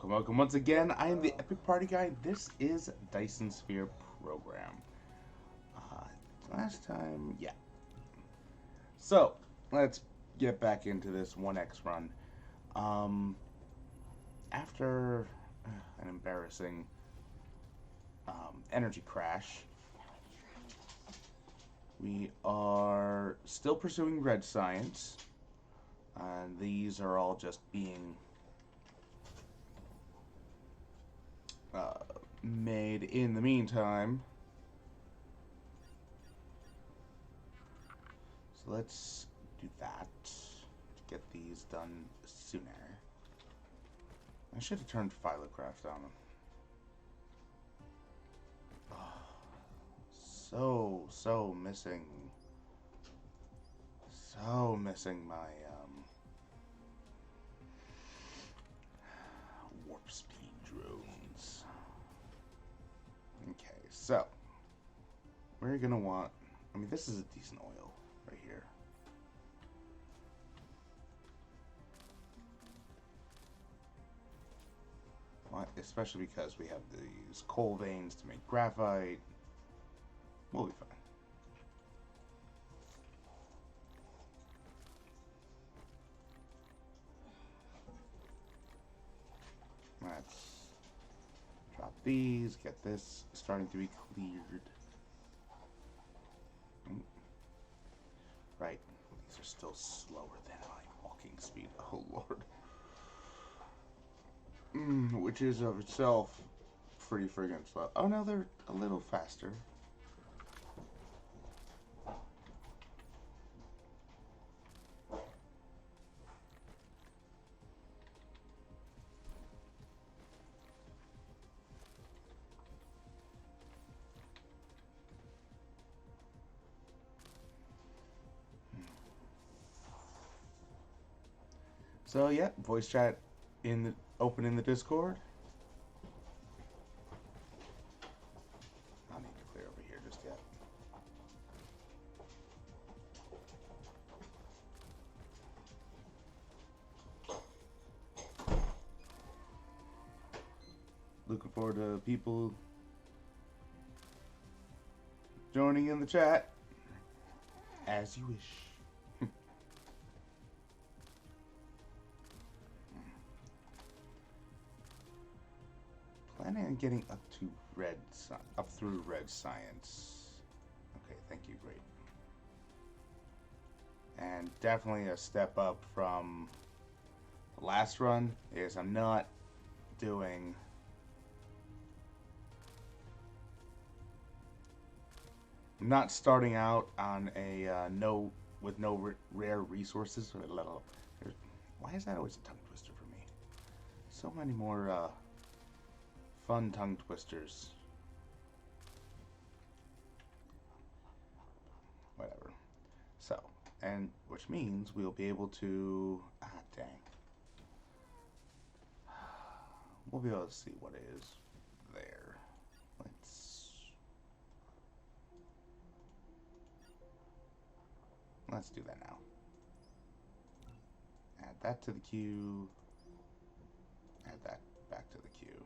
Welcome once again. I am the Epic Party Guy. This is Dyson Sphere Program. Uh, Last time, yeah. So, let's get back into this 1x run. Um, After an embarrassing energy crash, we are still pursuing red science. And these are all just being uh, made in the meantime. So let's do that to get these done sooner. I should have turned Philocraft on them. Oh, so missing. So missing my warp speed drones. Okay, so we're gonna want. I mean, this is a decent oil right here. Especially because we have these coal veins to make graphite. We'll be fine. Let's drop these, get this starting to be cleared. Right, these are still slower than my walking speed. Oh lord. Which is of itself pretty friggin' slow. Oh no, they're a little faster. So yeah, voice chat open in the Discord. I need to clear over here just yet. Looking forward to people joining in the chat. As you wish. Planning on getting up through red science. Okay, thank you, great. And definitely a step up from the last run is I'm not doing I'm not starting out on a with no rare resources. Why is that always a tongue twister for me? So many more fun tongue twisters. Whatever. So, and which means we'll be able to dang. We'll be able to see what is there. Let's do that now. Add that to the queue. Add that back to the queue.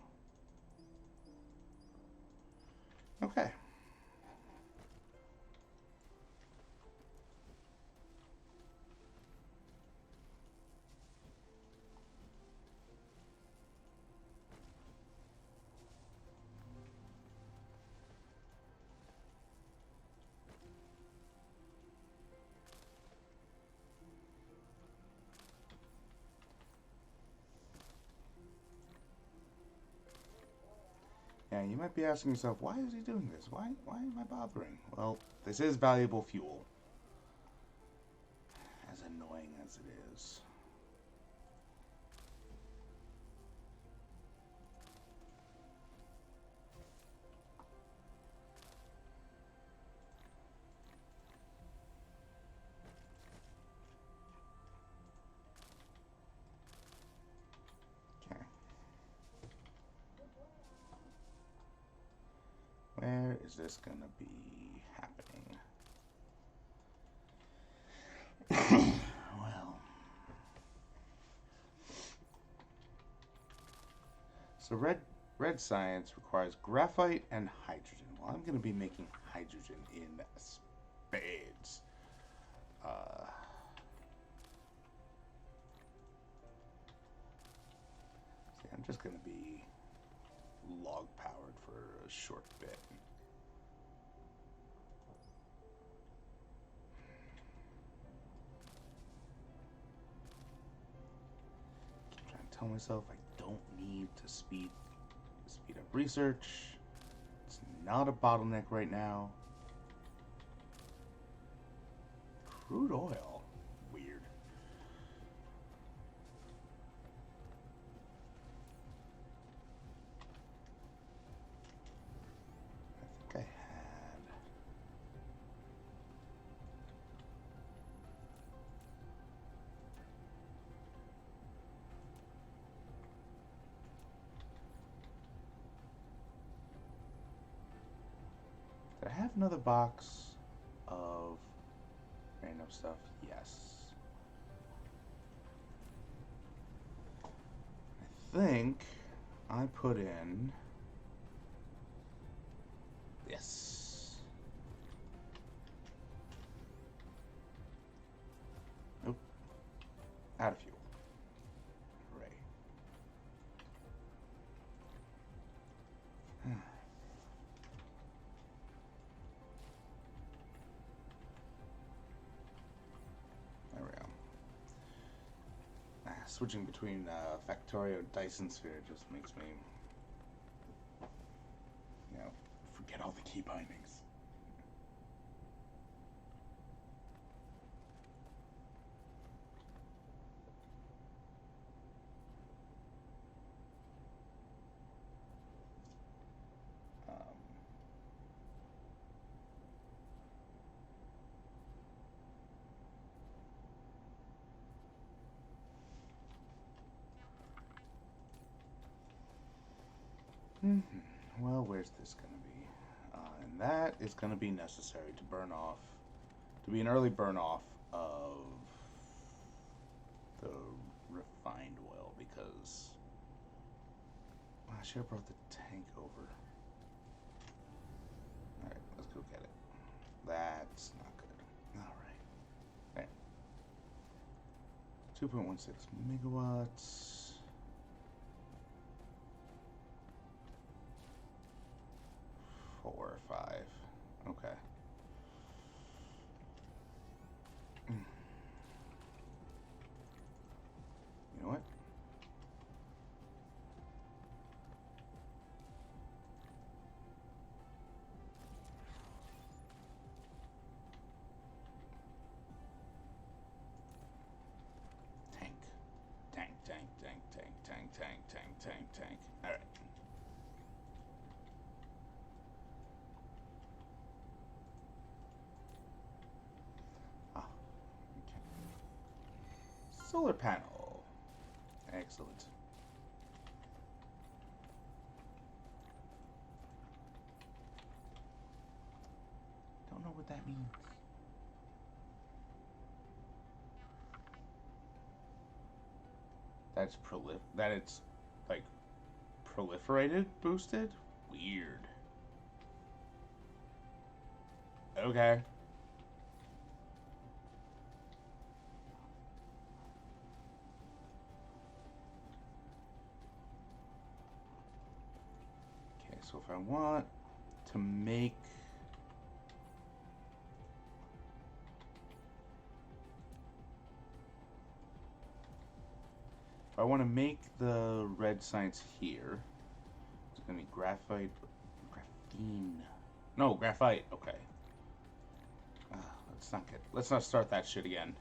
Okay. Yeah, you might be asking yourself, why is he doing this? Why am I bothering? Well, this is valuable fuel. As annoying as it is. Where is this gonna be happening? Well, So red science requires graphite and hydrogen. Well, I'm going to be making hydrogen in spades. See, I'm just going to be log powered for a short bit. Keep trying to tell myself I don't need to speed up research. It's not a bottleneck right now. Crude oil. Weird. I think I had... Did I have another box of random stuff? Yes. I think I put in... Yes. Nope. Out of fuel. Hooray. There we go. Switching between Factorio and Dyson Sphere just makes me, forget all the key bindings. Well, where's this going to be? And that is going to be necessary to burn off, to be an early burn off of the refined oil, because I should have brought the tank over. Alright, let's go get it. That's not good. Alright. There. 2.16 megawatts. 4 or 5. Okay. You know what? Tank. Tank, tank, tank, tank, tank, tank, tank, tank, tank. Alright. Solar panel. Excellent. Don't know what that means. That it's like proliferated boosted? Weird. Okay. So if I want to make the red science here, it's gonna be graphite, graphene. No, graphite. Okay. Let's not start that shit again.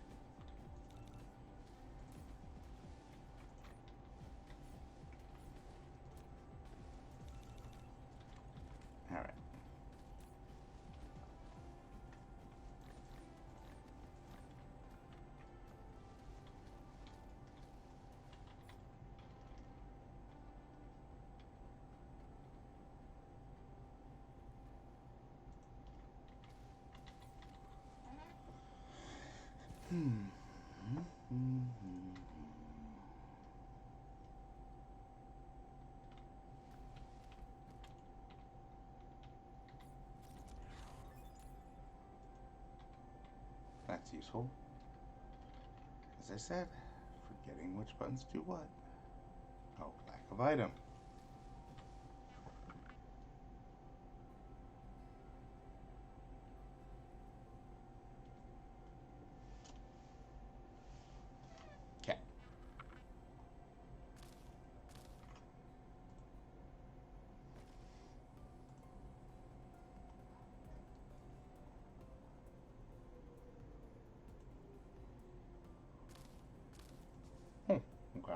useful. As I said, forgetting which buttons do what. Oh, lack of item. Okay. Okay.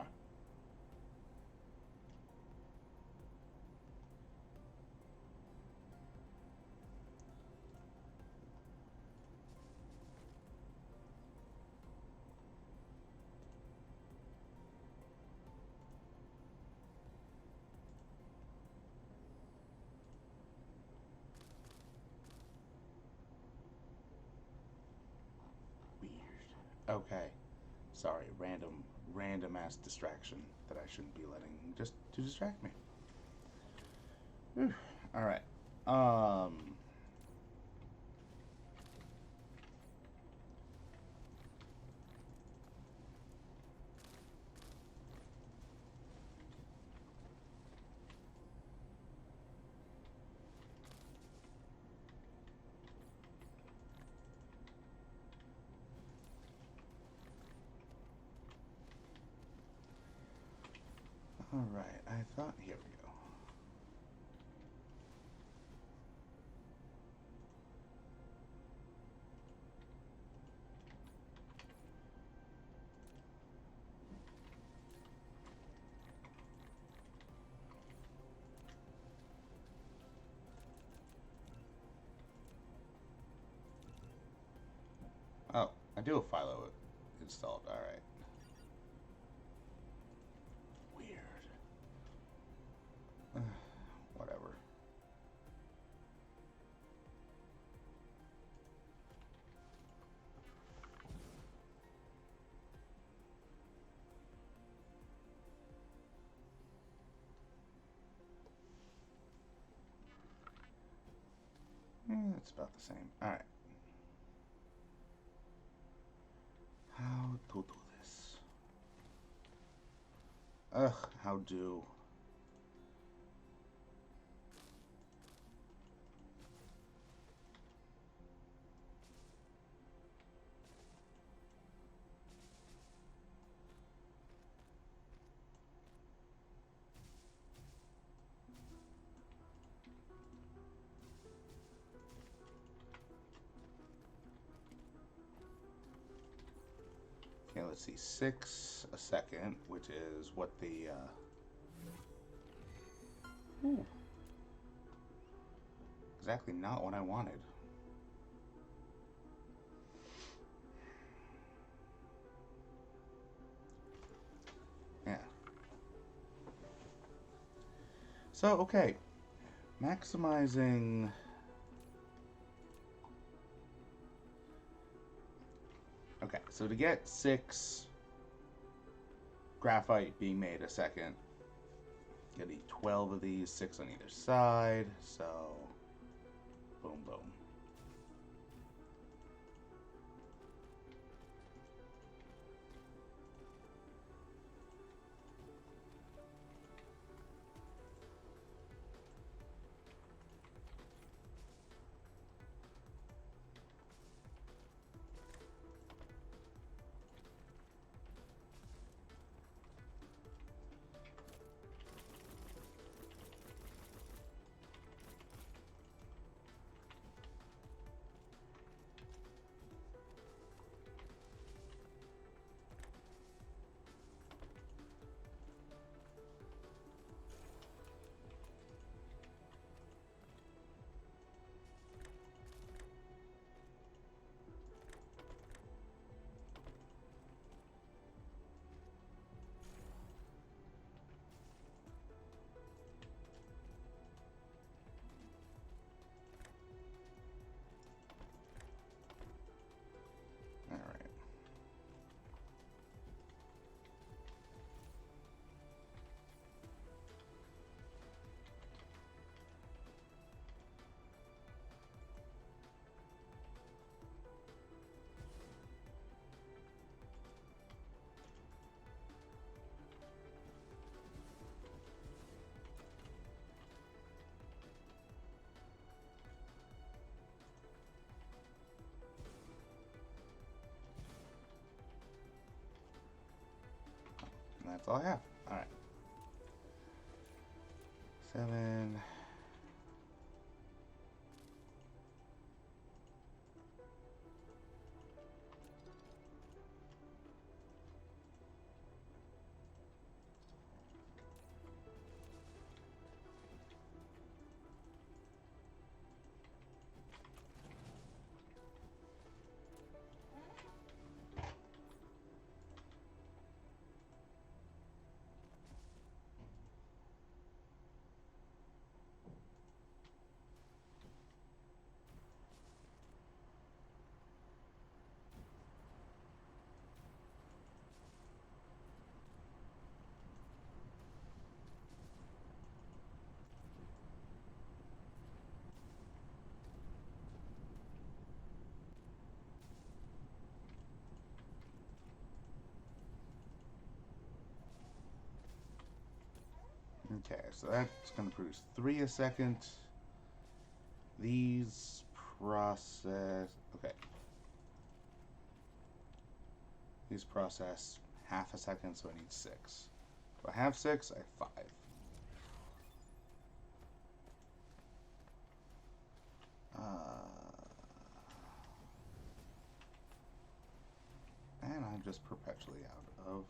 Weird. Okay. Sorry, random ass distraction that I shouldn't be letting just to distract me. Whew. All right. Um. All right. I thought. Here we go. Oh, I do have Philo installed. All right. Weird. Whatever. It's about the same. All right. How to do this? Ugh. How do? Okay, let's see. 6 a second, which is what the. Ooh. Exactly not what I wanted. Yeah. So, okay. Maximizing. Okay, so to get 6 graphite being made a second, you need 12 of these, 6 on either side, so boom, boom. That's all I have. All right. 7. Okay, so that's going to produce 3 a second. These process. Okay. These process half a second, so I need 6. So I have 6, I have 5. And I'm just perpetually out of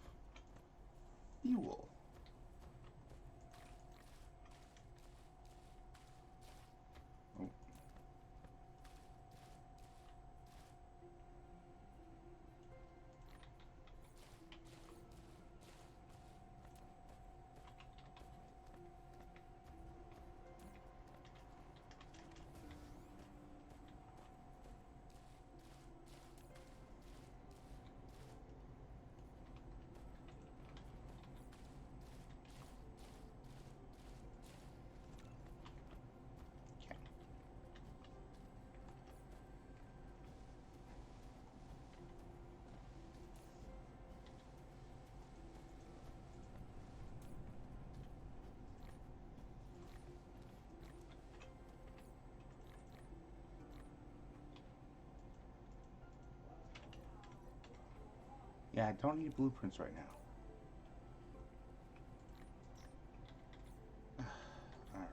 fuel. Oh. Yeah, I don't need blueprints right now. Alright.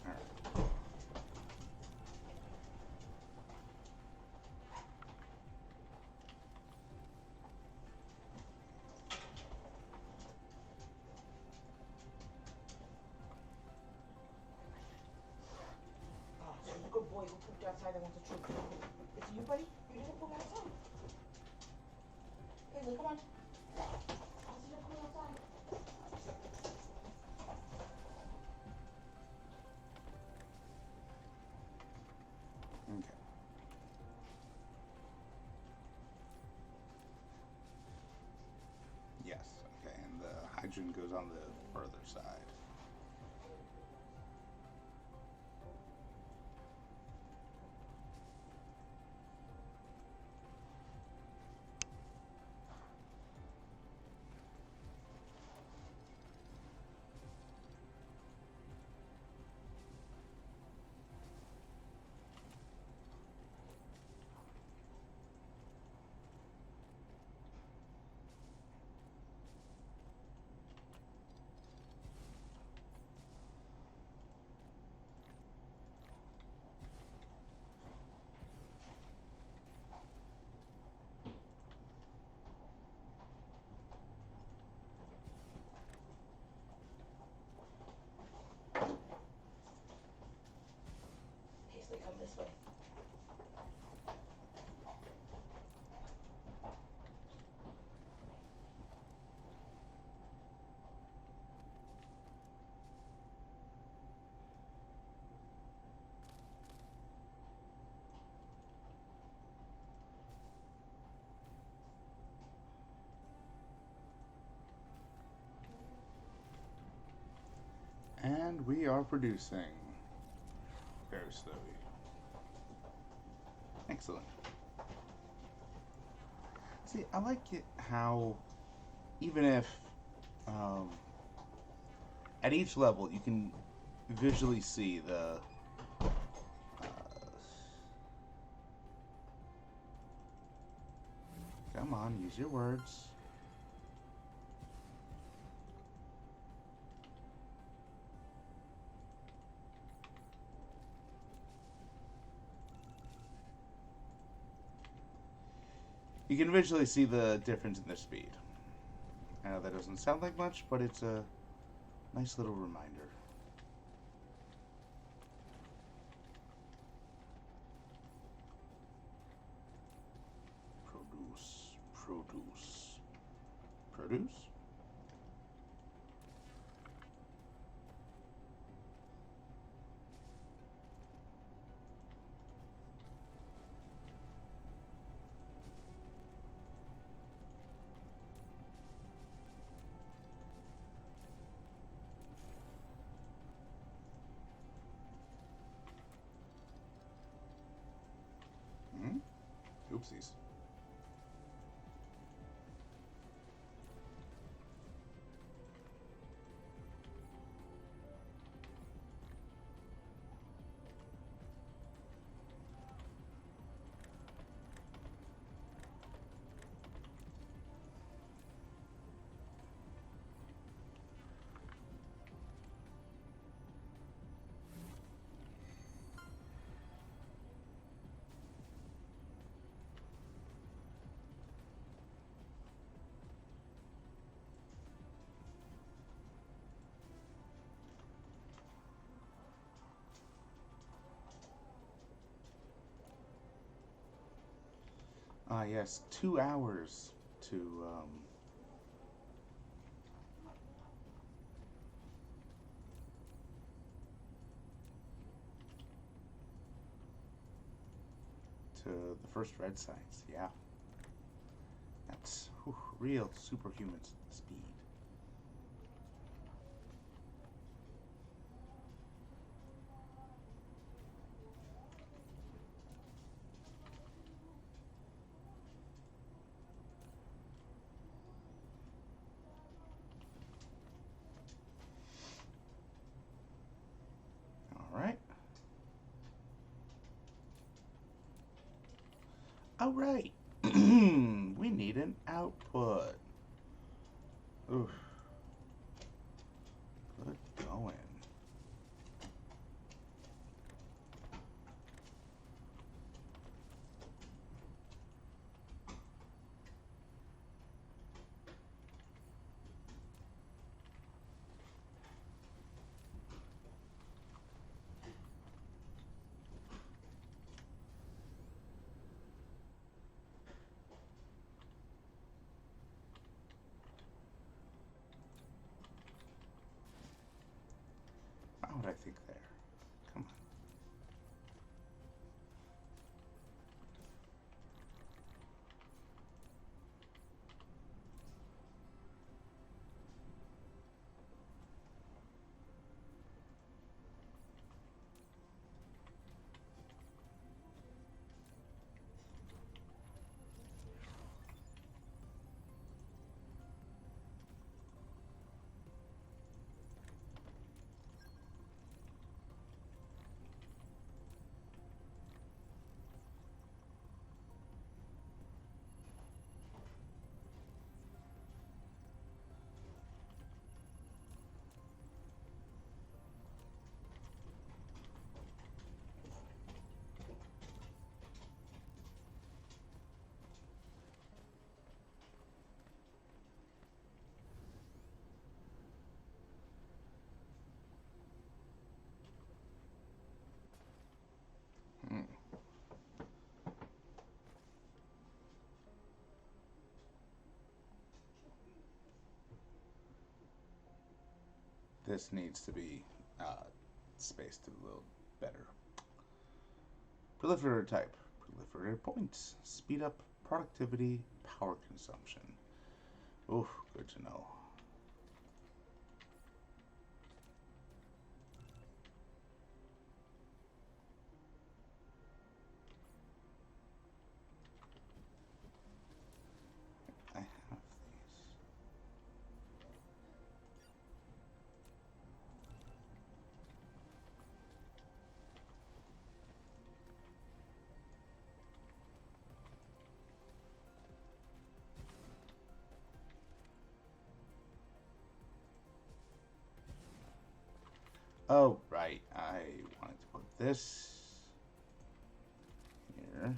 Alright. So you're a good boy. Who pooped outside and wants a treat? It's you, buddy? You didn't poop outside. Hey, come on. I'll see you poop outside. Okay. Yes, okay, and the hydrogen goes on the further side. And we are producing very slowly. Excellent. See, I like it how even if at each level you can visually see the come on, use your words. You can visually see the difference in their speed. I know that doesn't sound like much, but it's a nice little reminder. Produce. Oopsies. Ah, yes, 2 hours to the first red signs. Yeah, that's real superhuman speed. All right. All right. We need an output. Oof. Good going. How would I think there? Come on. This needs to be spaced a little better. Proliferator type. Proliferator points. Speed up productivity, power consumption. Oof, good to know. Oh, right. I wanted to put this here.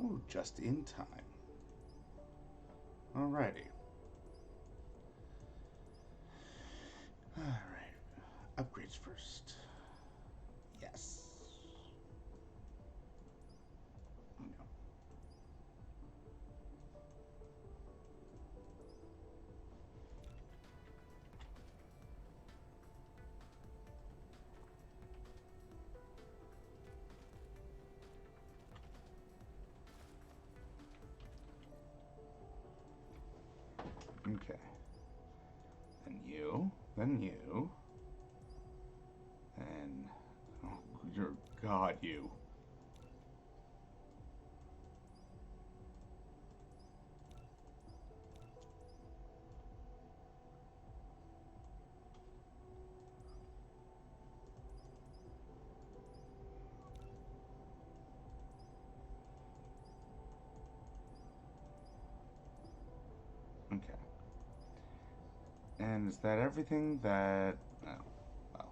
Oh, just in time. Alrighty. Alright. Upgrades first. Yes. No. Okay. Then you, and oh, your God, you. Okay. And is that everything that? No. Oh.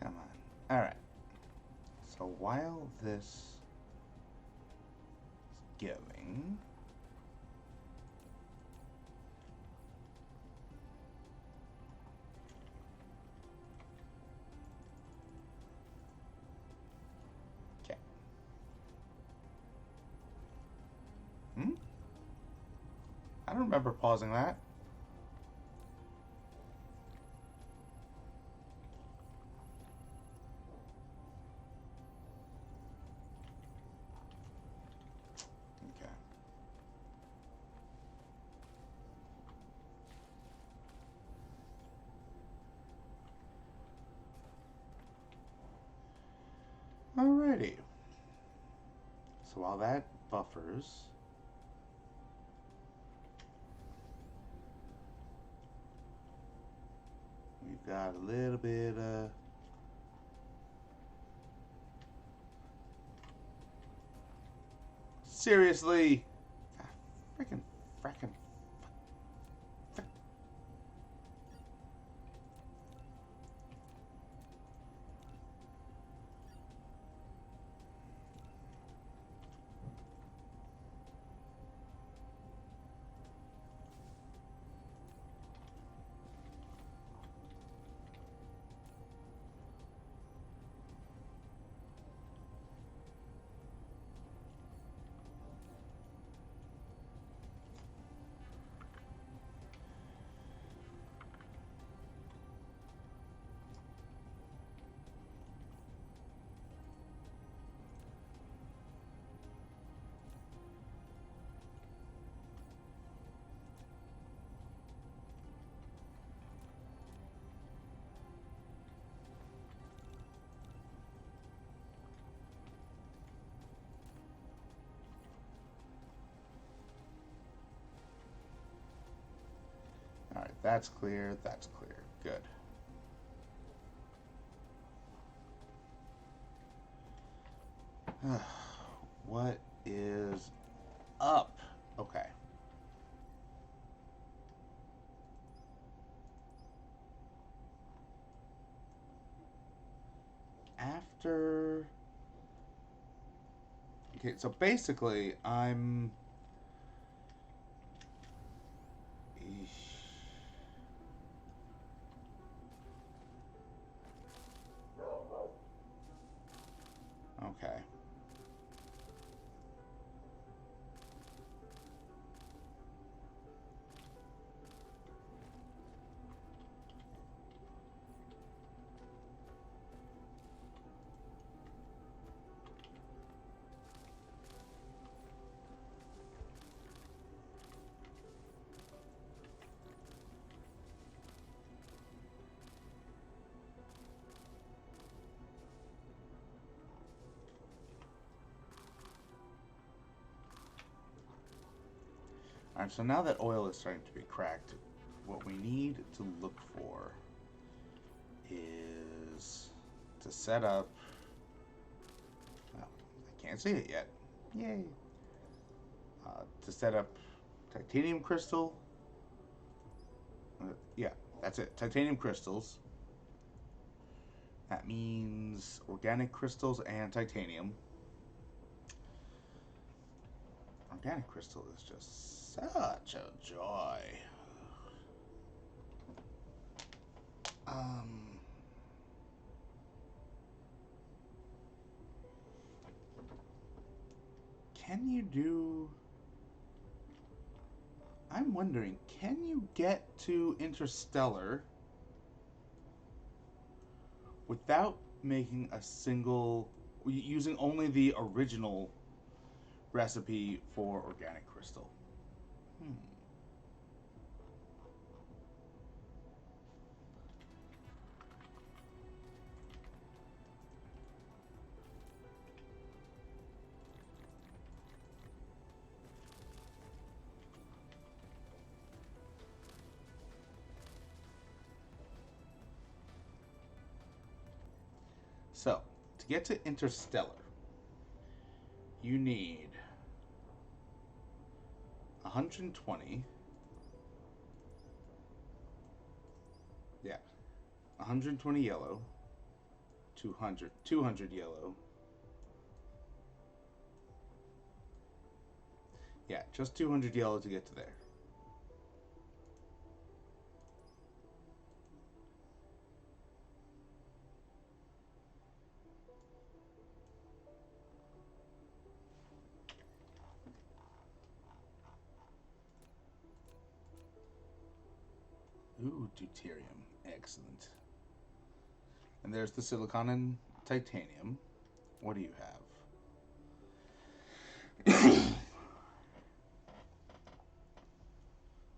Come on. All right. So while this is going, okay. remember pausing that. Okay. Alrighty. So while that buffers, we've got a little bit of seriously, freaking, frickin'. All right, that's clear. That's clear. Good. What is up? Okay. After. Okay, so basically, I'm. Okay. Alright, so now that oil is starting to be cracked, what we need to look for is to set up. Well, I can't see it yet. Yay! To set up titanium crystal. Yeah, that's it. Titanium crystals. That means organic crystals and titanium. Organic crystal is just such a joy. Can you do... I'm wondering, can you get to Interstellar without making a single... using only the original recipe for organic crystal? So, to get to Interstellar, you need 120. Yeah. 120 yellow. 200 yellow. Yeah, just 200 yellow to get to there. Ooh, deuterium. Excellent. And there's the silicon and titanium. What do you have?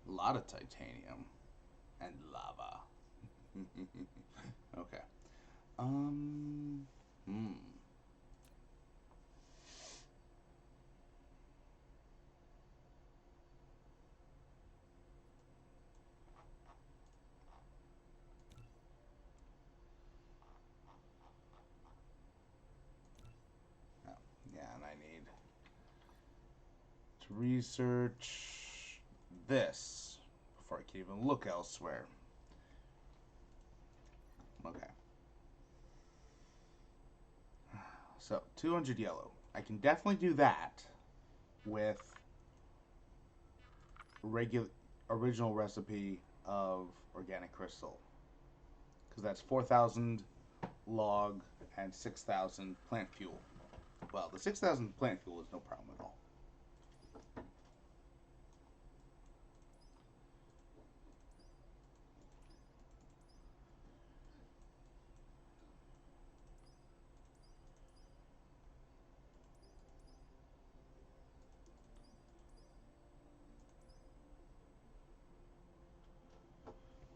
A lot of titanium and lava. Okay. Hmm. Oh, yeah, and I need to research this before I can even look elsewhere. Okay. So, 200 yellow. I can definitely do that with regular original recipe of organic crystal. Because that's 4,000 log and 6,000 plant fuel. Well, the 6,000 plant fuel is no problem at all.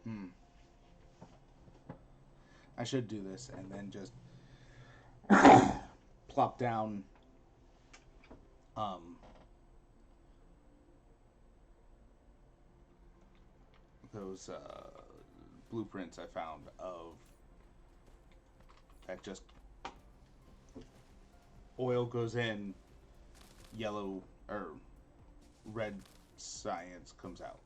Hmm. I should do this and then just plop down um, those blueprints I found of that just oil goes in, yellow or red science comes out.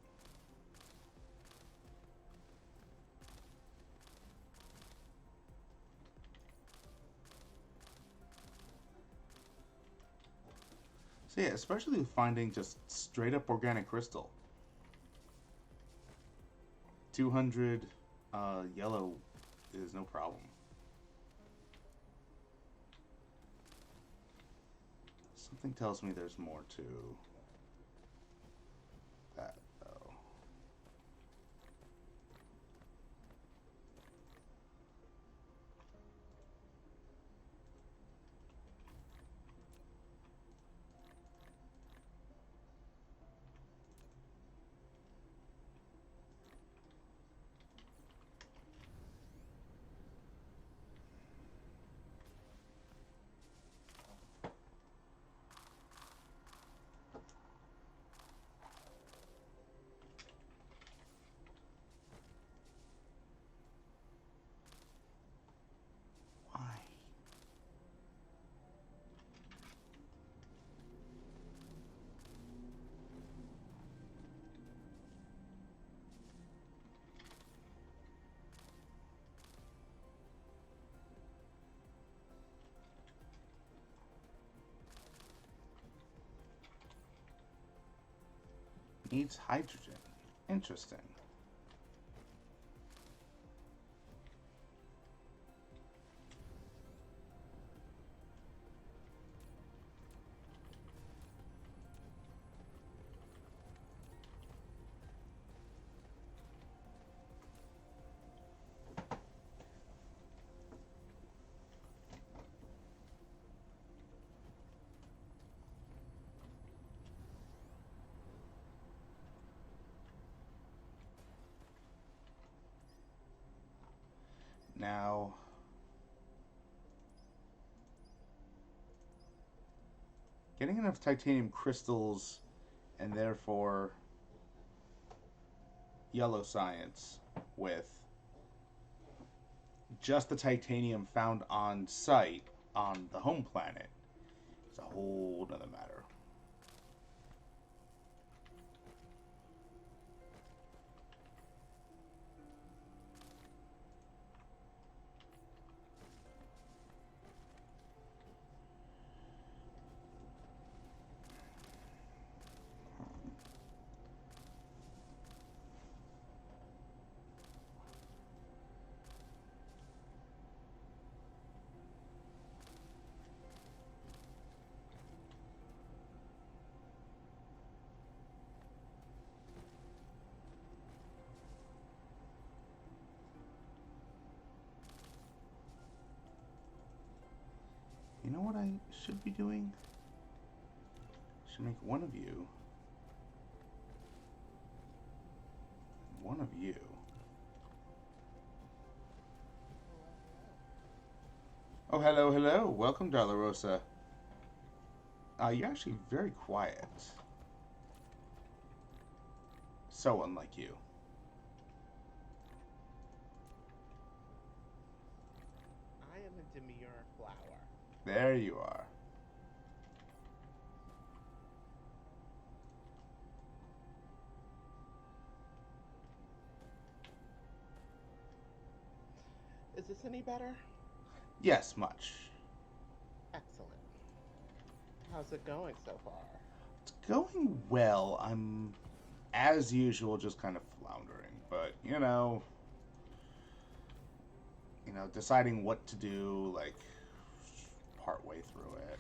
So yeah, especially with finding just straight up organic crystal. 200 yellow is no problem. Something tells me there's more to that, though. Why? Needs hydrogen. Interesting. Now, getting enough titanium crystals and therefore yellow science with just the titanium found on site on the home planet is a whole nother matter. know what I should be doing? I should make one of you. One of you. Oh, hello, hello. Welcome, Dolorosa. You're actually very quiet. So unlike you. I am a demure flower. There you are. Is this any better? Yes, much. Excellent. How's it going so far? It's going well. I'm, as usual, just kind of floundering. But, deciding what to do, like, partway through it.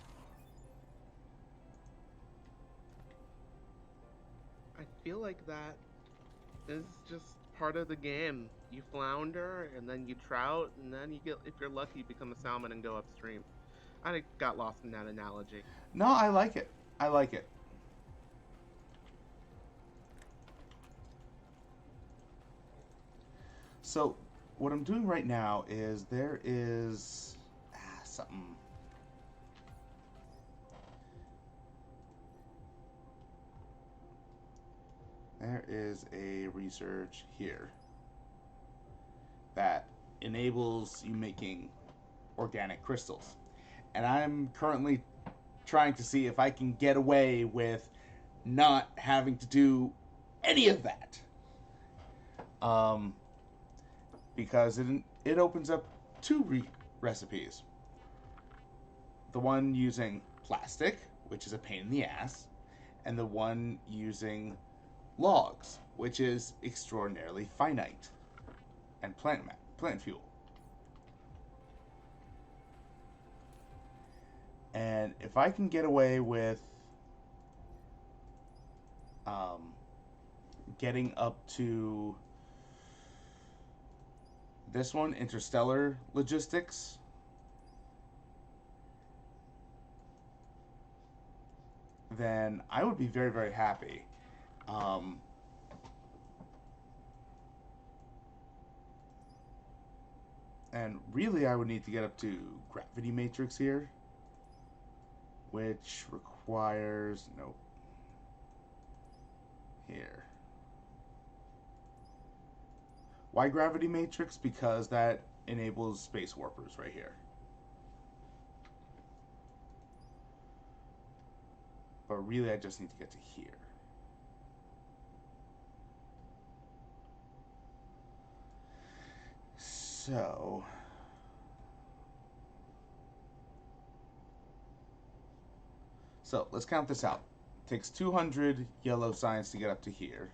I feel like that is just part of the game. You flounder, and then you trout, and then you get, if you're lucky, you become a salmon and go upstream. I got lost in that analogy. No, I like it. I like it. So, what I'm doing right now is there is something. There is a research here that enables you making organic crystals. And I'm currently trying to see if I can get away with not having to do any of that. Because it opens up two recipes. The one using plastic, which is a pain in the ass, and the one using logs, which is extraordinarily finite, and plant fuel. And if I can get away with getting up to this one, interstellar logistics, then I would be very, very happy. And really, I would need to get up to gravity matrix here, which requires, nope, here. Why gravity matrix? Because that enables space warpers right here. But really, I just need to get to here. So let's count this out. It takes 200 yellow science to get up to here.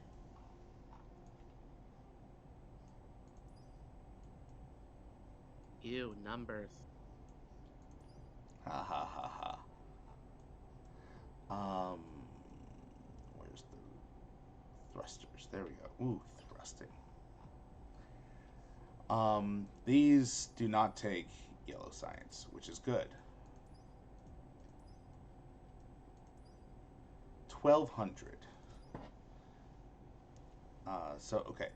Ew, numbers. Ha ha ha ha. Where's the thrusters? There we go. Ooh, thrusting. These do not take yellow science, which is good. 1,200. Okay.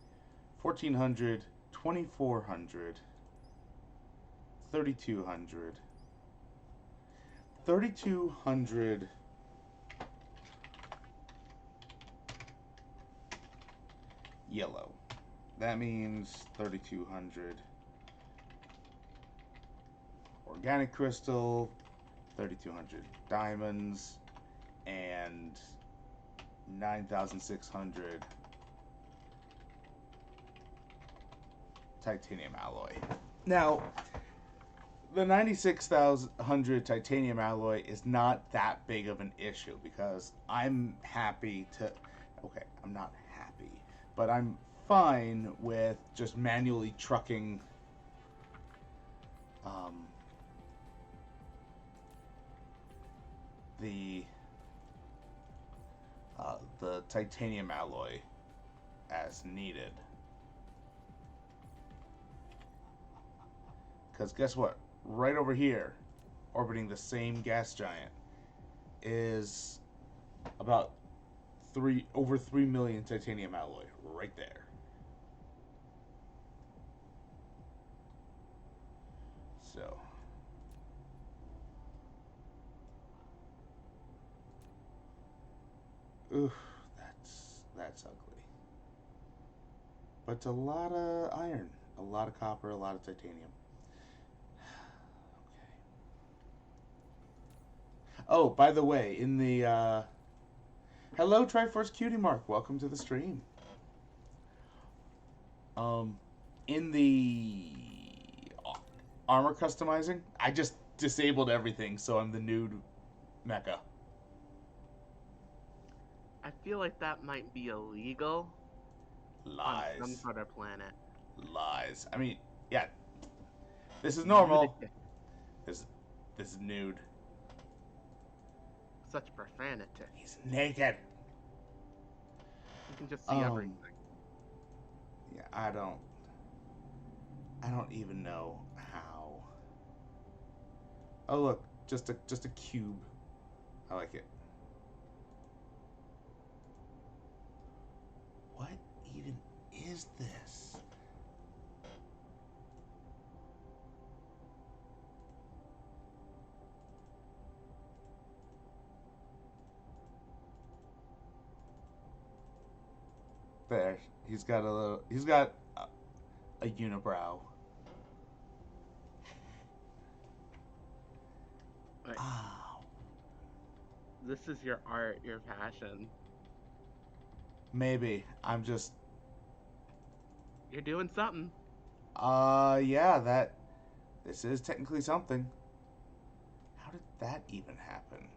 1,400, 2,400, 3,200. 3,200 yellow. That means 3,200 organic crystal, 3,200 diamonds, and 9,600 titanium alloy. Now, the 96,100 titanium alloy is not that big of an issue because I'm happy to. Okay, I'm not happy, but I'm fine with just manually trucking the titanium alloy as needed. Because guess what? Right over here orbiting the same gas giant is about over 3 million titanium alloy right there. So oof, that's ugly. But a lot of iron, a lot of copper, a lot of titanium. Okay. Oh, by the way, in the hello Triforce Cutie Mark, welcome to the stream. In the armor customizing, I just disabled everything, so I'm the nude mecha. I feel like that might be illegal on some Lies. other planet. Lies. I mean, yeah. This is normal. Nudity. This is nude. Such profanity. He's naked. You can just see everything. Yeah, I don't even know how. Oh look, just a cube. I like it. What even is this? There, he's got a unibrow. Right. Ow. This is your art, your passion. Maybe I'm just. You're doing something. Yeah, this is technically something. How did that even happen?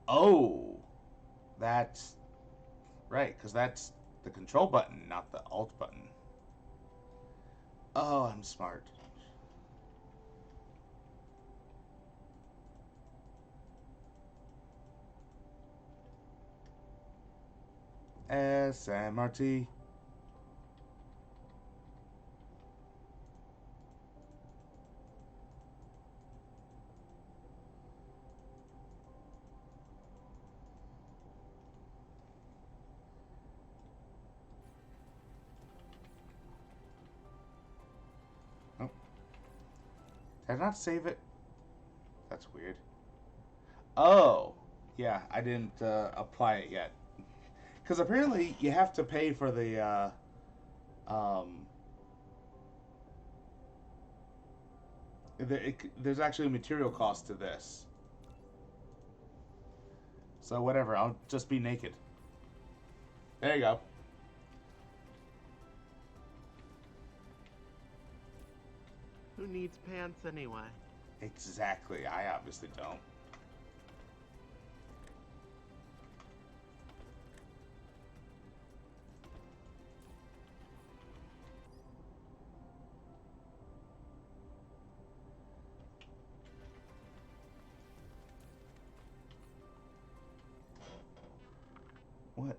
Oh, that's right, because that's the control button, not the alt button. Oh, I'm smart. SMRT. Oh. Did I not save it? That's weird. Oh, yeah, I didn't apply it yet. Because apparently you have to pay for the, there's actually a material cost to this. So whatever, I'll just be naked. There you go. Who needs pants anyway? Exactly, I obviously don't. What?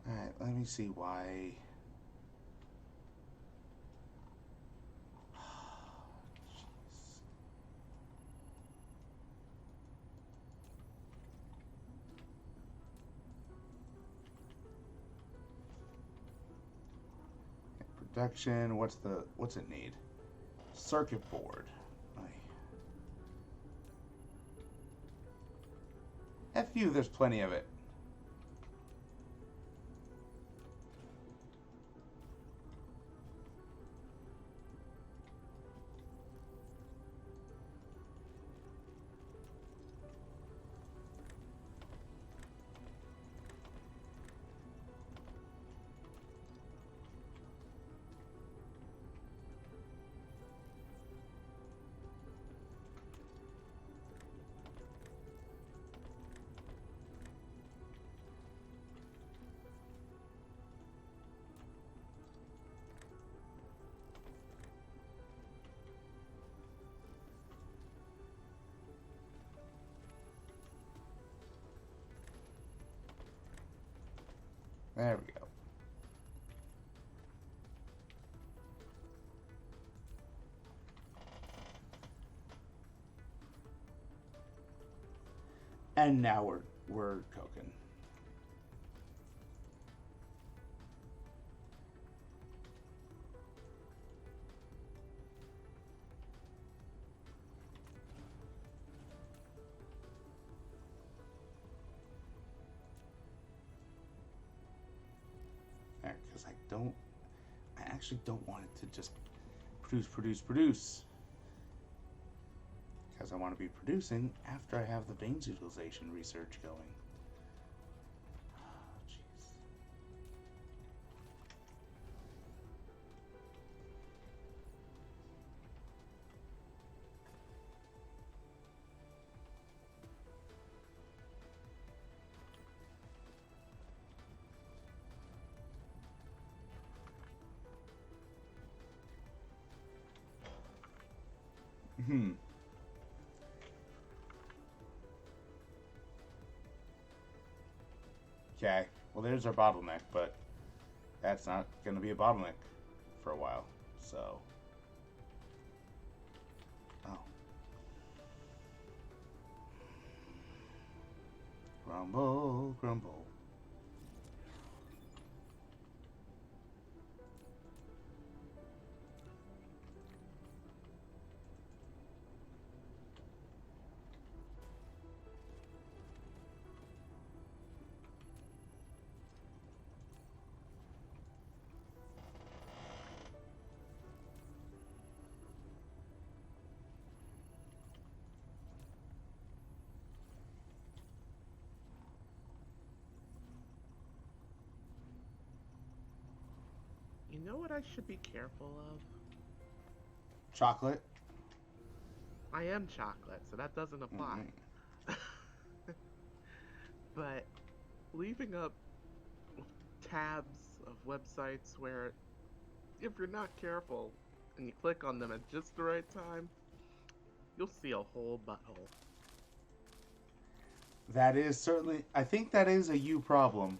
Alright, let me see why. Jeez. Production, what's it need? Circuit board. F you, there's plenty of it. There we go. And now we're cooking. Because I actually don't want it to just produce. Because I want to be producing after I have the veins utilization research going. Oh, jeez. Okay, well there's our bottleneck, but that's not going to be a bottleneck for a while, so... Oh. Grumble, grumble. You know what I should be careful of? Chocolate? I am chocolate, so that doesn't apply. But leaving up tabs of websites where, if you're not careful and you click on them at just the right time, you'll see a whole butthole. That is certainly... I think that is a you problem.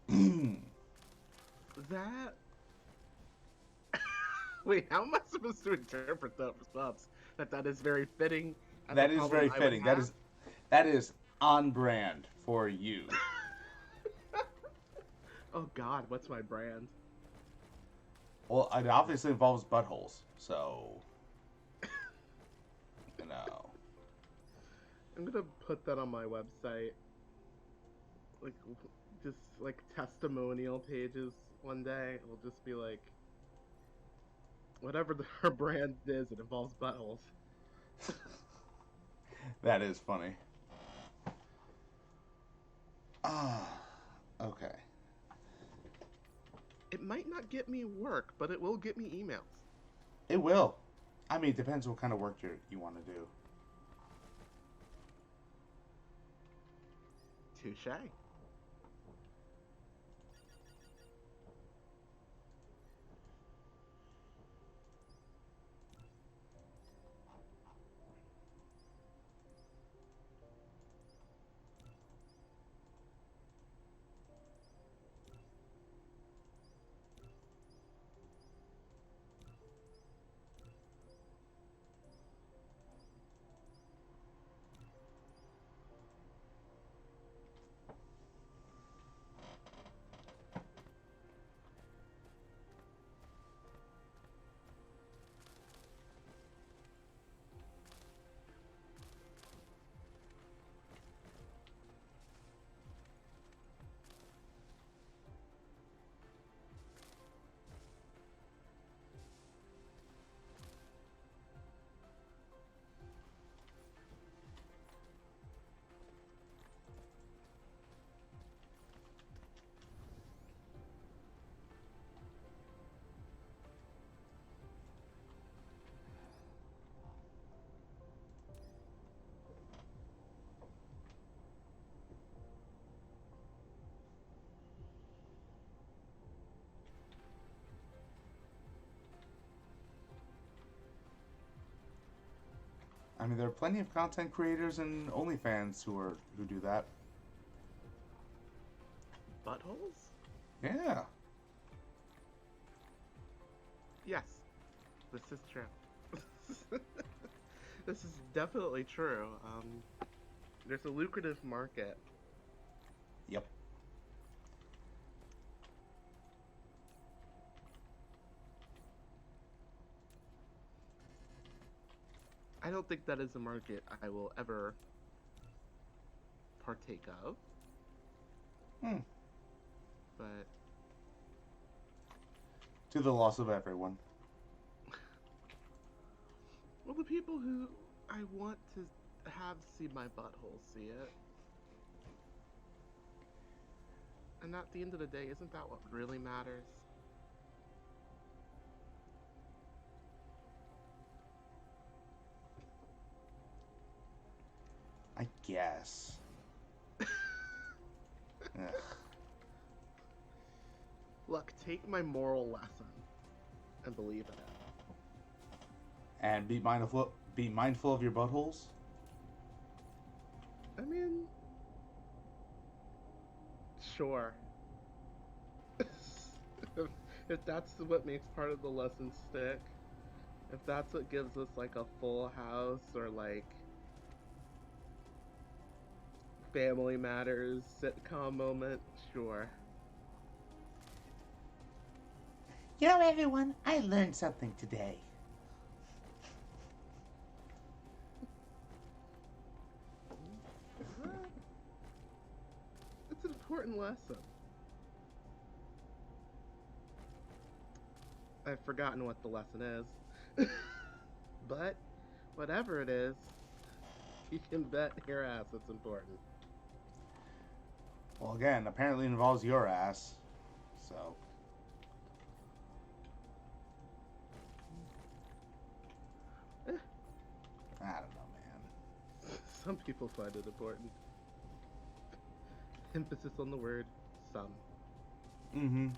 That... Wait, how am I supposed to interpret that response? That is very fitting. That is very fitting. That is on brand for you. Oh God, what's my brand? Well, it obviously involves buttholes, so... You know... I'm gonna put that on my website. Like, just like testimonial pages one day. It'll just be like, whatever her brand is, it involves buttholes. That is funny. Ah, okay. It might not get me work, but it will get me emails. It will. I mean, it depends what kind of work you want to do. Touche. I mean, there are plenty of content creators and OnlyFans who do that. Buttholes? Yeah. Yes, this is true. This is definitely true. There's a lucrative market. Yep. I don't think that is a market I will ever partake of, Hmm. but To the loss of everyone. well, the people who I want to have see my butthole see it. And at the end of the day, isn't that what really matters? I guess. Ugh. Look, take my moral lesson and believe in it. And be mindful of your buttholes. I mean, sure. If that's what makes part of the lesson stick, if that's what gives us like a Full House or like Family Matters sitcom moment, sure. You know, everyone, I learned something today. Well, it's an important lesson. I've forgotten what the lesson is. But whatever it is, you can bet your ass it's important. Well, again, apparently involves your ass. So. Eh, I don't know, man. some people find it important. Emphasis on the word some. Mm-hmm.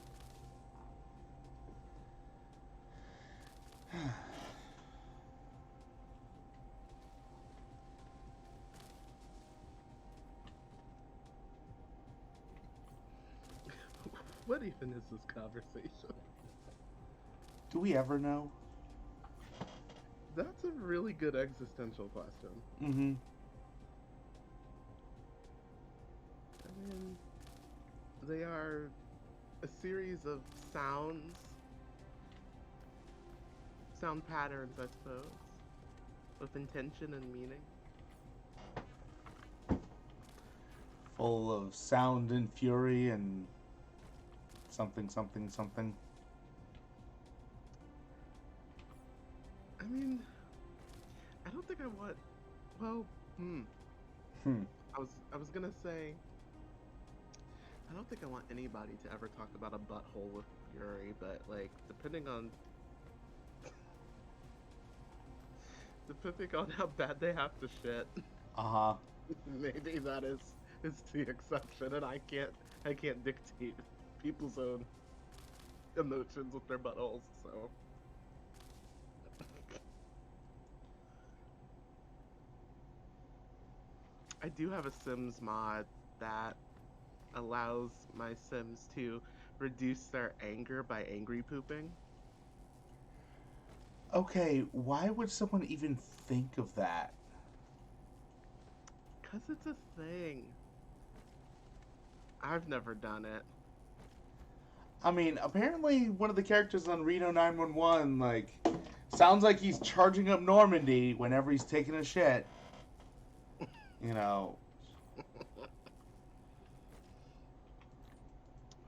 What even is this conversation? Do we ever know? That's a really good existential question. Mm-hmm. I mean, they are a series of sound patterns, I suppose, with intention and meaning. Full of sound and fury and something, something, something. I mean, I don't think I want. Well, Hmm. I was gonna say. I don't think I want anybody to ever talk about a butthole with fury, but like depending on how bad they have to shit, Uh-huh. maybe that is the exception, and I can't dictate people's own emotions with their buttholes. So I do have a Sims mod that allows my Sims to reduce their anger by angry pooping. Okay, why would someone even think of that? 'Cause it's a thing. I've never done it. I mean, apparently one of the characters on Reno 911, like, sounds like he's charging up Normandy whenever he's taking a shit. You know.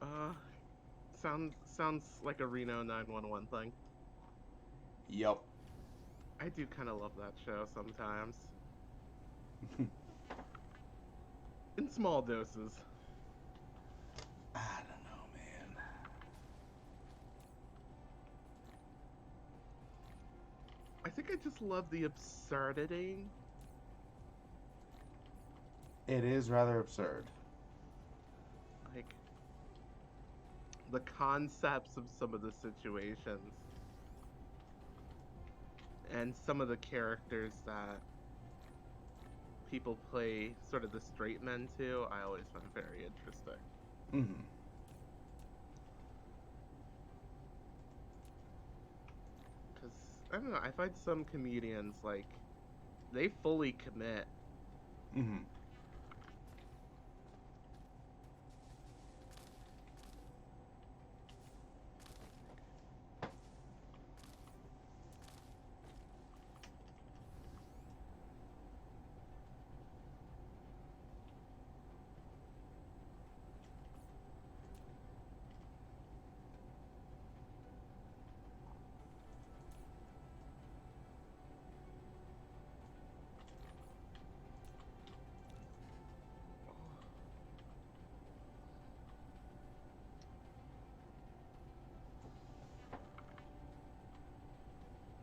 Uh, sounds like a Reno 911 thing. Yup. I do kind of love that show sometimes. In small doses. I don't know, man. I think I just love the absurdity. It is rather absurd. Like, the concepts of some of the situations. And some of the characters that people play sort of the straight men to, I always find very interesting. Mm-hmm. I don't know. I find some comedians like they fully commit. Mm-hmm.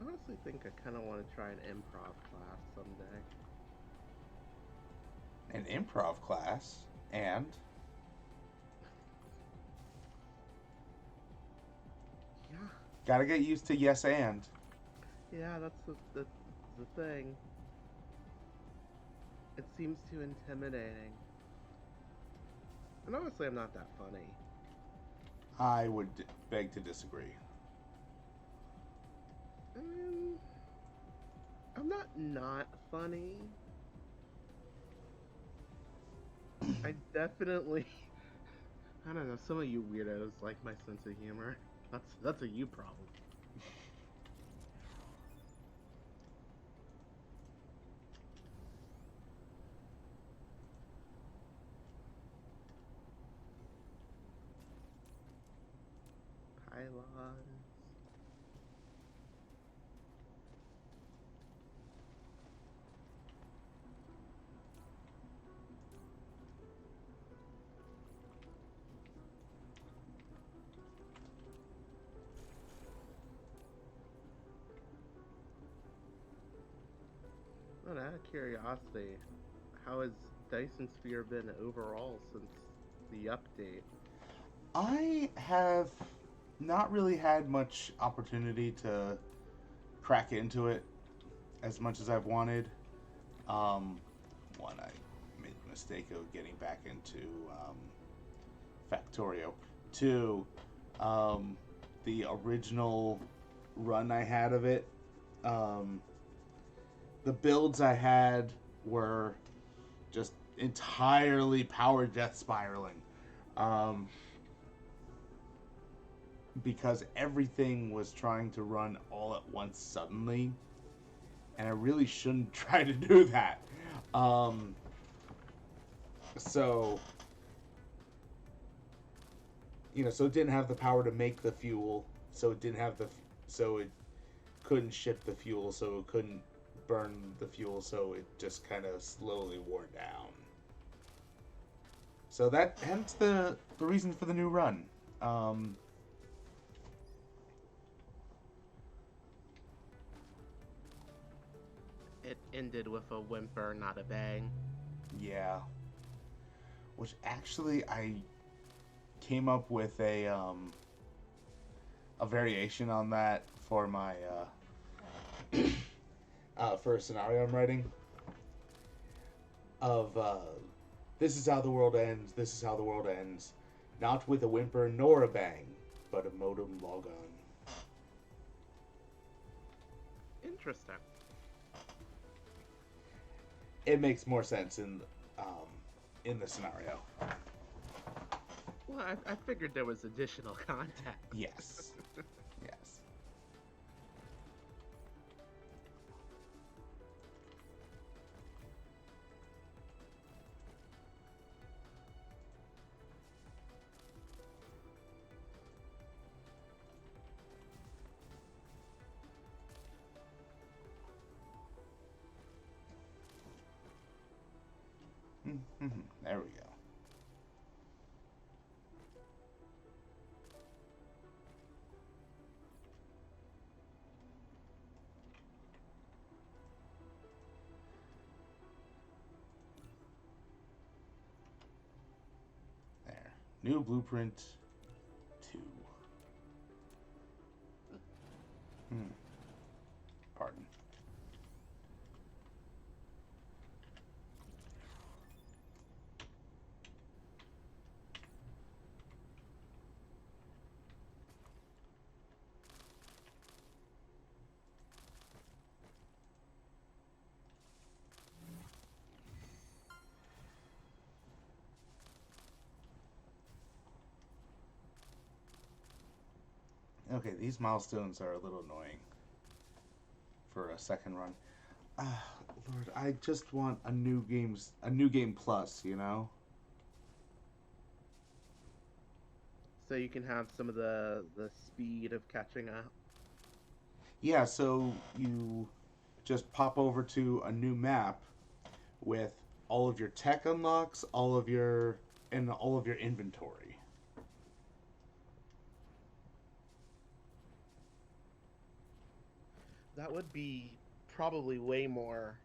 I honestly think I kind of want to try an improv class someday. An improv class, and Yeah, gotta get used to yes and. yeah, that's the thing. It seems too intimidating. And honestly, I'm not that funny. I would beg to disagree. Um, I'm not funny. I definitely. I don't know. Some of you weirdos like my sense of humor. That's a you problem. Pylons. But out of curiosity, how has Dyson Sphere been overall since the update? I have not really had much opportunity to crack into it as much as I've wanted. One, I made the mistake of getting back into Factorio. Two, the original run I had of it, um, the builds I had were just entirely power death spiraling. Um, because everything was trying to run all at once suddenly, and I really shouldn't try to do that. Um, so, so it didn't have the power to make the fuel, so it didn't have so it couldn't ship the fuel, so it couldn't burn the fuel, so it just kind of slowly wore down. So hence the reason for the new run. It ended with a whimper, not a bang. Yeah. Which actually I came up with a variation on that for my for a scenario I'm writing of this is how the world ends. This is how the world ends. Not with a whimper nor a bang, but a modem logon. Interesting. It makes more sense in the scenario. Well, I figured there was additional context. Yes. Yes. There we go. There. New blueprint 2. Pardon. Okay, these milestones are a little annoying for a second run. Lord, I just want a new game plus, you know? So you can have some of the speed of catching up. Yeah, so you just pop over to a new map with all of your tech unlocks, all of your inventory. That would be probably way more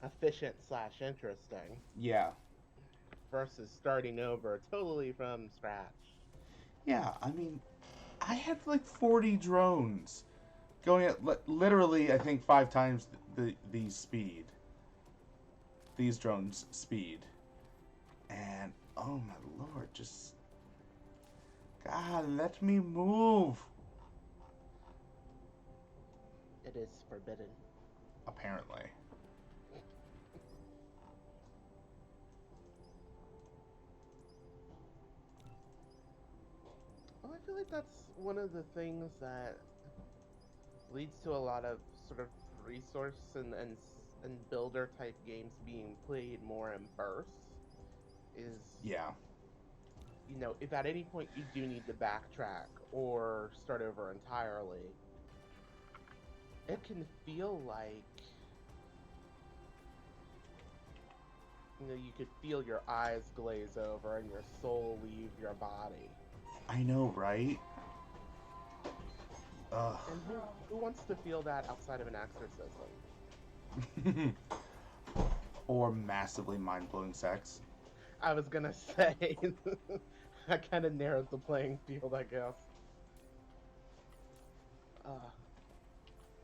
efficient slash interesting Yeah. versus starting over totally from scratch. Yeah, I mean, I had like 40 drones going at literally I think 5 times these drones speed. And oh my lord, just God, let me move. It is forbidden. Apparently. Well, I feel like that's one of the things that leads to a lot of sort of resource and builder type games being played more in bursts. Is Yeah. if at any point you do need to backtrack or start over entirely, it can feel like you could feel your eyes glaze over and your soul leave your body. I know, right? Ugh. And who wants to feel that outside of an exorcism? Or massively mind-blowing sex. I was gonna say, that kind of narrows the playing field, I guess.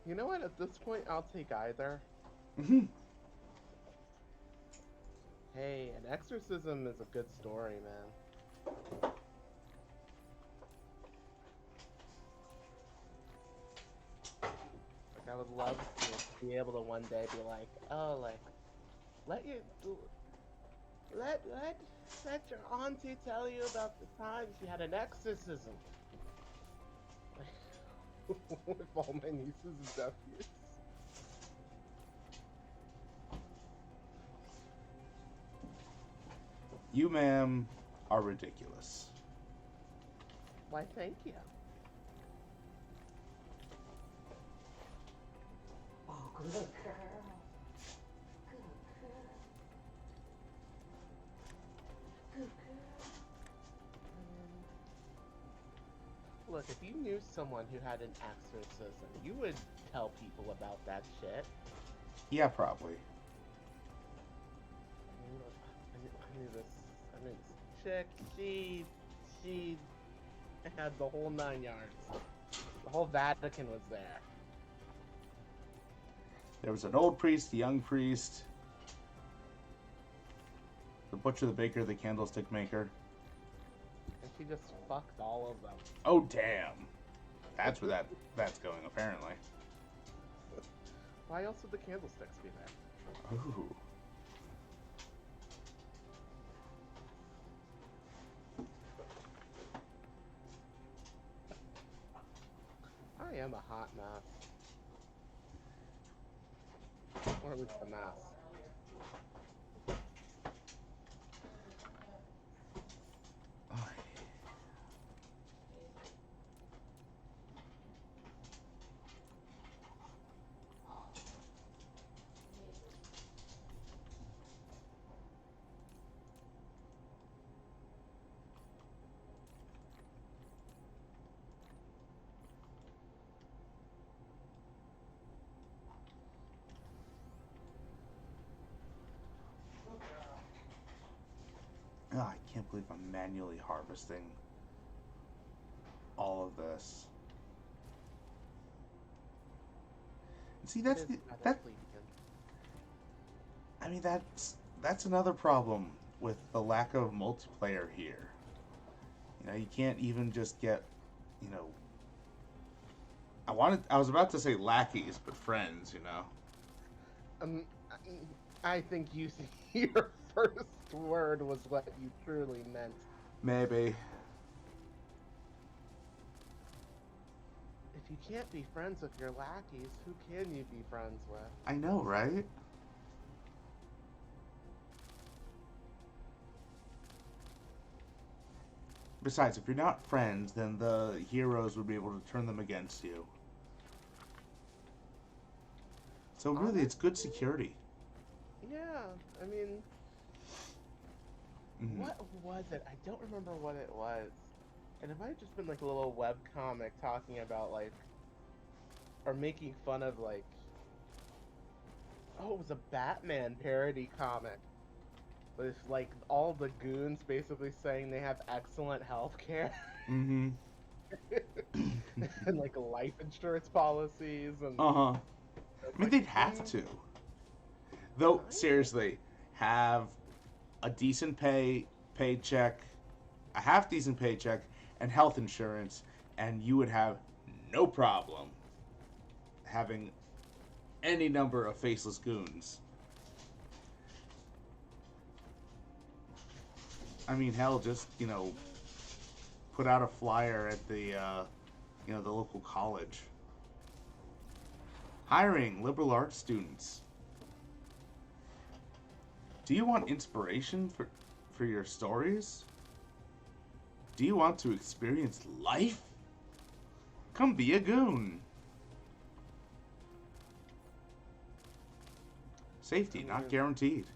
You know what? At this point, I'll take either. Hey, an exorcism is a good story, man. Like, I would love to be able to one day be like, oh, like, let you, let your auntie tell you about the time she had an exorcism. With all my nieces and nephews. You, ma'am, are ridiculous. Why, thank you. Oh, good girl. Good girl. Good girl. Look, if you knew someone who had an exorcism, you would tell people about that shit. Yeah, probably. I knew this chick, she had the whole 9 yards. The whole Vatican was there. There was an old priest, a young priest, the butcher, the baker, the candlestick maker. And she just fucked all of them. Oh, damn. That's where that's going, apparently. Why else would the candlesticks be there? Ooh. I am a hot mess. Or at least a mess. Oh, I can't believe I'm manually harvesting all of this. See, that's I mean, that's another problem with the lack of multiplayer here. You know, you can't even just get, you know, I was about to say lackeys, but friends, you know. I think your first word was what you truly meant. Maybe. If you can't be friends with your lackeys, who can you be friends with? I know, right? Besides, if you're not friends, then the heroes would be able to turn them against you. So really, it's good security. Yeah, I mean, Mhm. what was it? I don't remember what it was. And it might have just been like a little web comic talking about like, or making fun of like, oh, it was a Batman parody comic with like all the goons basically saying they have excellent health care Mm-hmm. and like life insurance policies and Uh-huh. it's I mean, like, they'd have to. Though, kind seriously, have a decent paycheck, a half decent paycheck, and health insurance, and you would have no problem having any number of faceless goons. I mean, hell, just, put out a flyer at the local college. Hiring liberal arts students. Do you want inspiration for your stories? Do you want to experience life? Come be a goon. Safety not guaranteed.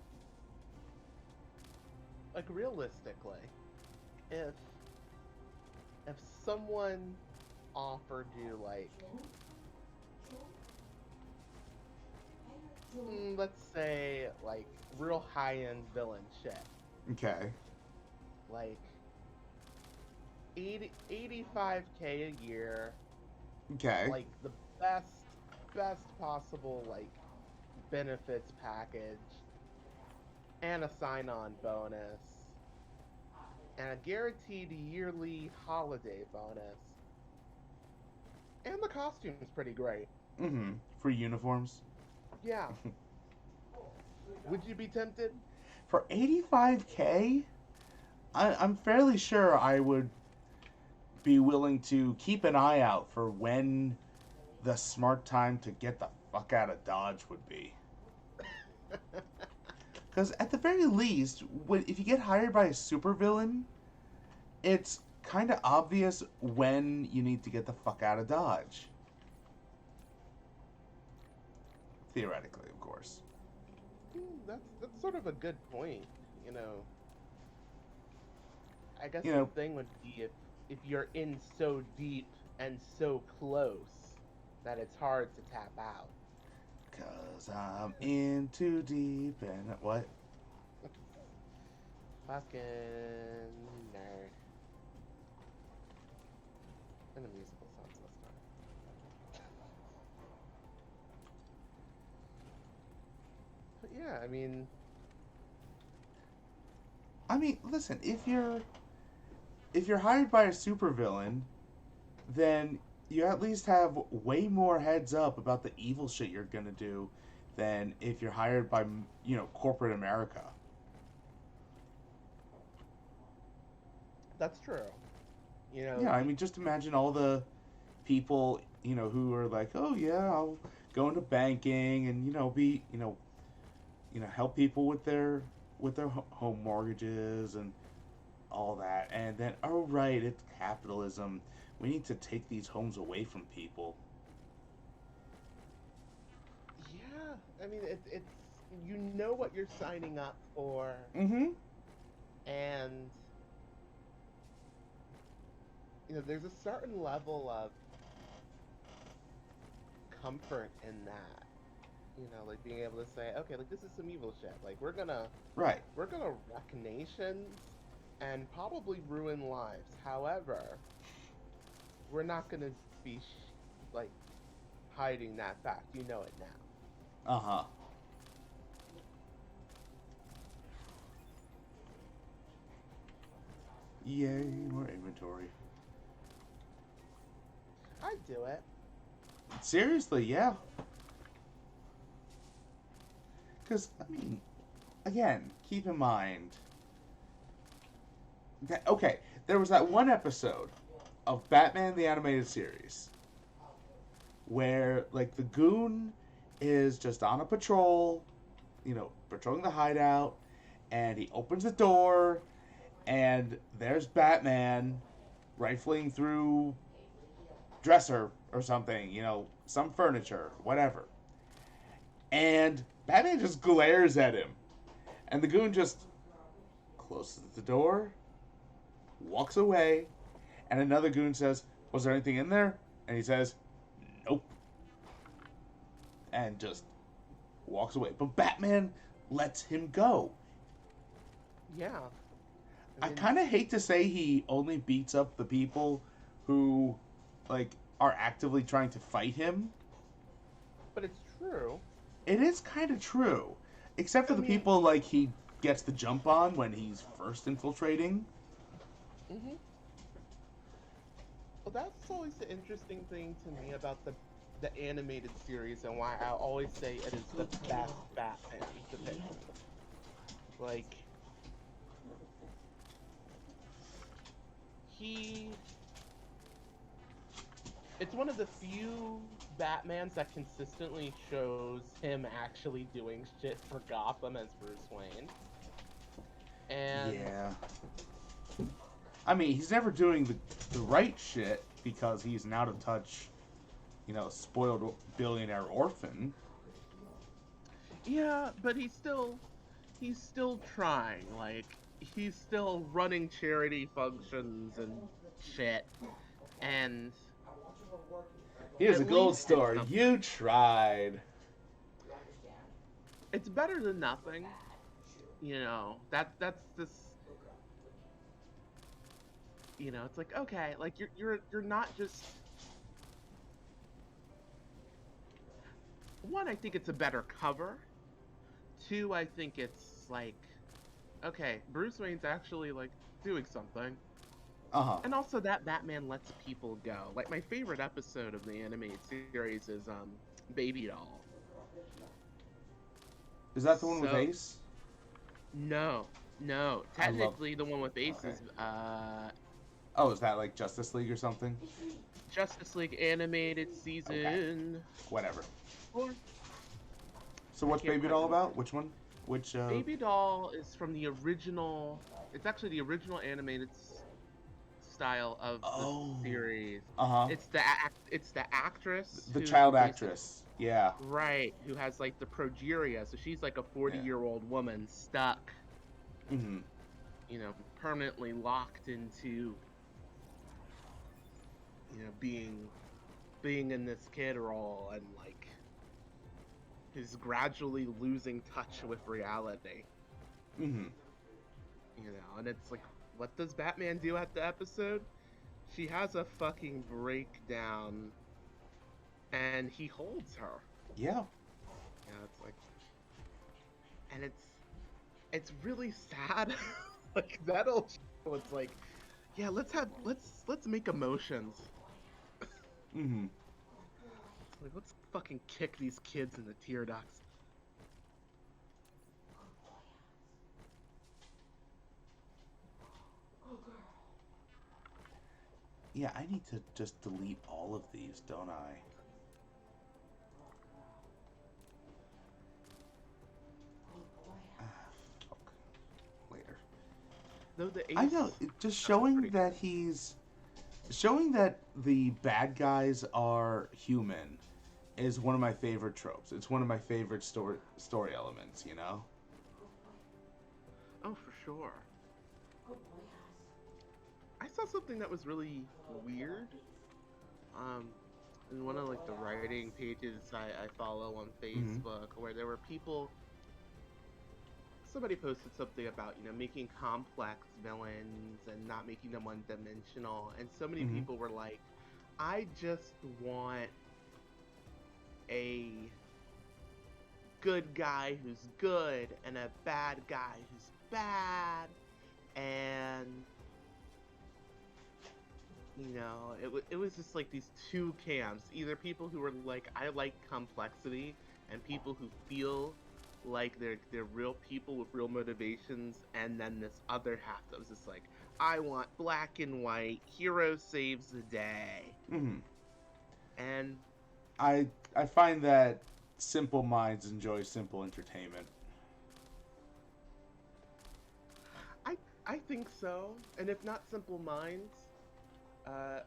like realistically, if if someone offered you like let's say like real high-end villain shit, Okay. like 85K a year, Okay. like the best possible like benefits package and a sign-on bonus and a guaranteed yearly holiday bonus, and the costume's pretty great. Mm-hmm. Free uniforms. Yeah. Would you be tempted? For 85K, I'm fairly sure I would be willing to keep an eye out for when the smart time to get the fuck out of Dodge would be. Because at the very least, if you get hired by a supervillain, it's kind of obvious when you need to get the fuck out of Dodge. Theoretically, of course. That's sort of a good point, you know. I guess You the know- thing would be if you're in so deep and so close that it's hard to tap out. Cause I'm in too deep and what? Fucking nerd. And the musical sounds this time. But yeah, I mean, Listen, if you're hired by a supervillain, then you at least have way more heads up about the evil shit you're gonna do than if you're hired by corporate America. that's true. You know, Yeah, I mean, just imagine all the people who are like, oh yeah, I'll go into banking and be help people with their home mortgages and all that, and then oh right, it's capitalism. We need to take these homes away from people. yeah, I mean, it's you know what you're signing up for, Mm-hmm. and there's a certain level of comfort in that. Like being able to say, okay, like this is some evil shit. Like we're gonna Right. wreck nations and probably ruin lives. However, we're not gonna be like hiding that fact. You know it now. Uh-huh. Yay, more inventory. I'd do it. Seriously, yeah. Because, again, keep in mind that, okay, there was that one episode of Batman the Animated Series where like the goon is just on a patrol, patrolling the hideout, and he opens the door, and there's Batman rifling through dresser or something, some furniture, whatever. And Batman just glares at him. And the goon just closes the door, walks away, and another goon says, "Was there anything in there?" And he says, "Nope." And just walks away. But Batman lets him go. Yeah. I kind of hate to say he only beats up the people who, are actively trying to fight him. But it's true. It is kind of true. Except for the people, he gets the jump on when he's first infiltrating. Mm-hmm. Well, that's always the interesting thing to me about the animated series, and why I always say it is the best Batman depiction. It's one of the few Batmans that consistently shows him actually doing shit for Gotham as Bruce Wayne. And yeah. I mean, he's never doing the right shit because he's an out-of-touch, spoiled billionaire orphan. yeah, but he's still trying. He's still running charity functions and shit. And Here's a gold star. You tried. It's better than nothing. That's this. It's like, okay, like you're not just. One, I think it's a better cover. Two, I think it's like, okay, Bruce Wayne's actually doing something. Uh-huh. And also that Batman lets people go. Like, my favorite episode of the animated series is Baby Doll. Is that the one with Ace? No. Technically, the one with Ace is Oh, is that like Justice League or something? Justice League animated season. Okay. Whatever. 4. So what's Baby Doll about? Which one? Baby Doll is from the original. It's actually the original animated style of the series. Uh-huh. It's the actress. The child actress. Yeah. Right, who has the progeria, so she's like a 40-year-old woman stuck. Mm-hmm. Permanently locked into being in this kid role, and is gradually losing touch with reality. Mm-hmm. And it's like, what does Batman do at the episode? She has a fucking breakdown, and he holds her. Yeah. Yeah, it's like, and it's really sad. That old show, it's like, yeah, let's make emotions. Mm-hmm. Let's fucking kick these kids in the tear ducts. Yeah, I need to just delete all of these, don't I? Fuck. Later. Though the Ace, I know, just showing that the bad guys are human is one of my favorite tropes. It's one of my favorite story elements, Oh, for sure. I saw something that was really weird. In one of the writing pages I follow on Facebook, where there were people. Somebody posted something about making complex villains and not making them one-dimensional, and so many people were like, "I just want a good guy who's good and a bad guy who's bad," and it was just these two camps. Either people who were like, I like complexity, and people who feel like they're real people with real motivations, and then this other half that was just like, I want black and white, hero saves the day. Mm-hmm. And I find that simple minds enjoy simple entertainment. I I think so. And if not simple minds,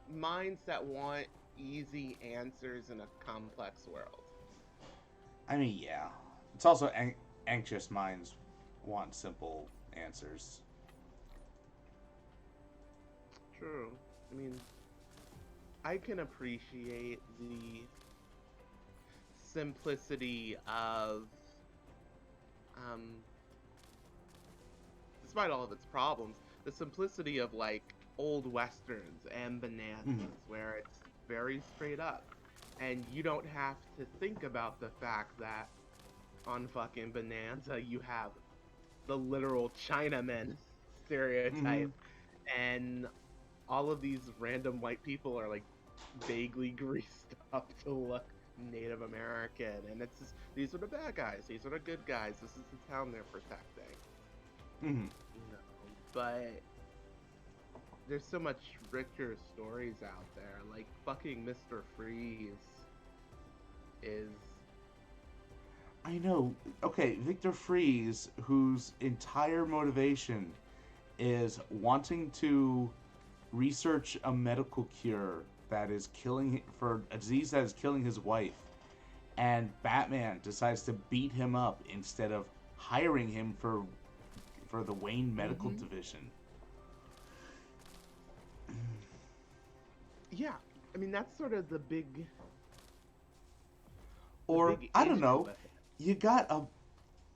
minds that want easy answers in a complex world. I mean, yeah. It's also anxious minds want simple answers. True. I mean, I can appreciate the simplicity of, um, despite all of its problems, the simplicity of like old westerns and bananas, Mhm. where it's very straight up, and you don't have to think about the fact that on fucking Bonanza you have the literal Chinaman Mhm. stereotype, and all of these random white people are like vaguely greased up to look Native American, and it's just, these are the bad guys, these are the good guys, this is the town they're protecting, Mhm. you know. But there's so much richer stories out there. Like fucking Mr. Freeze is I know. Okay, Victor Freeze, whose entire motivation is wanting to research a medical cure that is killing for a disease that is killing his wife, and Batman decides to beat him up instead of hiring him for the Wayne Medical mm-hmm. Division. Yeah. I mean that's sort of the Or big I don't issue know, with it. you got a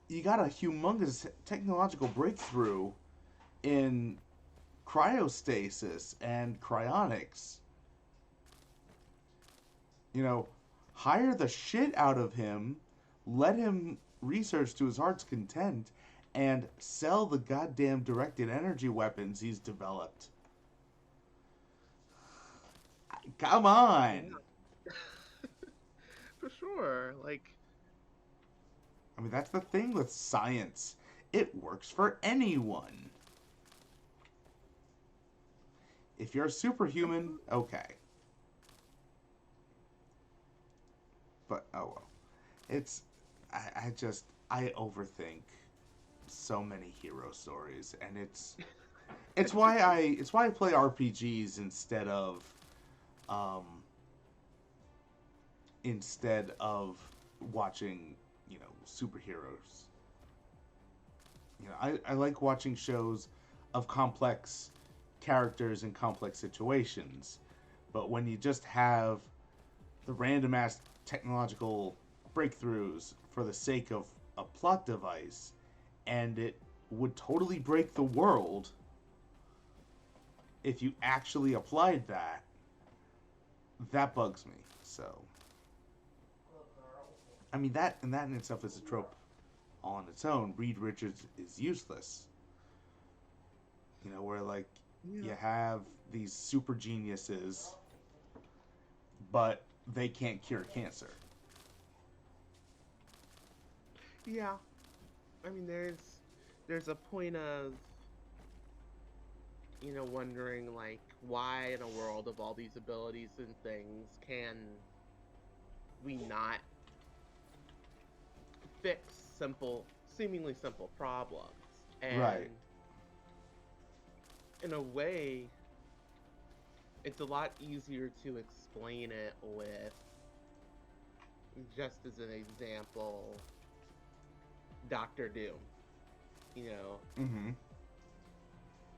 you got a humongous technological breakthrough in cryostasis and cryonics. You know, hire the shit out of him, let him research to his heart's content, and sell the goddamn directed energy weapons he's developed. Come on! Yeah. For sure. Like I mean, that's the thing with science. It works for anyone. If you're a superhuman, okay. But, oh well. It's. I overthink so many hero stories, and it's why I play RPGs um instead of watching, superheroes. I like watching shows of complex characters and complex situations, but when you just have the random ass technological breakthroughs for the sake of a plot device, and it would totally break the world if you actually applied that, that bugs me. So, Good girl. I mean, that in itself is a trope all on its own. Reed Richards is useless. Where like you yeah. have these super geniuses, but they can't cure cancer. Yeah. I mean there's a point of, wondering like why in a world of all these abilities and things can we not fix seemingly simple problems. And Right. in a way, it's a lot easier to explain it with, just as an example, Doctor Doom. You know, Mm-hmm.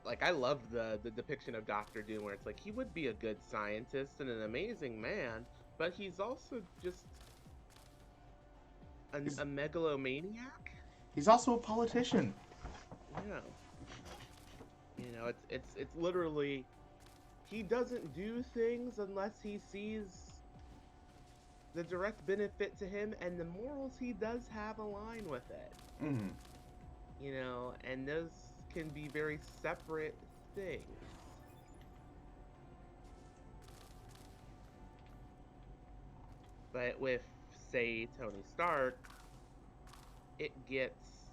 like I love the depiction of Doctor Doom where it's like he would be a good scientist and an amazing man, but he's also just He's a megalomaniac. he's also a politician. Yeah. It's literally he doesn't do things unless he sees the direct benefit to him and the morals he does have align with it. Mm-hmm. And those can be very separate things. But with, say, Tony Stark, it gets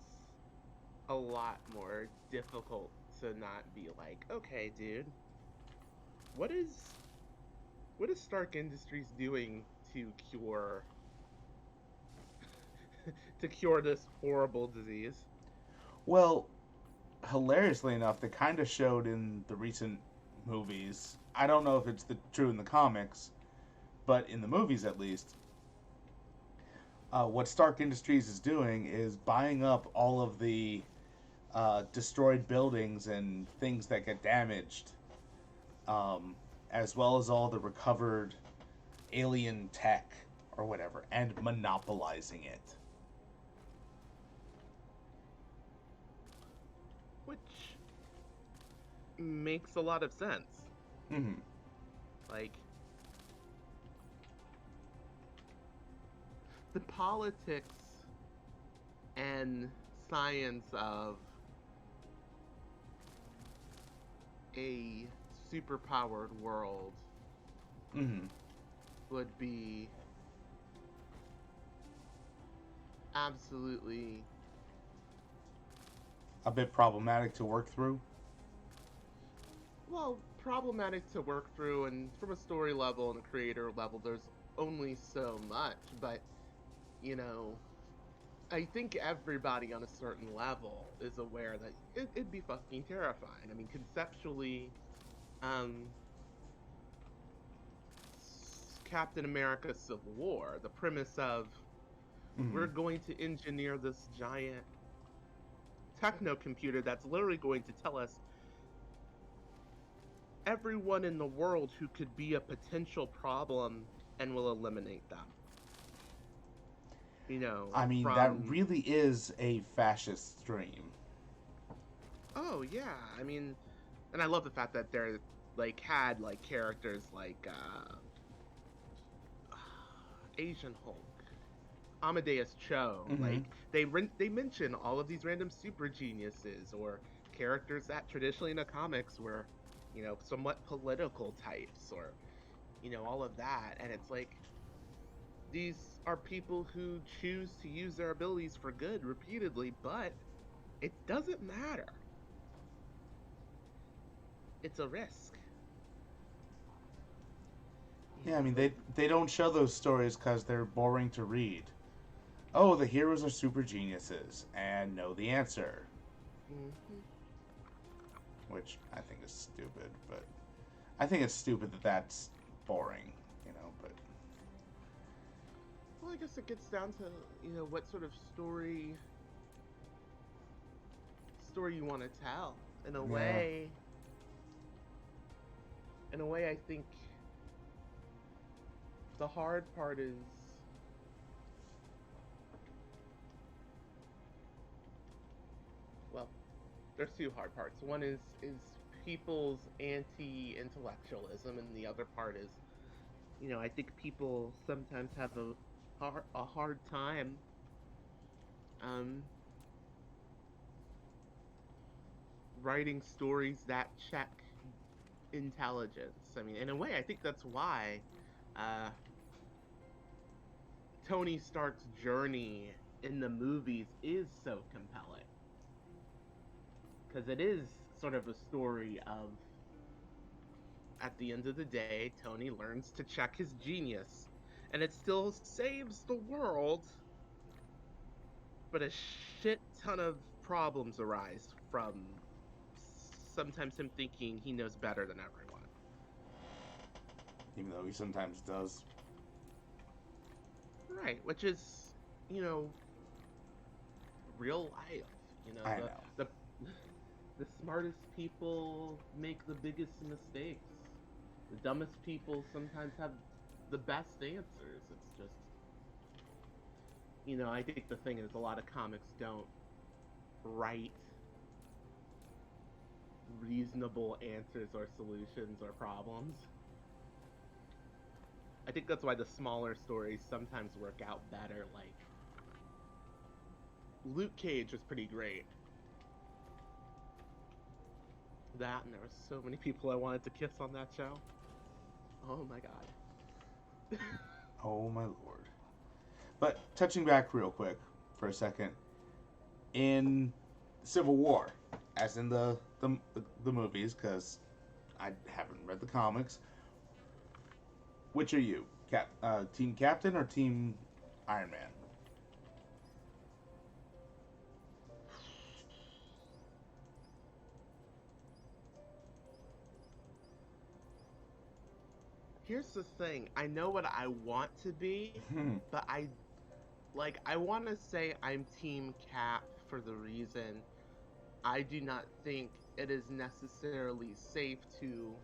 a lot more difficult to not be like, okay, dude, what is Stark Industries doing to cure to cure this horrible disease. Well, hilariously enough, they kind of showed in the recent movies. I don't know if it's true in the comics, but in the movies at least, what Stark Industries is doing is buying up all of the destroyed buildings and things that get damaged, as well as all the recovered alien tech or whatever, and monopolizing it. Which makes a lot of sense. Mm-hmm. Like, the politics and science of a superpowered world Mm-hmm. would be absolutely, A bit problematic to work through. well, problematic to work through, and from a story level and a creator level, there's only so much, but, you know, I think everybody on a certain level is aware that it'd be fucking terrifying. I mean, conceptually, um, Captain America Civil War, the premise of Mm-hmm. we're going to engineer this giant techno computer that's literally going to tell us everyone in the world who could be a potential problem and will eliminate them. You know, I mean, that from really is a fascist dream. oh yeah, I mean, and I love the fact that they're like had like characters like Asian Hulk, Amadeus Cho. Mhm. Like they mention all of these random super geniuses or characters that traditionally in the comics were, you know, somewhat political types or, you know, all of that, and it's like these are people who choose to use their abilities for good repeatedly, but it doesn't matter. It's a risk. You Yeah, I know, mean, but they don't show those stories because they're boring to read. Oh, the heroes are super geniuses and know the answer, mhm. which I think is stupid. But I think it's stupid that that's boring, you know. But Well, I guess it gets down to, you know, what sort of story you want to tell. In a yeah, way, I think the hard part is, well, there's two hard parts. One is people's anti-intellectualism, and the other part is, you know, I think people sometimes have a hard time um writing stories that check intelligence. I mean, in a way, I think that's why uh, Tony Stark's journey in the movies is so compelling. Because it is sort of a story of, at the end of the day, Tony learns to check his genius. And it still saves the world, but a shit ton of problems arise from sometimes him thinking he knows better than everyone. even though he sometimes does. Right, which is, you know, real life. You know, I know. the smartest people make the biggest mistakes. The dumbest people sometimes have the best answers. It's just, you know, I think the thing is a lot of comics don't write reasonable answers or solutions or problems. I think that's why the smaller stories sometimes work out better. Like Luke Cage was pretty great. That, and there were so many people I wanted to kiss on that show. Oh my god. Oh my lord. But touching back real quick for a second, in Civil War, as in the movies, because I haven't read the comics. Which are you? Team Captain or Team Iron Man? Here's the thing. I know what I want to be, Hmm. but I want to say I'm Team Cap for the reason I do not think it is necessarily safe to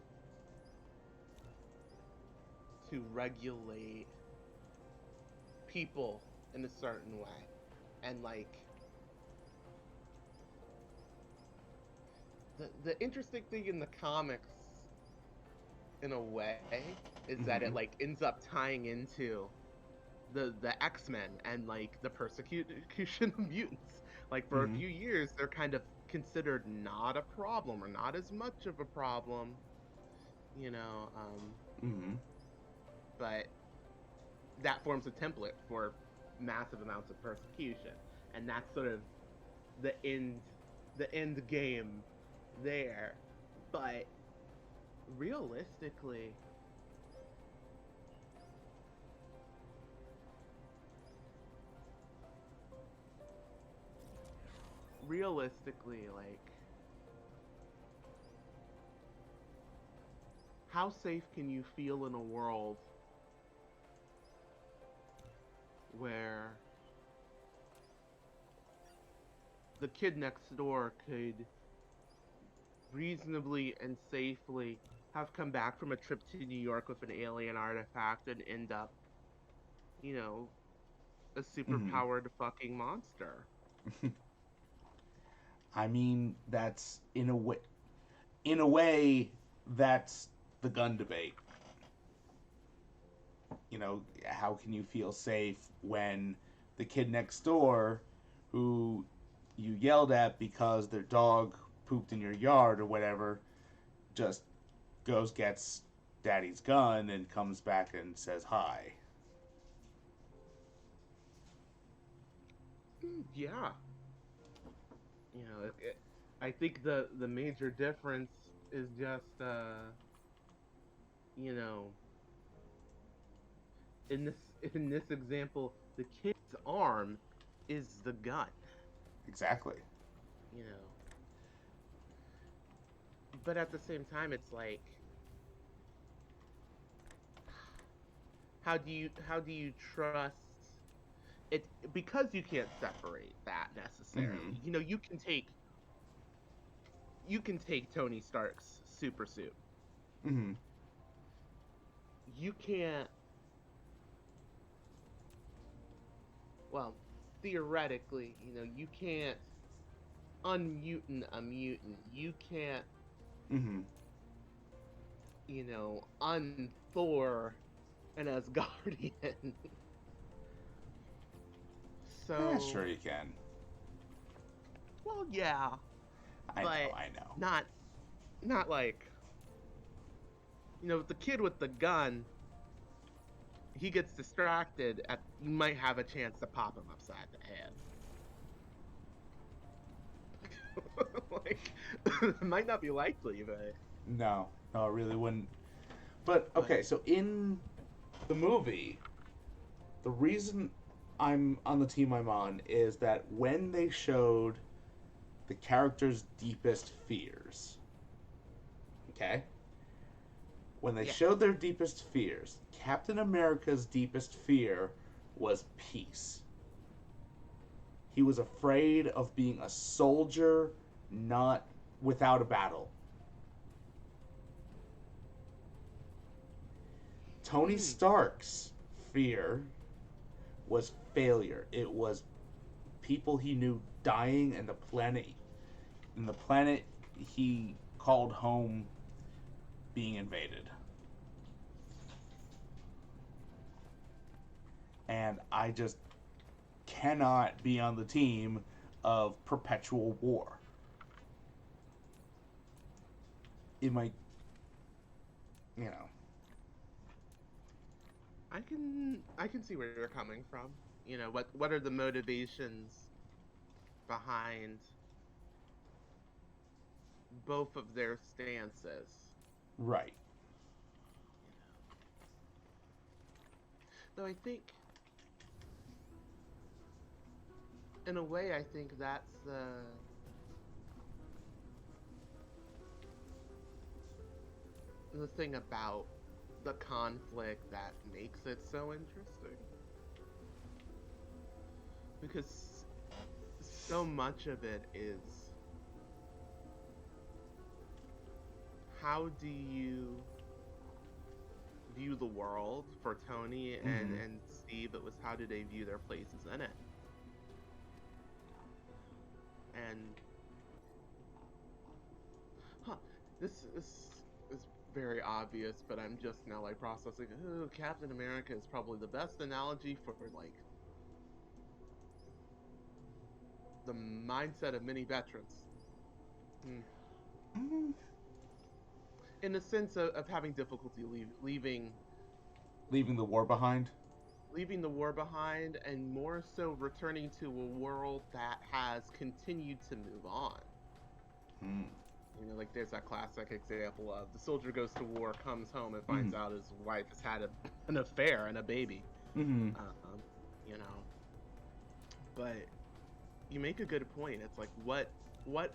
regulate people in a certain way. And like the interesting thing in the comics in a way is that Hmm. it like ends up tying into the X-Men and like the persecution of mutants. Like for a Hmm. few years they're kind of considered not a problem or not as much of a problem, you know, Hmm. but that forms a template for massive amounts of persecution. And that's sort of the end the end game there. But realistically, like how safe can you feel in a world where the kid next door could reasonably and safely have come back from a trip to New York with an alien artifact and end up, you know, a Hmm. superpowered fucking monster? I mean, that's in a way, that's the gun debate. You know, how can you feel safe when the kid next door, who you yelled at because their dog pooped in your yard or whatever, just goes gets daddy's gun and comes back and says hi. Yeah, I think the major difference is just you know, in this in this example, the kid's arm is the gun, Exactly. you know. But at the same time, it's like, how do you trust it because you can't separate that Mm-hmm. necessarily. You know, you can take Tony Stark's super suit. Mm-hmm. You can't, well, theoretically, you can't unmutant a mutant. You can't, Mm-hmm. unthor an Asgardian. Yeah, So, sure you can. well, yeah, I know. but I know. not not like, the kid with the gun, he gets distracted at you might have a chance to pop him upside the head. Like it might not be likely, No, no, it really wouldn't. But but okay, so in the movie, the reason I'm on the team I'm on is that when they showed the character's deepest fears, okay? When they yeah. showed their deepest fears, Captain America's deepest fear was peace. He was afraid of being a soldier not without a battle. Tony Hmm. Stark's fear was failure. It was people he knew dying and the planet he called home being invaded. And I just cannot be on the team of perpetual war. It might, you know, I can see where you're coming from. What are the motivations behind both of their stances? right. Though I think, in a way, I think that's the thing about the conflict that makes it so interesting. Because so much of it is, how do you view the world for Tony and Steve? It was, how do they view their places in it? And this is very obvious, but I'm just now like processing. Oh, Captain America is probably the best analogy for like the mindset of many veterans. In the sense of having difficulty leaving Leaving the war behind. leaving the war behind, and more so returning to a world that has continued to move on. You know, like there's that classic example of the soldier goes to war, comes home, and finds out his wife has had an affair and a baby. You know, but you make a good point. It's like, what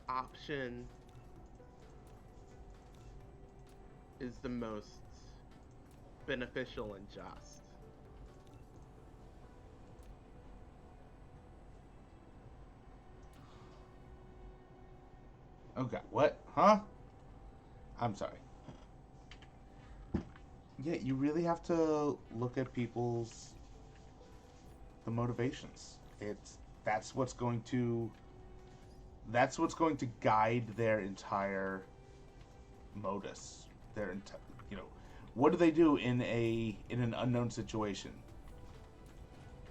option is the most beneficial and just? Okay, what? Huh? I'm sorry. Yeah, you really have to look at the motivations. That's what's going to guide their entire modus. You know, what do they do in an unknown situation?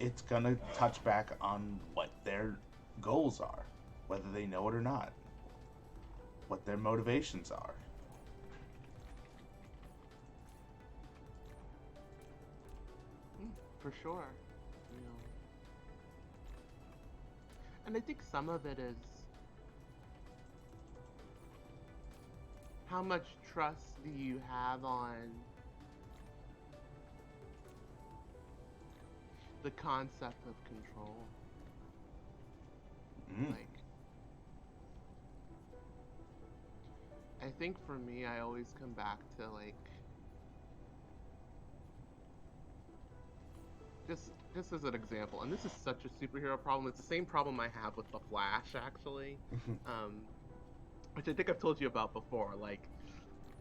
It's gonna touch back on what their goals are, whether they know it or not, what their motivations are. For sure, you know. And I think some of it is how much trust do you have on the concept of control? Like, I think for me, I always come back to like just as an example, and this is such a superhero problem. It's the same problem I have with the Flash, actually, which I think I've told you about before. Like,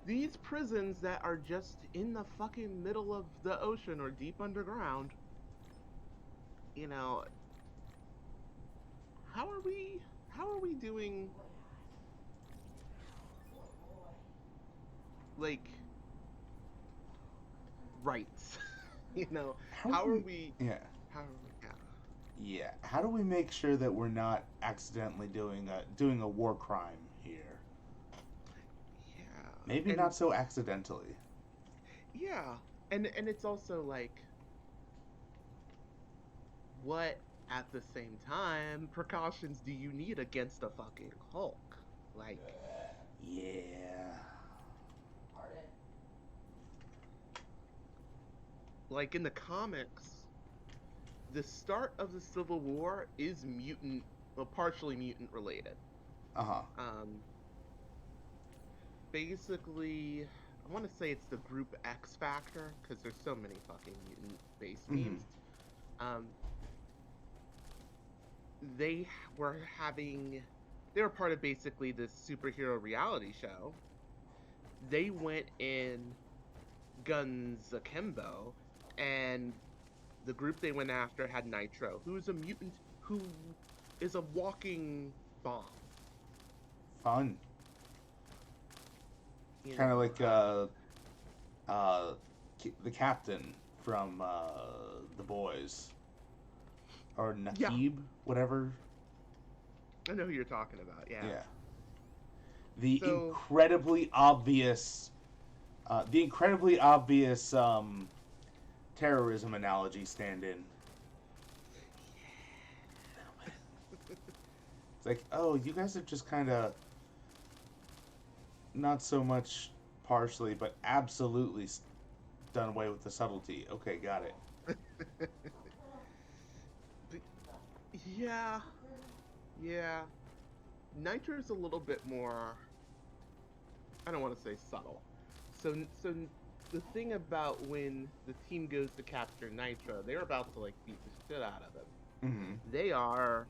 these prisons that are just in the fucking middle of the ocean or deep underground, you know, how are we doing, like, rights? You know, how are we? Yeah. Yeah. How do we make sure that we're not accidentally doing a war crime here? Yeah. Maybe not so accidentally. Yeah, and it's also like, what at the same time precautions do you need against a fucking Hulk? Like, yeah. Like in the comics, the start of the Civil War is mutant, well, partially mutant related. Basically, I want to say it's the group X Factor, because there's so many fucking mutant-based memes. They were part of basically this superhero reality show. They went in guns akimbo, and the group they went after had Nitro, who is a mutant who is a walking bomb. Fun. Kind of like the captain from The Boys, or Nakib, whatever. I know who you're talking about. Yeah. The incredibly obvious terrorism analogy stand-in. It's like, oh, you guys are just kind of not so much partially, but absolutely done away with the subtlety. Okay, got it. But yeah, yeah. Nitro's a little bit more. I don't want to say subtle. So the thing about when the team goes to capture Nitro, they're about to like beat the shit out of them. Mm-hmm. They are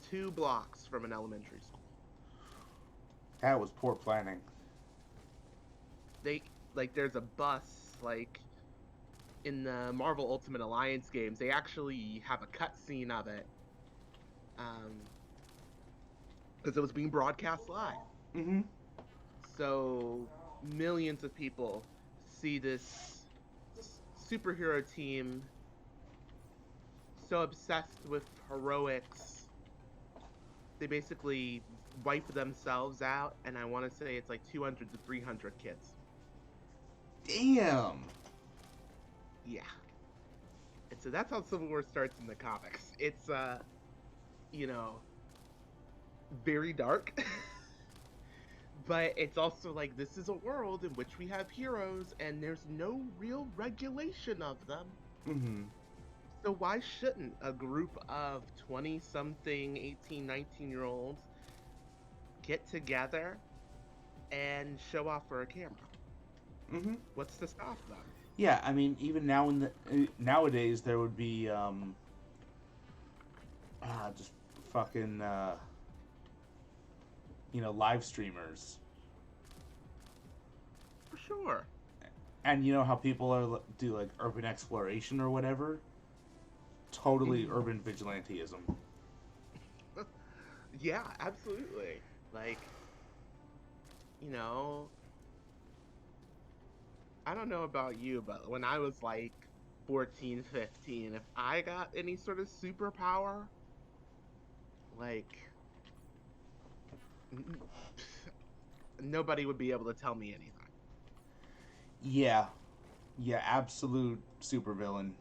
2 blocks from an elementary school. That was poor planning. They like there's a bus like in the Marvel Ultimate Alliance games. They actually have a cutscene of it, because it was being broadcast live. Mm-hmm. So millions of people see this superhero team so obsessed with heroics. They basically wipe themselves out, and I want to say it's like 200 to 300 kids. Damn. Yeah. And so that's how Civil War starts in the comics. It's you know, very dark. But it's also like this is a world in which we have heroes and there's no real regulation of them. Mm-hmm. So why shouldn't a group of 20 something 18 19-year-olds get together and show off for a camera? Mm-hmm. What's to stop them? Yeah, I mean, even now nowadays there would be just fucking live streamers, For sure. and you know how people do like urban exploration or whatever. Totally urban vigilanteism. Yeah, absolutely. Like, you know, I don't know about you, but when I was like 14, 15, if I got any sort of superpower, like, nobody would be able to tell me anything. Yeah, yeah, absolute supervillain.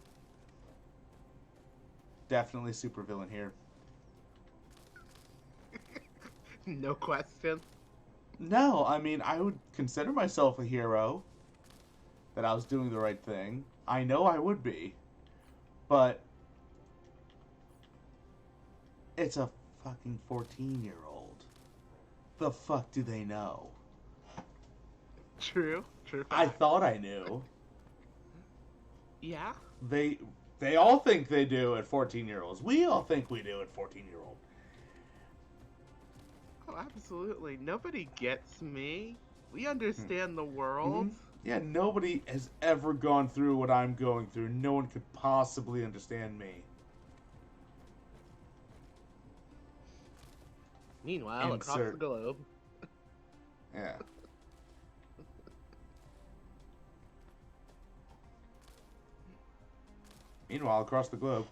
Definitely supervillain here. No question. No, I mean, I would consider myself a hero. That I was doing the right thing. I know I would be. But it's a fucking 14-year-old. The fuck do they know? True. True fact. I thought I knew. Yeah. They all think they do at 14-year-olds. We all think we do at 14-year-old. Oh, absolutely. Nobody gets me. We understand the world. Mm-hmm. Yeah, nobody has ever gone through what I'm going through. No one could possibly understand me. Meanwhile, across the globe. Yeah. Meanwhile, across the globe.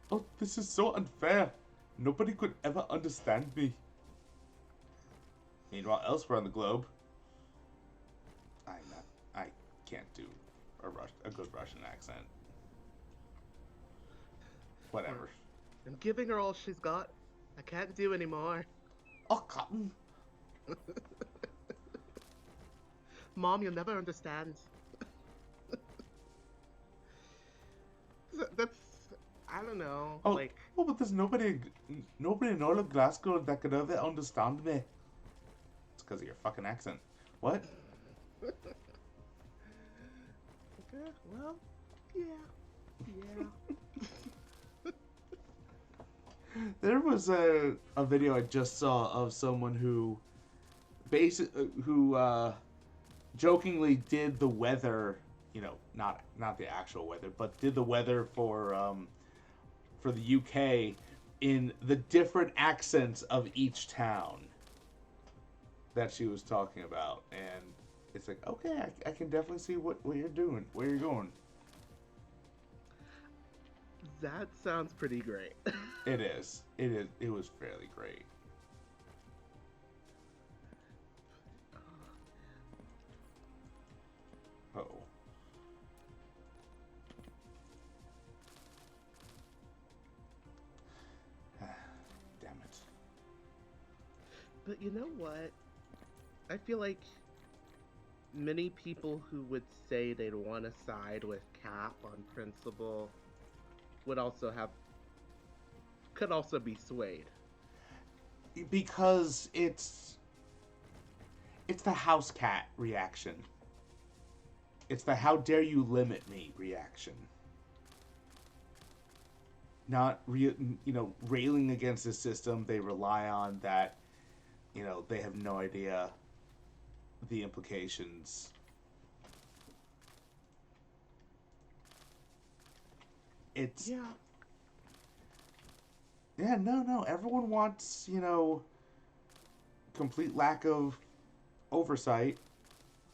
Oh, this is so unfair. Nobody could ever understand me. Meanwhile, elsewhere on the globe. I can't do a good Russian accent. Whatever. I'm giving her all she's got. I can't do anymore. Oh, Cotton. Mom, you'll never understand. That's, I don't know. Oh, like, but there's nobody in all of Glasgow that could ever understand me. It's because of your fucking accent. What? okay, well, yeah. There was a video I just saw of someone who jokingly did the weather, not the actual weather, but did the weather for the UK in the different accents of each town that she was talking about, and it's like, okay, I can definitely see what you're doing, where you're going. That sounds pretty great. It is. It was fairly great. Oh. Damn it. But you know what? I feel like many people who would say they'd want to side with Cap on principle would also have could also be swayed. Because it's the house cat reaction. It's the how dare you limit me reaction. Not railing against the system they rely on that they have no idea the implications. It's Yeah. Yeah, no. Everyone wants, complete lack of oversight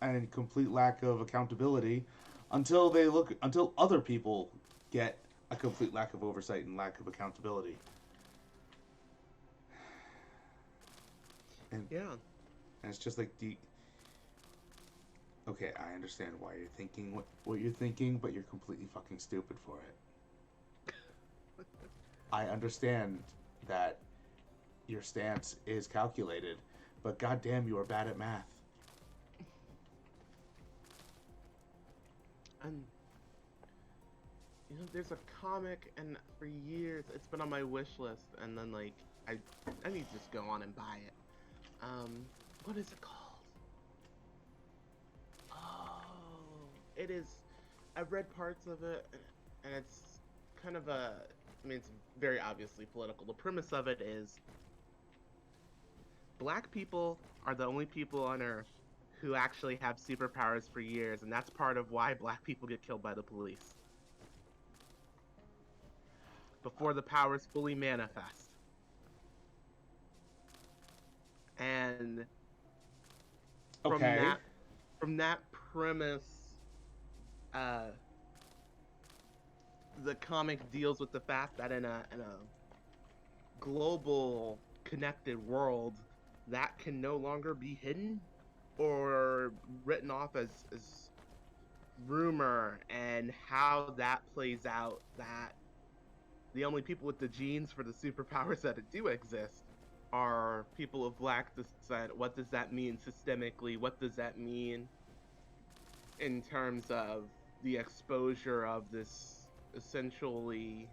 and complete lack of accountability until other people get a complete lack of oversight and lack of accountability. And, Yeah. and it's just like okay, I understand why you're thinking what you're thinking, but you're completely fucking stupid for it. I understand that your stance is calculated, but goddamn, you are bad at math. And there's a comic, and for years it's been on my wish list, and then like I need to just go on and buy it. What is it called? Oh, it is. I've read parts of it, and it's kind of it's very obviously political. The premise of it is black people are the only people on Earth who actually have superpowers for years, and that's part of why black people get killed by the police before the powers fully manifest. And Okay. from that premise, the comic deals with the fact that in a global connected world, that can no longer be hidden or written off as rumor, and how that plays out, that the only people with the genes for the superpowers that do exist are people of black descent. What does that mean systemically? What does that mean in terms of the exposure of this essentially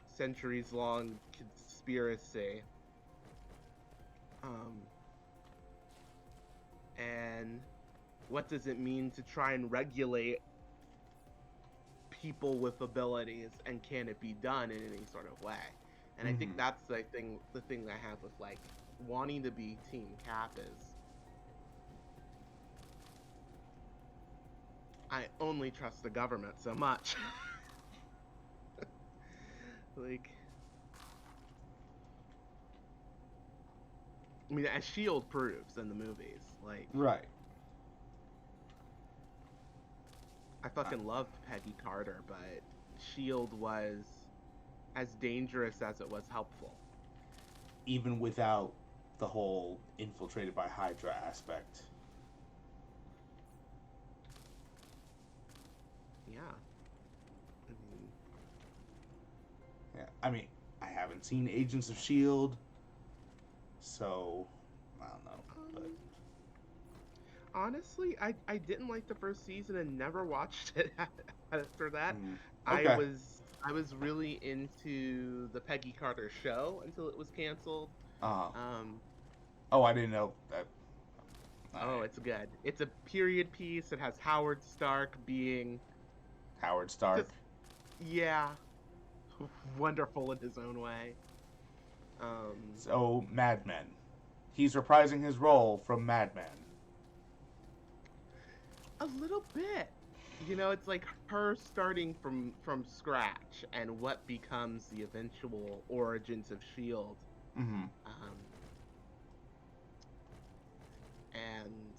centuries-long conspiracy? And what does it mean to try and regulate people with abilities, and can it be done in any sort of way? And I think that's the thing I have with like wanting to be Team Cap is I only trust the government so much. Like, I mean, as S.H.I.E.L.D. proves in the movies, like, Right. I fucking loved Peggy Carter, but S.H.I.E.L.D. was as dangerous as it was helpful. Even without the whole infiltrated by Hydra aspect. Yeah. I mean, I haven't seen Agents of S.H.I.E.L.D., so I don't know. But honestly, I didn't like the first season and never watched it after that. Okay. I was really into the Peggy Carter show until it was canceled. Oh, I didn't know that. Oh, it's good. It's a period piece. It has Howard Stark being Howard Stark. just, yeah, wonderful in his own way. So, Mad Men. He's reprising his role from Mad Men. A little bit. It's like her starting from scratch, and what becomes the eventual origins of S.H.I.E.L.D. And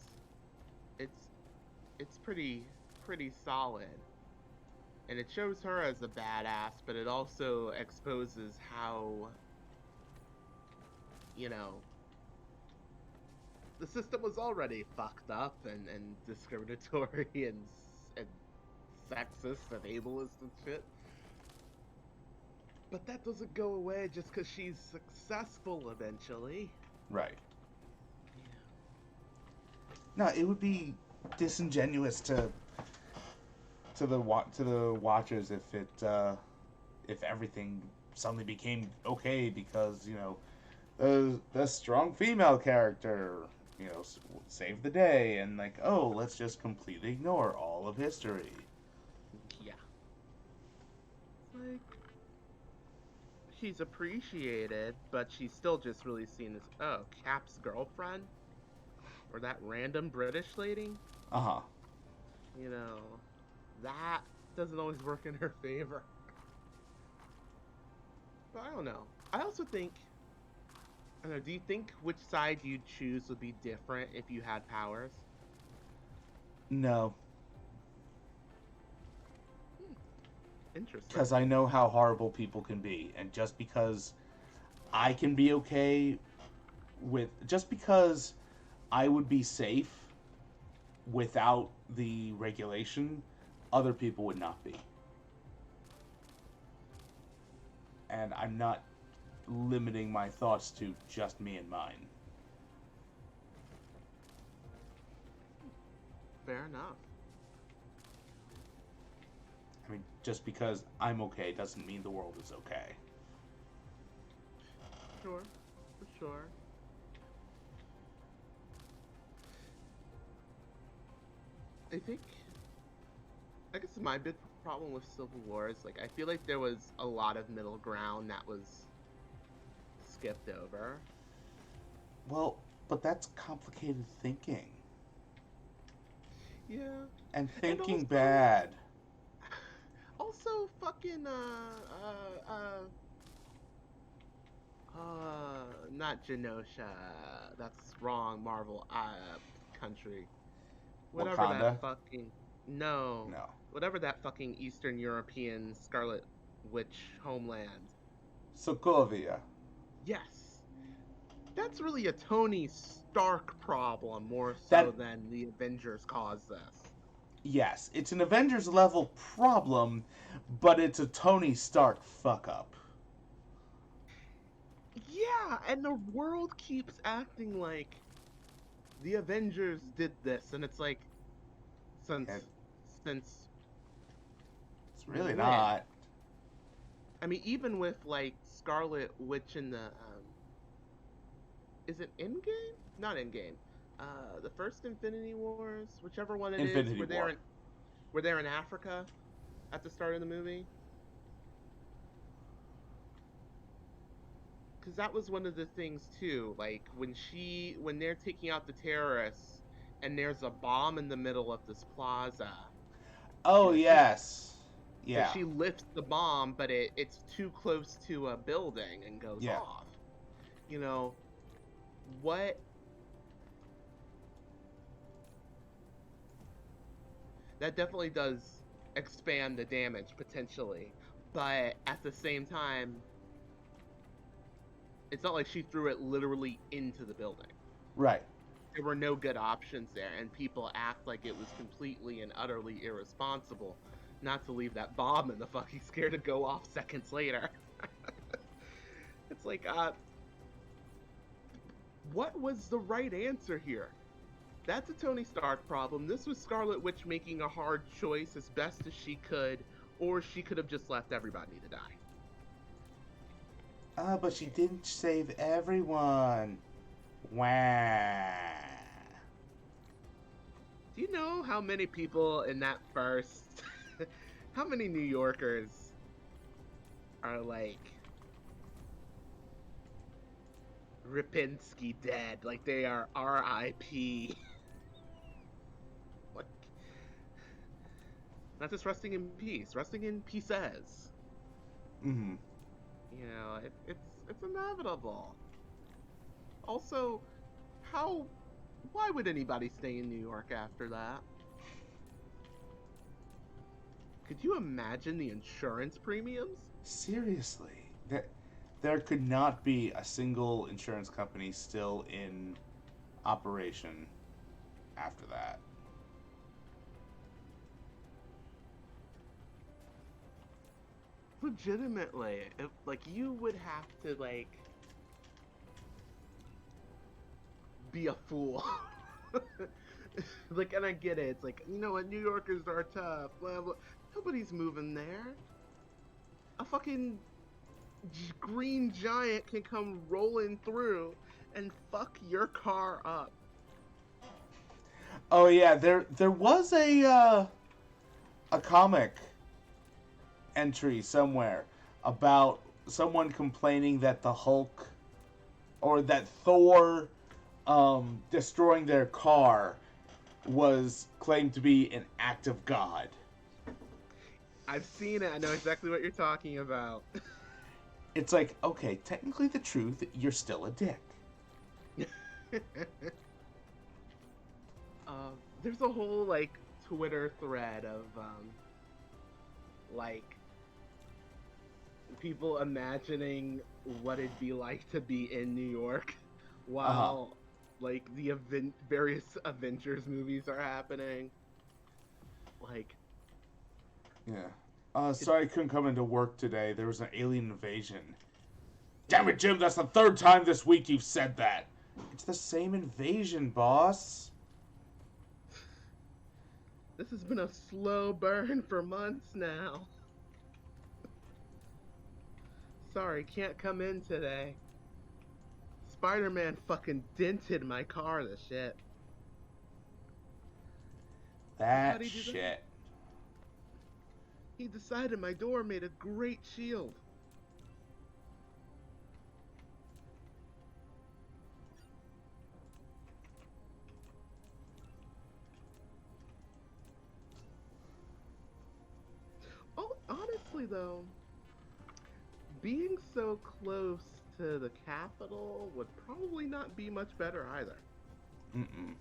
it's pretty solid, and it shows her as a badass, but it also exposes how the system was already fucked up and discriminatory and sexist and ableist and shit. But that doesn't go away just because she's successful eventually. Right. No, it would be disingenuous to the watchers if everything suddenly became okay because the strong female character saved the day, and like, oh, let's just completely ignore all of history. Yeah. Like, she's appreciated, but she's still just really seen as, oh, Cap's girlfriend? Or that random British lady? Uh-huh. You know, that doesn't always work in her favor. But I don't know. I also think, I don't know, do you think which side you'd choose would be different if you had powers? No, Interesting. because I know how horrible people can be, and just because I can be okay just because I would be safe without the regulation, other people would not be. And I'm not limiting my thoughts to just me and mine. Fair enough. I mean, just because I'm okay doesn't mean the world is okay. Sure. For sure. I guess my big problem with Civil War is, like, I feel like there was a lot of middle ground that was skipped over. Well, but that's complicated thinking. Yeah. And thinking also, bad. Also, fucking, not Genosha. That's wrong, Marvel, country. Whatever Wakanda? that fucking... No. No. Whatever that fucking Eastern European Scarlet Witch homeland. Sokovia. Yes. That's really a Tony Stark problem more so than the Avengers caused this. Yes, it's an Avengers level problem, but it's a Tony Stark fuck up. Yeah, and the world keeps acting like the Avengers did this, and it's like, since it's really when? not. I mean, even with like Scarlet Witch in the is it Endgame? Not Endgame. The first Infinity Wars, whichever one it Infinity is. War. Were there in Africa at the start of the movie? Because that was one of the things too. Like when they're taking out the terrorists, and there's a bomb in the middle of this plaza. Oh, yes. Yeah. She lifts the bomb, but it's too close to a building and goes off. You know, what? That definitely does expand the damage, potentially. But at the same time, it's not like she threw it literally into the building. Right. There were no good options there, and people act like it was completely and utterly irresponsible not to leave that bomb in the fucking scare to go off seconds later. It's like, what was the right answer here? That's a Tony Stark problem. This was Scarlet Witch making a hard choice as best as she could, or she could have just left everybody to die. But she didn't save everyone. Wah. Do you know how many people in that first... how many New Yorkers are like... Ripinski dead? Like, they are R.I.P. Like... Not just resting in peace. Resting in pieces. Mm-hmm. You know, it's inevitable. Also, why would anybody stay in New York after that? Could you imagine the insurance premiums? Seriously, there could not be a single insurance company still in operation after that. Legitimately, like, you would have to, like, be a fool Like, and I get it. It's like, you know what, New Yorkers are tough. Blah blah. Nobody's moving there. A fucking green giant can come rolling through and fuck your car up. Oh yeah, there was a comic entry somewhere about someone complaining that the Hulk or that Thor destroying their car was claimed to be an act of God. I've seen it. I know exactly what you're talking about. It's like, okay, technically the truth, you're still a dick. There's a whole like Twitter thread of like people imagining what it'd be like to be in New York while like the various Avengers movies are happening. Like, Yeah. Sorry I couldn't come into work today. There was an alien invasion. Damn it, Jim, that's the third time this week you've said that. It's the same invasion, boss. this has been a slow burn for months now. Sorry, can't come in today. Spider-Man fucking dented my car to shit. That How'd he do shit. that? He decided my door made a great shield. Oh, honestly though, being so close to the capital would probably not be much better either. Mm-mm.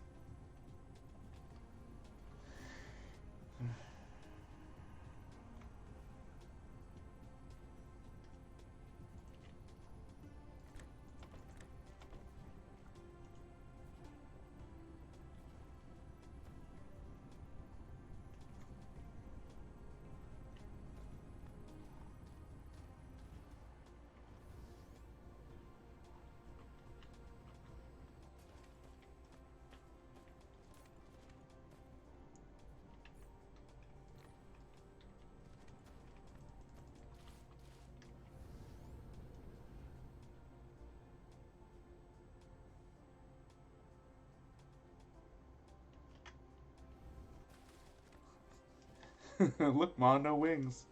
Look, Ma, no wings.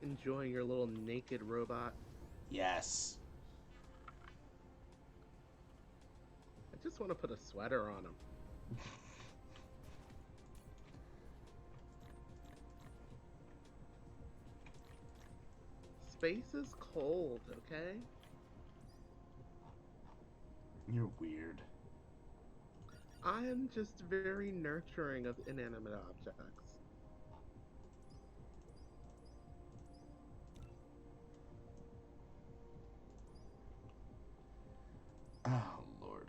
Enjoying your little naked robot. Yes. I just want to put a sweater on him. Space is cold, okay? You're weird. I am just very nurturing of inanimate objects. Oh, Lord.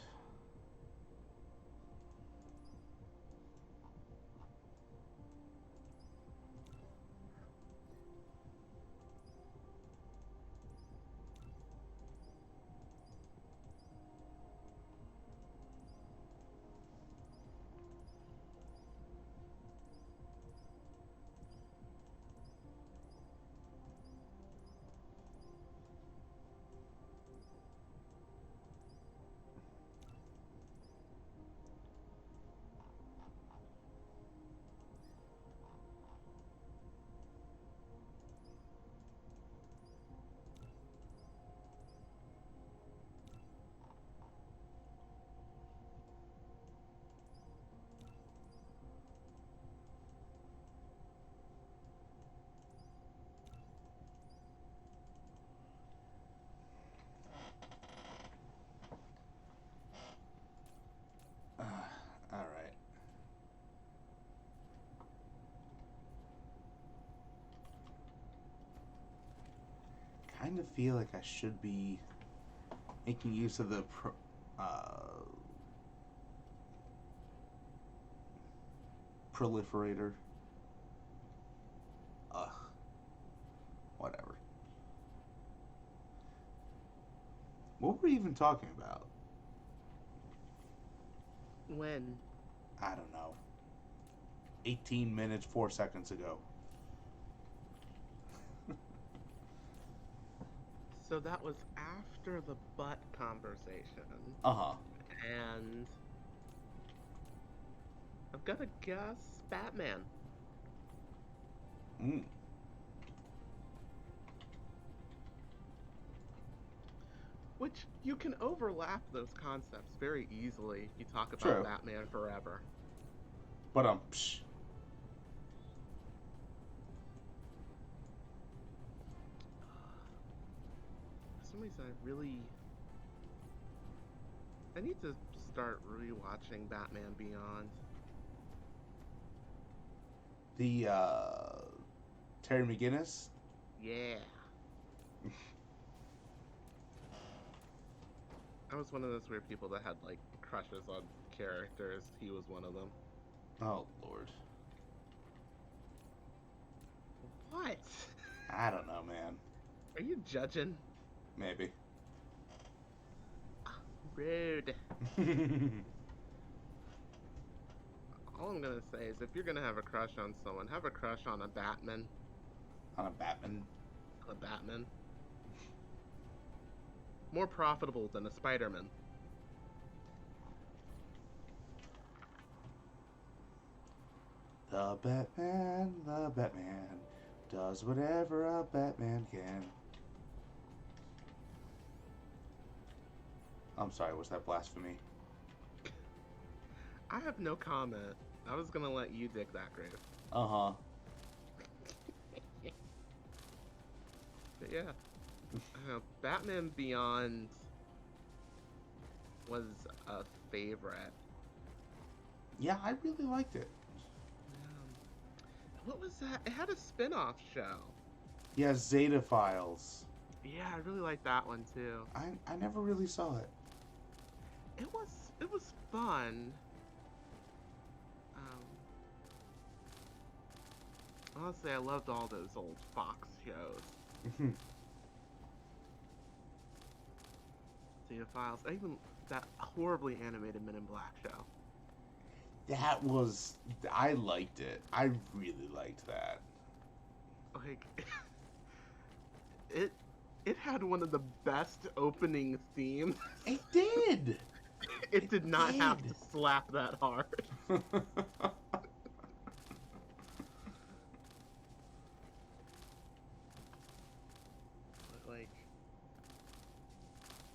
All right. Kind of feel like I should be making use of the proliferator. Ugh. Whatever. What were we even talking about? When? I don't know. 18 minutes, 4 seconds ago. So that was after the butt conversation. Uh-huh. And I've got to guess Batman. Mm. Which you can overlap those concepts very easily if you talk about True. Batman Forever. But psh. For some reason, I need to start rewatching Batman Beyond. The Terry McGinnis. Yeah. I was one of those weird people that had like crushes on characters. He was one of them. Oh Lord. What? I don't know, man. Are you judging? Maybe. Rude. All I'm gonna say is if you're gonna have a crush on someone, have a crush on a Batman. On a Batman. A Batman. More profitable than a Spider-Man. The Batman does whatever a Batman can. I'm sorry, was that blasphemy? I have no comment. I was gonna let you dig that grave. Uh-huh. But yeah. Batman Beyond was a favorite. Yeah, I really liked it. What was that? It had a spin-off show. Yeah, Zeta Files. Yeah, I really liked that one too. I never really saw it. It was fun. Honestly, I loved all those old Fox shows. Zeta Files. Even that horribly animated Men in Black show. I liked it. I really liked that. Like, it had one of the best opening themes. It did! It did not have to slap that hard. Like,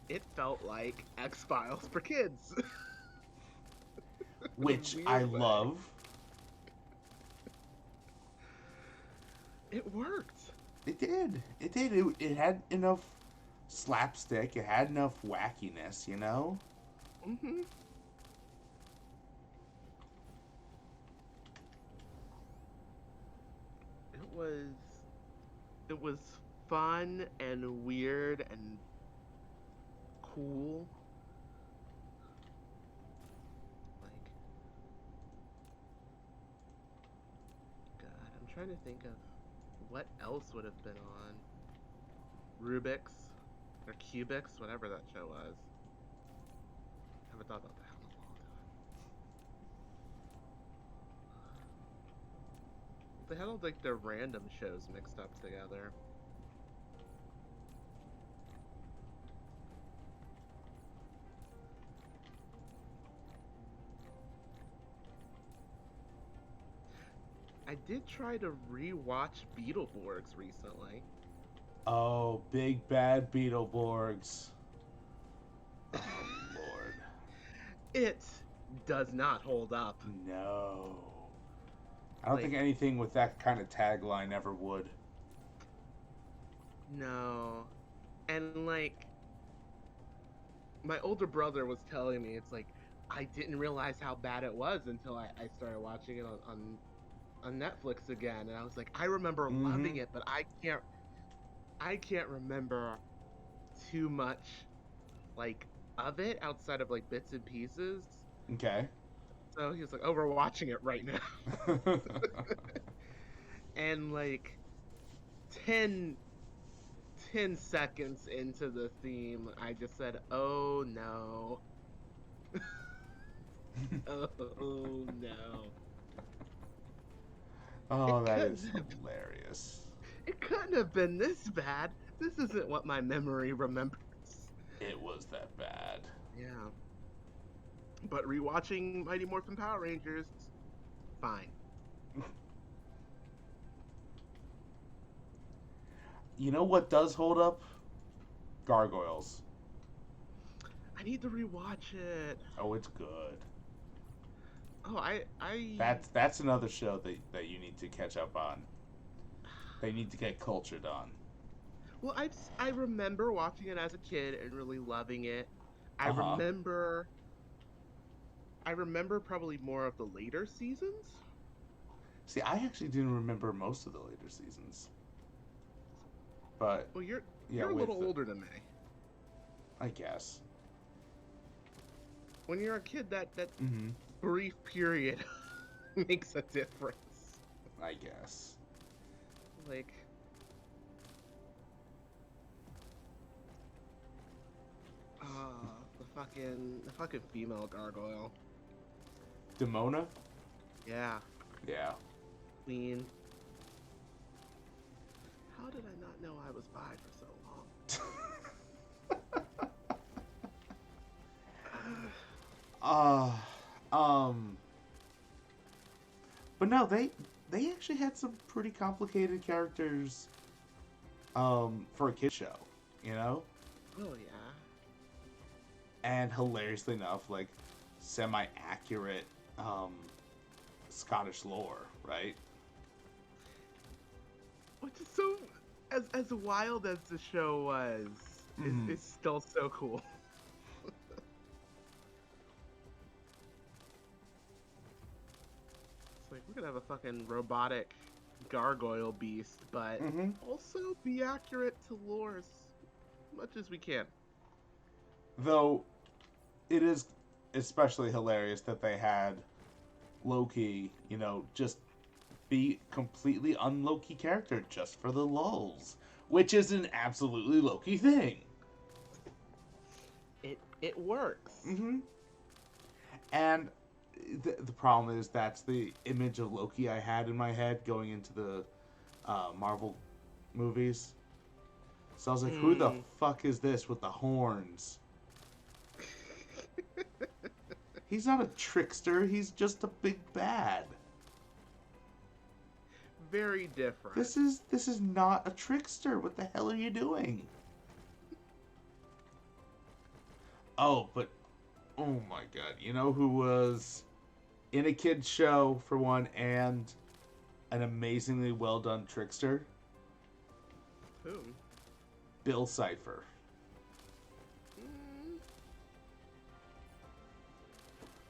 it felt like X-Files for kids. Which I love. It worked. It did. It did. It had enough slapstick. It had enough wackiness, you know? Mm-hmm. It was fun and weird and cool. Like, God, I'm trying to think of what else would have been on. Rubik's or Cubics, whatever that show was. I haven't thought about that in a long time. They had all like their random shows mixed up together. I did try to rewatch Beetleborgs recently. Oh, big bad Beetleborgs. Oh, Lord. It does not hold up. No. I don't think anything with that kind of tagline ever would. No. And like, my older brother was telling me, it's like, I didn't realize how bad it was until I started watching it on Netflix again. And I was like, I remember loving it, but I can't remember too much like of it outside of like bits and pieces. Okay. So he was like, oh, we're watching it right now. And like 10 10 seconds into the theme, I just said, "Oh no." Oh no. Oh, It that is couldn't have, hilarious. it couldn't have been this bad. This isn't what my memory remembers. It was that bad. Yeah. But rewatching Mighty Morphin Power Rangers, fine. You know what does hold up? Gargoyles. I need to rewatch it. Oh, it's good. Oh, I That's another show that you need to catch up on. They need to get cultured on. well, I remember watching it as a kid and really loving it. I Uh-huh. remember I remember probably more of the later seasons. See, I actually didn't remember most of the later seasons. But Well, yeah, you're a with little older than me. I guess. When you're a kid, that Mm-hmm. brief period makes a difference. I guess. Like, the fucking female gargoyle. Demona? Yeah, Yeah. queen. How did I not know I was bi for so long? Uh but no, they actually had some pretty complicated characters for a kid show, you know? Oh yeah. And hilariously enough, like semi-accurate Scottish lore, right? Which is so, as wild as the show was, Mhm. is still so cool. It's like we're gonna have a fucking robotic gargoyle beast, but Mhm. also be accurate to lore as much as we can. Though it is especially hilarious that they had Loki, you know, just be completely un-Loki character just for the lulz, which is an absolutely Loki thing. It works. Mm-hmm. And the problem is that's the image of Loki I had in my head going into the Marvel movies. So I was like, who the fuck is this with the horns? He's not a trickster. He's just a big bad. Very different. This is not a trickster. What the hell are you doing? Oh, but oh my god, you know who was in a kids show for one and an amazingly well done trickster? Who? Bill Cipher.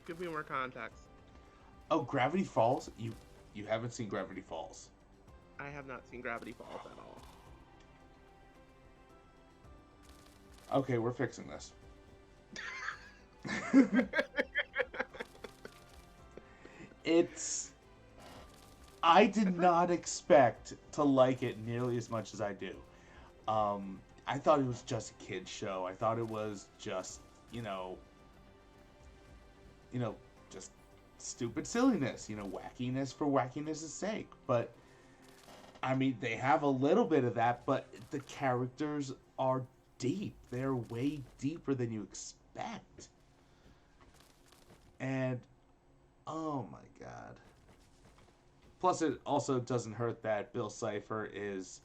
Give me more context. Oh, Gravity Falls? You haven't seen Gravity Falls. I have not seen Gravity Falls at all. Okay, we're fixing this. I did not expect to like it nearly as much as I do. I thought it was just a kid's show. I thought it was just, just stupid silliness, wackiness for wackiness' sake. But, I mean, they have a little bit of that, but the characters are deep. They're way deeper than you expect. And, oh my god. Plus, it also doesn't hurt that Bill Cipher is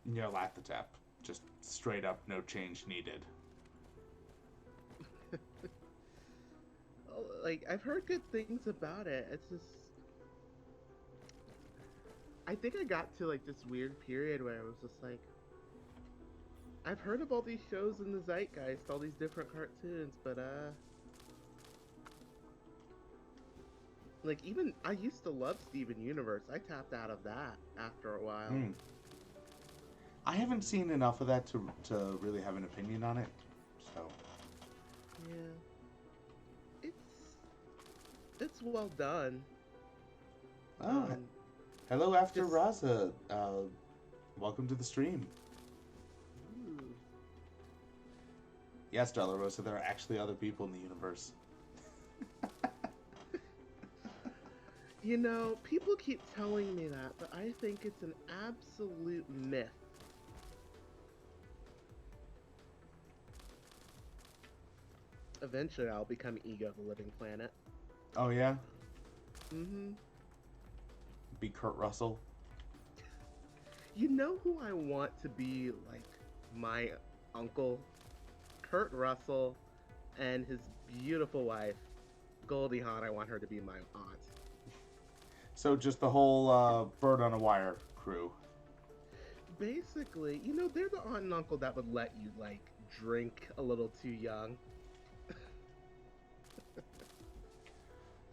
Nyarlathotep. Just straight up, no change needed. Like, I've heard good things about it. It's just, I think I got to like this weird period where I was just like, I've heard of all these shows in the zeitgeist, all these different cartoons, but like, even I used to love Steven Universe. I tapped out of that after a while. I haven't seen enough of that to really have an opinion on it. So Yeah, it's well done. hello after Raza. Welcome to the stream. Ooh. Yes, Della Rosa, there are actually other people in the universe. You know, people keep telling me that, but I think it's an absolute myth. Eventually, I'll become Ego, the living planet. Oh, yeah? Mm-hmm. Be Kurt Russell. You know who I want to be like my uncle? Kurt Russell and his beautiful wife, Goldie Hawn. I want her to be my aunt. So just the whole Bird on a Wire crew. Basically, you know, they're the aunt and uncle that would let you like drink a little too young.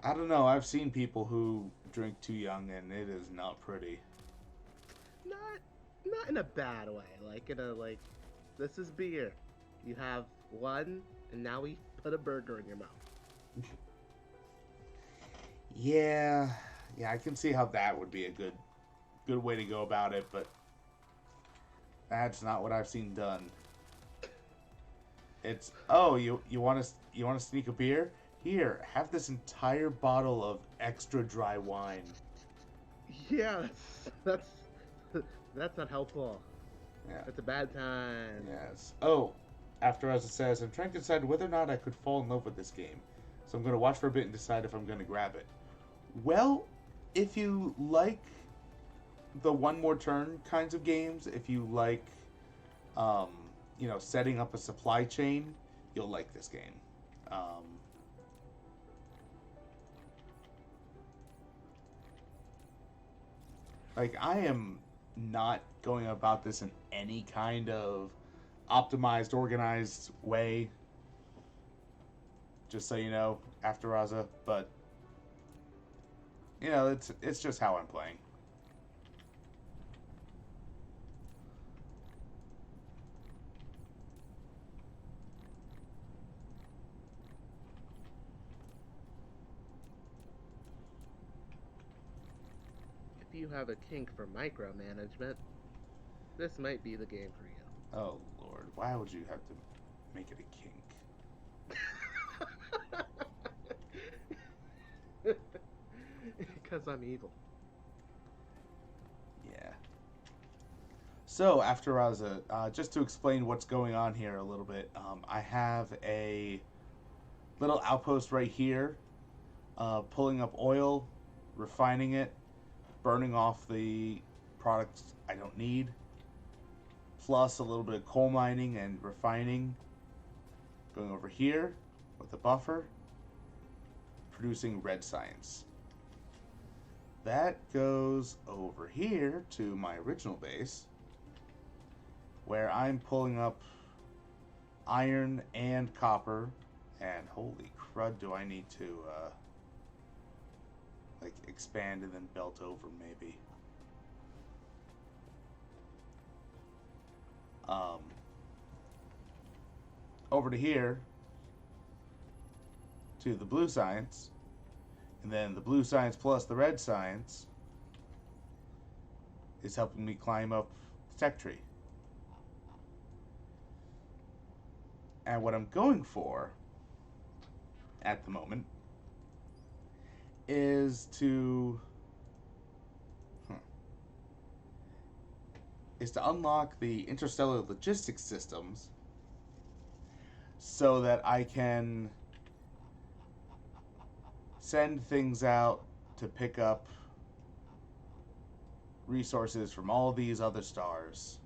I don't know. I've seen people who drink too young, and it is not pretty. Not in a bad way. Like in a like, this is beer. You have one, and now we put a burger in your mouth. Yeah, I can see how that would be a good way to go about it, but that's not what I've seen done. It's, oh, you want to sneak a beer? Here, have this entire bottle of extra dry wine. Yeah, that's that's not helpful. Yeah. It's a bad time. Yes. Oh, after as it says, I'm trying to decide whether or not I could fall in love with this game. So I'm going to watch for a bit and decide if I'm going to grab it. Well, if you like the one more turn kinds of games, if you like, setting up a supply chain, you'll like this game. Like, I am not going about this in any kind of optimized, organized way. Just so you know, after Raza, but it's just how I'm playing. If you have a kink for micromanagement, this might be the game for you. Oh Lord, why would you have to make it a kink? Because I'm evil. Yeah. So after Raza, just to explain what's going on here a little bit, I have a little outpost right here, pulling up oil, refining it, burning off the products I don't need, plus a little bit of coal mining and refining. Going over here with the buffer, producing red science. That goes over here to my original base, where I'm pulling up iron and copper, and holy crud, do I need to expand and then belt over maybe. Over to here to the blue science, and then the blue science plus the red science is helping me climb up the tech tree. And what I'm going for at the moment is to unlock the interstellar logistics systems so that I can send things out to pick up resources from all these other stars.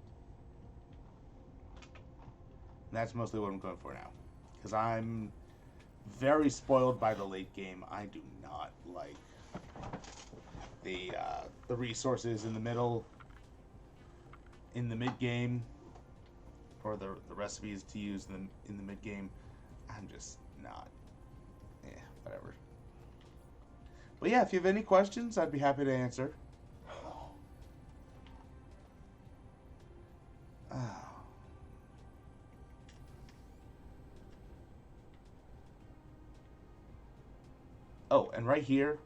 And that's mostly what I'm going for now, because I'm very spoiled by the late game. I do not like the resources in the middle, in the mid game, or the recipes to use in the mid game. I'm just not. Whatever. But yeah, if you have any questions, I'd be happy to answer. Oh, and right here,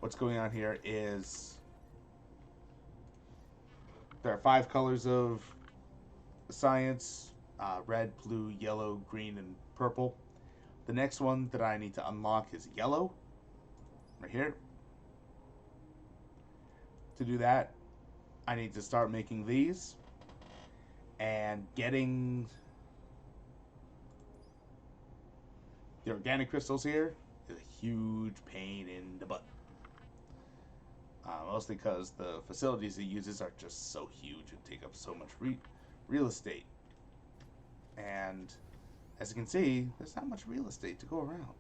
what's going on here is there are 5 colors of science: red, blue, yellow, green, and purple. The next one that I need to unlock is yellow, right here. To do that, I need to start making these, and getting the organic crystals here is a huge pain in the butt. Mostly because the facilities it uses are just so huge and take up so much real estate. And as you can see, there's not much real estate to go around.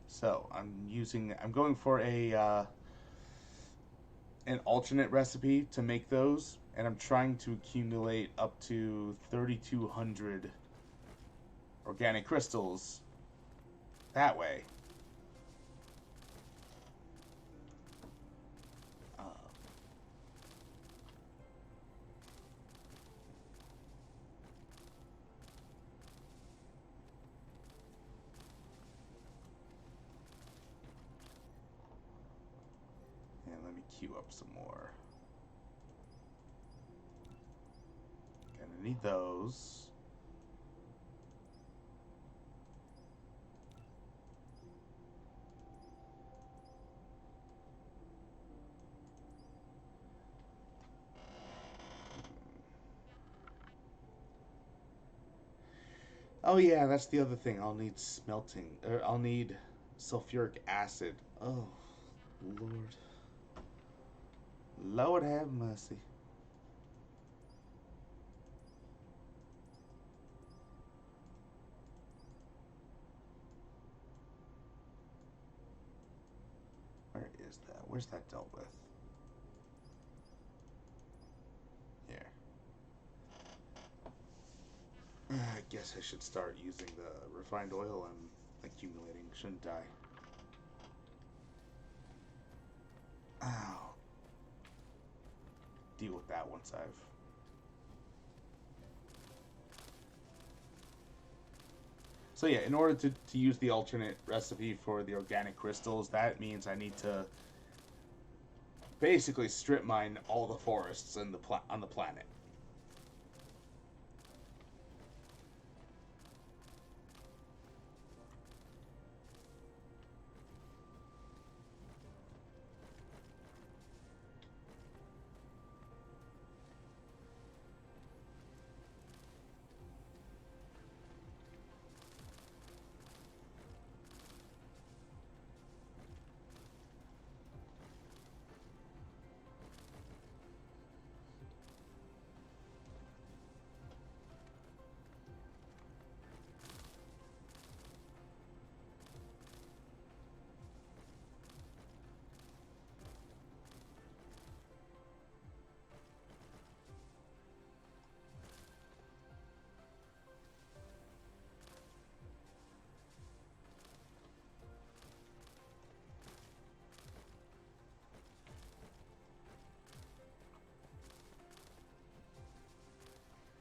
So I'm going for an alternate recipe to make those, and I'm trying to accumulate up to 3,200 organic crystals that way. And let me queue up some more. Gonna need those. Oh yeah, that's the other thing. I'll need smelting. I'll need sulfuric acid. Oh, Lord. Lord have mercy. Where is that? Where's that dealt with? Here. I guess I should start using the refined oil I'm accumulating, shouldn't I? Ow. Deal with that once I've... So yeah, in order to use the alternate recipe for the organic crystals, that means I need to basically strip mine all the forests on the planet.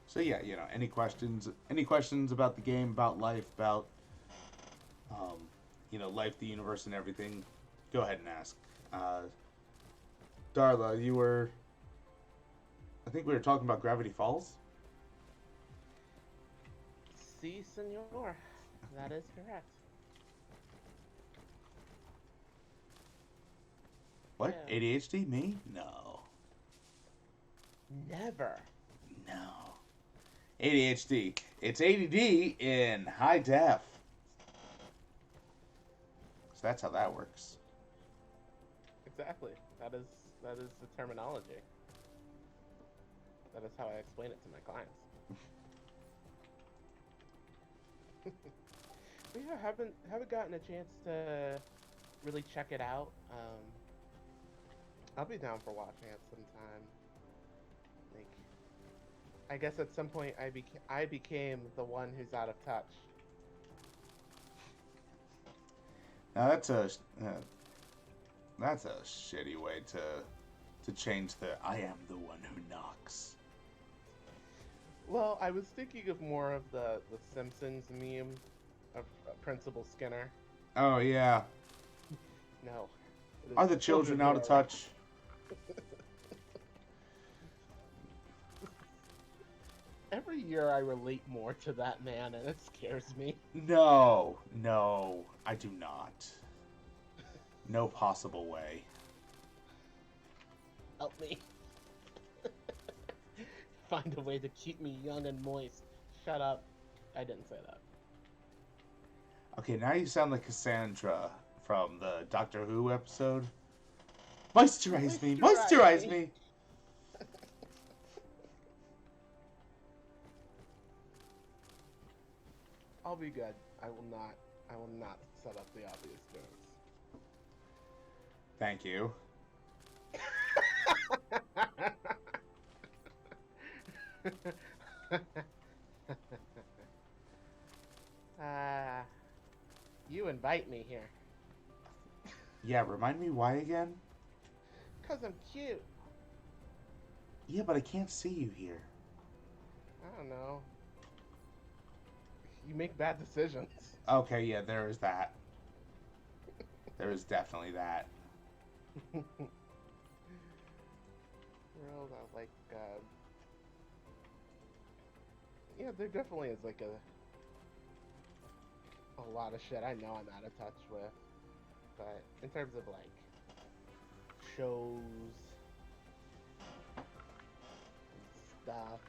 So yeah, any questions about the game, about life, about life, the universe, and everything, go ahead and ask. Darla, I think we were talking about Gravity Falls. Si, senor. That is correct. What? Yeah. ADHD? Me? No. Never. No. ADHD. It's ADD in high def. So that's how that works. Exactly. That is the terminology. That is how I explain it to my clients. But yeah, haven't gotten a chance to really check it out. I'll be down for watching it sometime. Like, I guess at some point I became the one who's out of touch. Now that's a shitty way to change the "I am the one who knocks." Well, I was thinking of more of the Simpsons meme of Principal Skinner. Oh yeah. No. Are the children out of touch? Every year I relate more to that man, and it scares me. No, no, I do not. No possible way. Help me. Find a way to keep me young and moist. Shut up. I didn't say that. Okay, now you sound like Cassandra from the Doctor Who episode. Moisturize me, moisturize me. I'll be good. I will not. I will not set up the obvious jokes. Thank you. uh, you invite me here. Yeah, remind me why again? 'Cause I'm cute. Yeah, but I can't see you here. I don't know. You make bad decisions. Okay, yeah, there is that. There is definitely that. Well, like, yeah, there definitely is like a lot of shit I know I'm out of touch with. But in terms of like shows and stuff,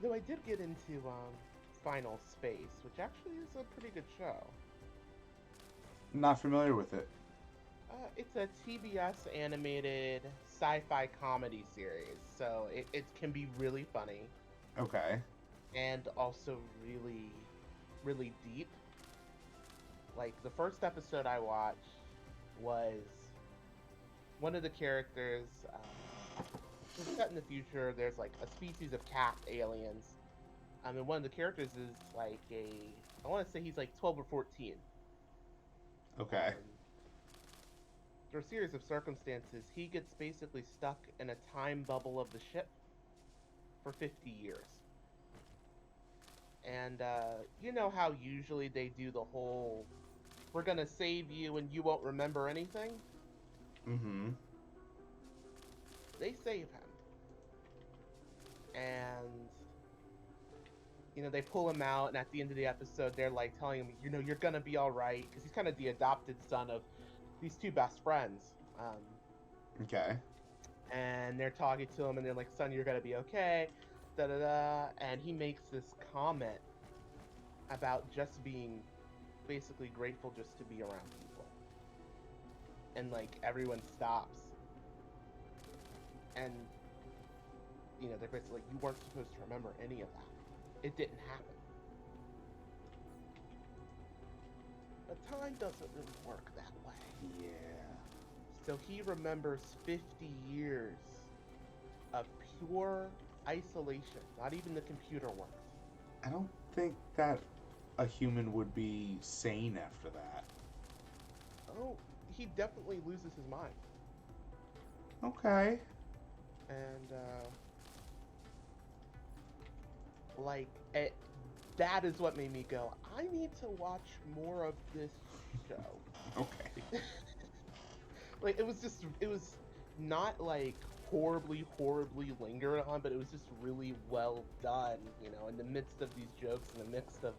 though I did get into Final Space, which actually is a pretty good show. Not familiar with it. It's a TBS animated sci-fi comedy series, so it can be really funny Okay. and also really, really deep. Like, the first episode I watched was one of the characters, it's set in the future, there's like a species of cat aliens. And one of the characters is like I want to say he's like 12 or 14. Okay. Through a series of circumstances, he gets basically stuck in a time bubble of the ship for 50 years. And you know how usually they do the whole, we're gonna save you and you won't remember anything? Mm-hmm. They save him. And, you know, they pull him out, and at the end of the episode, they're like telling him, you know, you're gonna be alright, because he's kind of the adopted son of these two best friends. Okay. And they're talking to him, and they're like, son, you're gonna be okay, da-da-da, and he makes this comment about just being basically grateful just to be around people. And, like, everyone stops. And, you know, they're basically like, you weren't supposed to remember any of that. It didn't happen. But time doesn't really work that way. Yeah. So he remembers 50 years of pure isolation. Not even the computer works. I don't think that a human would be sane after that. Oh, he definitely loses his mind. Okay. And, like, that is what made me go, I need to watch more of this show. Okay. Like, it was not, like, horribly lingered on, but it was just really well done, you know, in the midst of these jokes, in the midst of,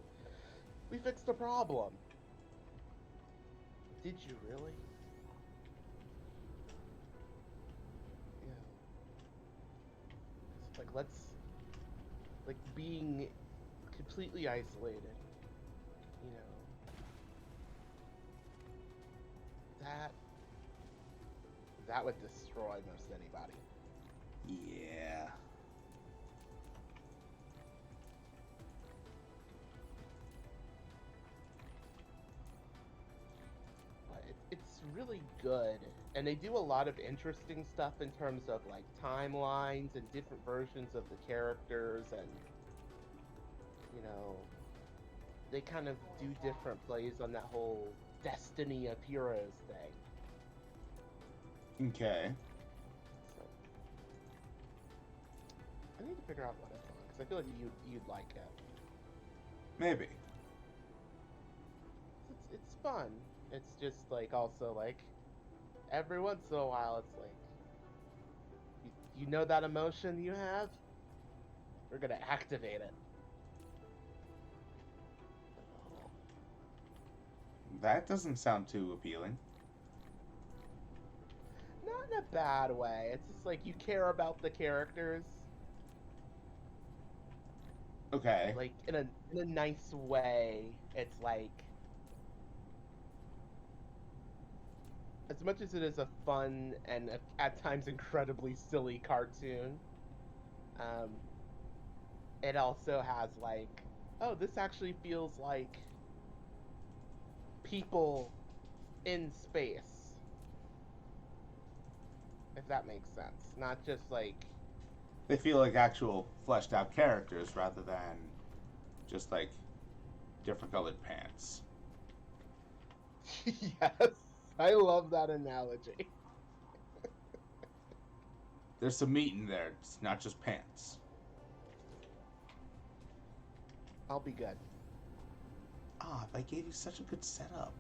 we fixed a problem. Did you really? Yeah. It's like, like, being completely isolated, you know, that would destroy most anybody. Yeah. But it's really good, and they do a lot of interesting stuff in terms of like timelines and different versions of the characters, and you know, they kind of do different plays on that whole destiny of heroes thing. Okay. So, I need to figure out what it's on, because I feel like you'd like it. Maybe. It's fun. It's just like also like Every once in a while, it's like, you know that emotion you have? We're gonna activate it. That doesn't sound too appealing. Not in a bad way. It's just like you care about the characters, Okay. like in a nice way. It's like, as much as it is a fun and at times incredibly silly cartoon, um, it also has like, oh, this actually feels like people in space, if that makes sense. Not just like, They feel like actual fleshed out characters rather than just like different colored pants. yes, I love that analogy. There's some meat in there. It's not just pants. I'll be good. Ah, I gave you such a good setup.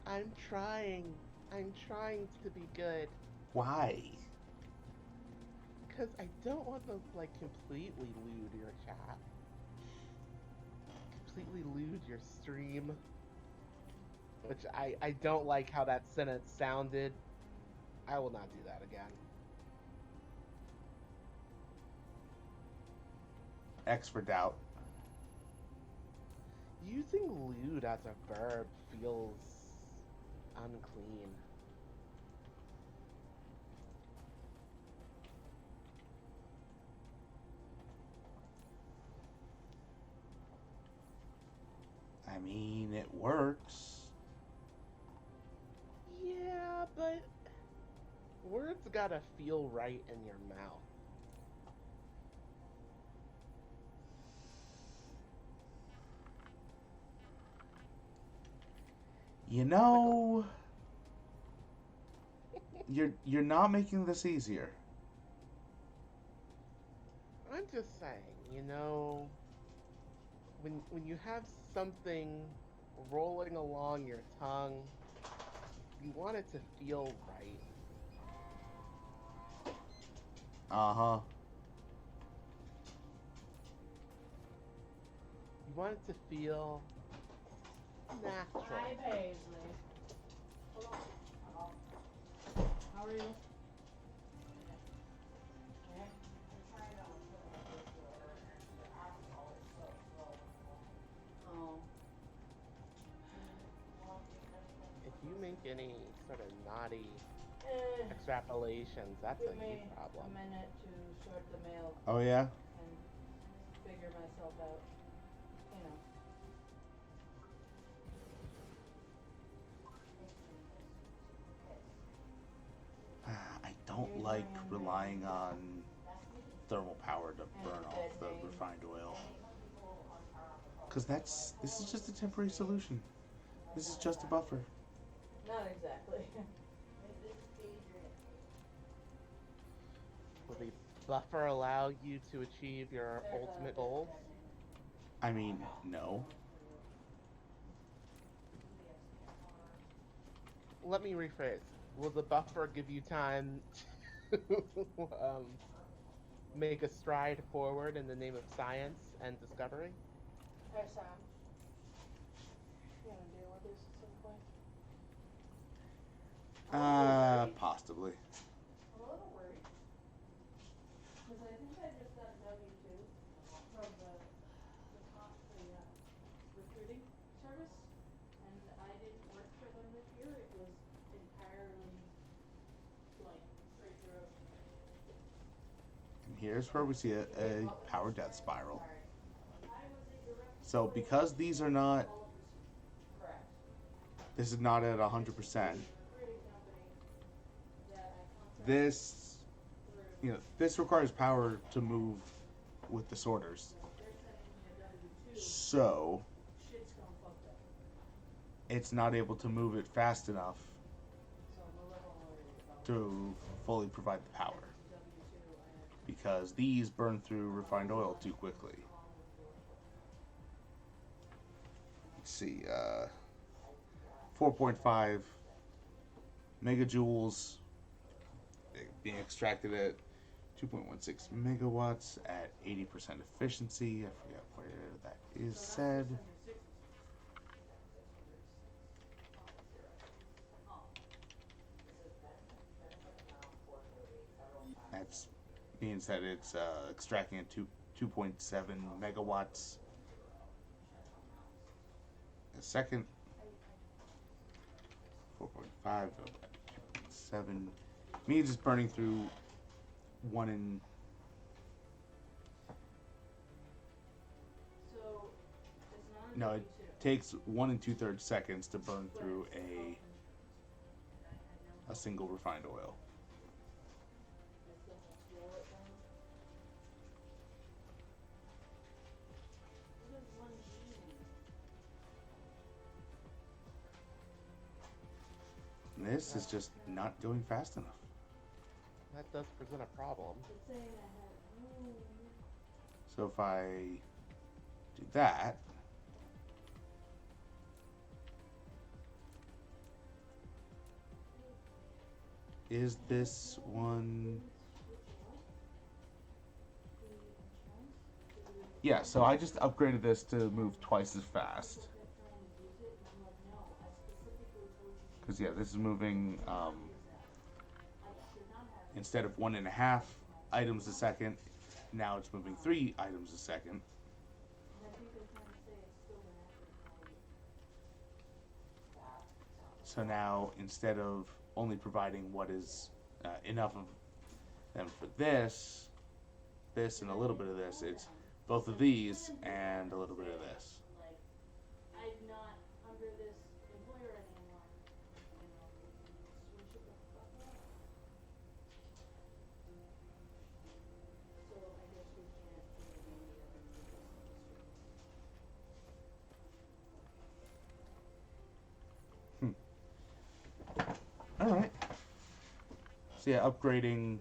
I'm trying. I'm trying to be good. Why? Because I don't want to, like, completely lewd your chat. Completely lewd your stream. Which I don't like how that sentence sounded. I will not do that again. X for doubt. Using lewd as a verb feels unclean. I mean, it works. Yeah, but words gotta feel right in your mouth. You know, you're not making this easier. I'm just saying, you know, when you have something rolling along your tongue, you want it to feel right. Uh-huh. You want it to feel natural. Hi, Paisley. Hello. How are you? Oh. If you make any sort of naughty Eh, extrapolations, that's give a you me problem. a minute to sort the mail Oh yeah. and figure myself out. You know. I don't like relying on thermal power to burn off the refined oil. Because this is just a temporary solution. This is just a buffer. Not exactly. Will the buffer allow you to achieve your ultimate goals? I mean, no. Let me rephrase. Will the buffer give you time to make a stride forward in the name of science and discovery? Hey, Sam. You wanna deal with this at some point? Possibly. I'm a little worried. Because I think I just got W-2 from the recruiting service, and I didn't work for them this year. It was entirely blank, straight through. And here's where we see a power death spiral. So because these are not, Correct. this is not at 100%. Recruiting company that I contracted This, through. this requires power to move with the sorters. They're sending me a W-2. So Shit's gone fucked up. it's not able to move it fast enough So I'm a little worried about to fully provide the power. W-2 and Because these burn through refined oil too quickly. Let's see, 4.5 megajoules being extracted at 2.16 megawatts at 80% efficiency. I forget where that is said. That means that it's extracting at 2.7 megawatts a second. 4.5 to 2.7 means it's burning through 1 in. So it's not a No, it takes 1 and 2/3 seconds to burn through a single refined oil. What is 1G mean? This is just not going fast enough. That does present a problem. It's saying I have. So if I do that, is this one? Yeah, so I just upgraded this to move twice as fast. Because yeah, this is moving instead of 1.5 items a second, now it's moving 3 items a second. So now instead of only providing what is enough of them for this, and a little bit of this, it's both of these and a little bit of this. I'm not under this employer anymore. Switch it the fuck up. So I guess we can't do any All right. So yeah, upgrading.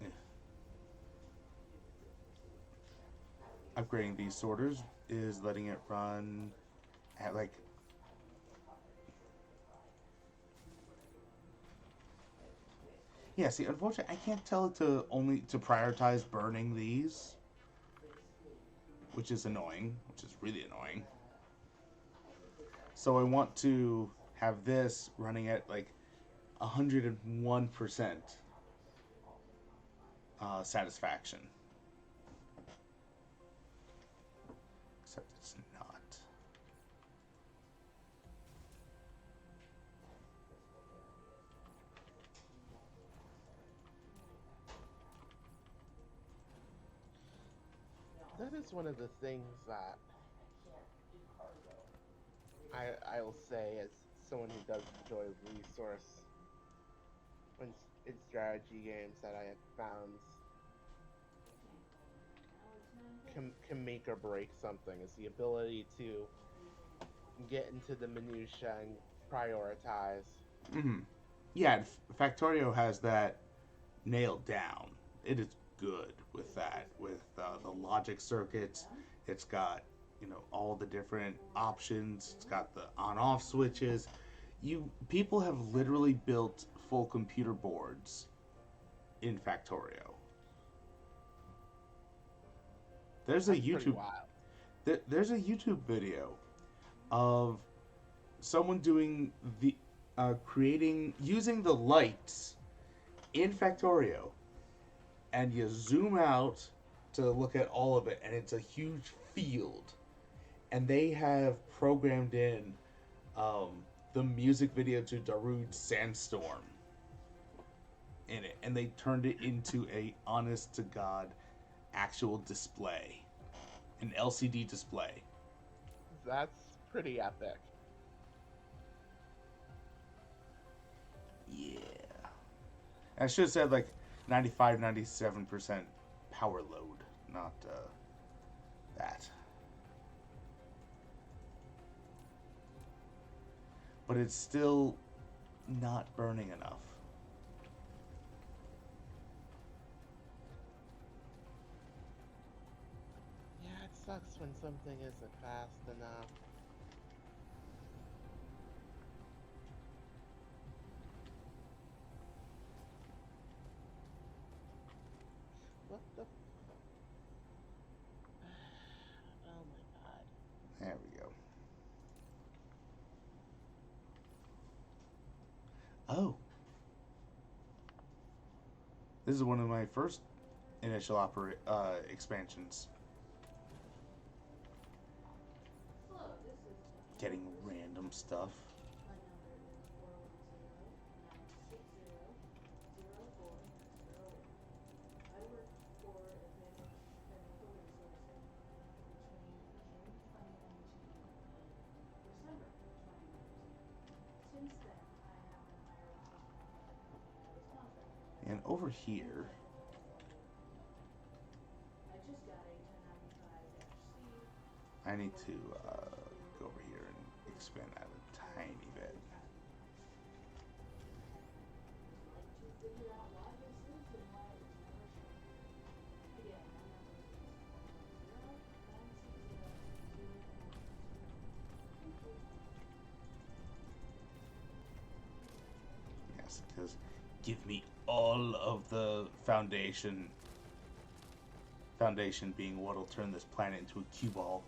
Yeah. Upgrading these sorters is letting it run at like. Yeah, see, unfortunately, I can't tell it to only to prioritize burning these, which is annoying, which is really annoying. So I want to have this running at like 101% satisfaction. Except it's not. That is one of the things that I'll say as someone who does enjoy resource in strategy games that I have found can make or break something is the ability to get into the minutia and prioritize. Mm-hmm. Yeah, Factorio has that nailed down. It is good with that, with the logic circuits. It's got, all the different options. It's got the on-off switches. People have literally built full computer boards in Factorio. There's a YouTube. There's a YouTube video of someone doing the using the lights in Factorio, and you zoom out to look at all of it, and it's a huge field, and they have programmed in the music video to Darude's Sandstorm in it, and they turned it into a honest to God actual display, an LCD display. That's pretty epic. Yeah. I should have said like 95-97% power load, not that. But it's still not burning enough. Yeah, it sucks when something isn't fast enough. This is one of my first initial expansions. Hello, this is Getting random stuff. my number is 410-960-0401. I work for Advantage Financial Resources between June 2019 and December 2019. Since then, I have been hired to another company as contractor. And over here, I just got a 1095-C. I need to go over here and expand that a tiny bit. Would like to figure out why this is and why it was never shown. Again, my number is 410-960-0401. Thank you. Yes, because give me all of the foundation. Foundation being what'll turn this planet into a cue ball.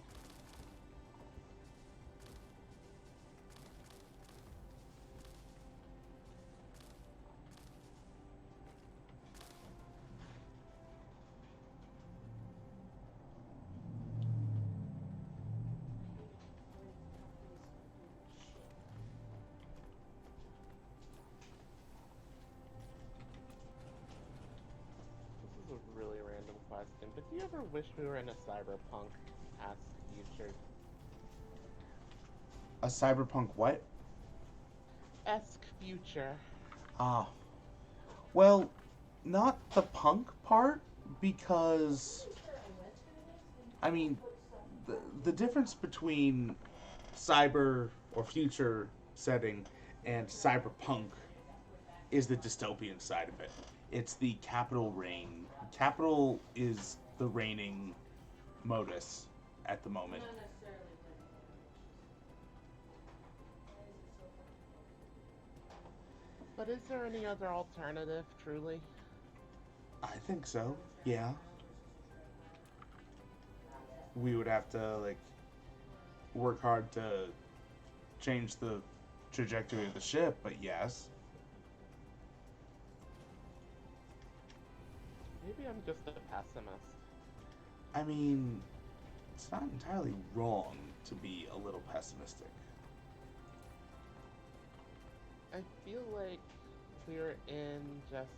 This is a really random question, but do you ever wish we were in a cyberpunk-esque future? A cyberpunk what? Esque future. Ah. Well, not the punk part, because I mean, the difference between cyber or future setting and cyberpunk is the dystopian side of it. It's the capital reign. Capital is the reigning modus at the moment. Not necessarily winning. Why is it so fucking But is there any other alternative, truly? I think so. Yeah. We would have to like work hard to change the trajectory of the ship, but yes. Maybe I'm just a pessimist. I mean, it's not entirely wrong to be a little pessimistic. I feel like we're in just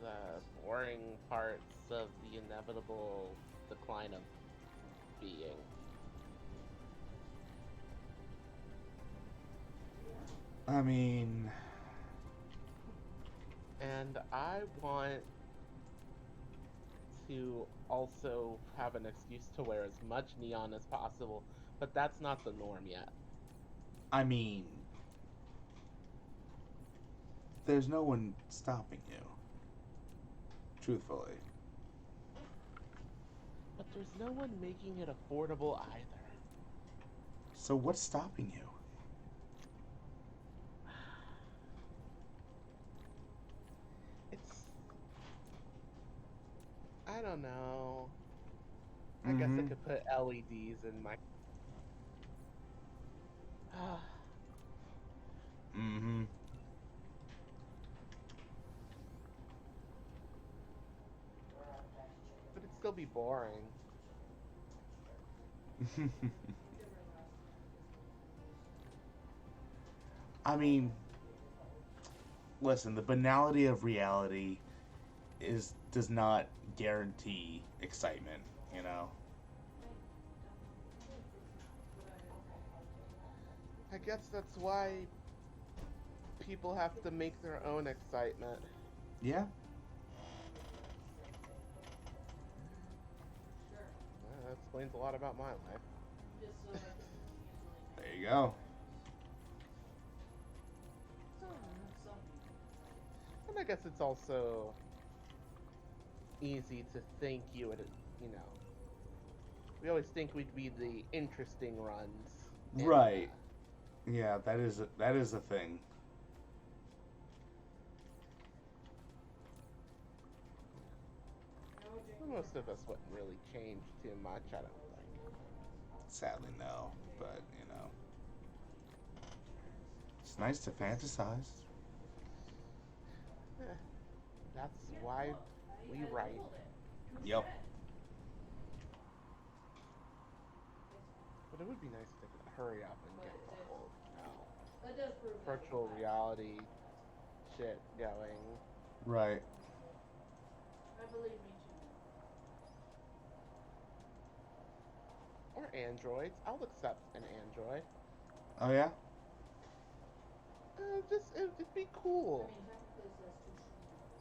the boring parts of the inevitable decline of being. I mean, And I want to also have an excuse to wear as much neon as possible, but that's not the norm yet. I mean, there's no one stopping you. Truthfully. But there's no one making it affordable either. So what's stopping you? It's... I don't know. I guess I could put LEDs in my... Mm-hmm. But it'd still be boring. I mean, listen, the banality of reality does not guarantee excitement, you know? I guess that's why people have to make their own excitement. Yeah. That explains a lot about my life. Just so I can easily There you go. some people. And I guess it's also easy to think you would, you know. We always think we'd be the interesting runs. And, Right. Yeah, that is a thing. Most of us wouldn't really change too much, I don't think. Sadly, no. But, you know. It's nice to fantasize. Eh. That's why we write. Yep. But it would be nice if they could hurry up and get the whole, That does prove that virtual reality shit going. Right. I believe me too. Or androids. I'll accept an android. Oh yeah. It'd be I cool. mean, technically it says to humanoid.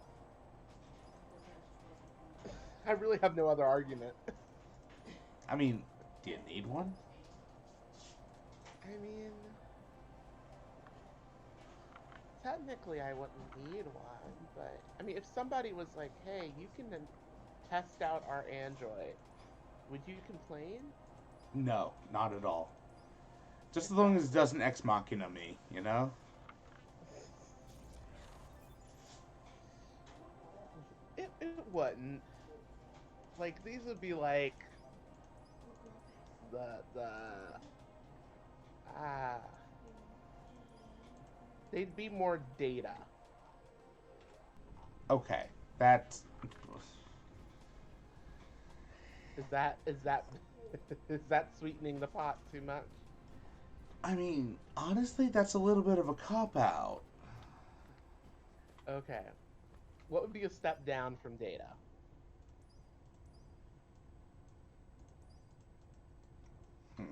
Because that just wasn't one. I really have no other argument. I mean, do you need one? I mean, technically I wouldn't need one, but I mean, if somebody was like, "Hey, you can test out our android," would you complain? No, not at all. Just as long as it Exactly. doesn't ex machina me, you know? It wouldn't. Like these would be like the ah they'd be more data. Okay, that's. Is that is that sweetening the pot too much? I mean, honestly, that's a little bit of a cop out. Okay. What would be a step down from data? Hmm.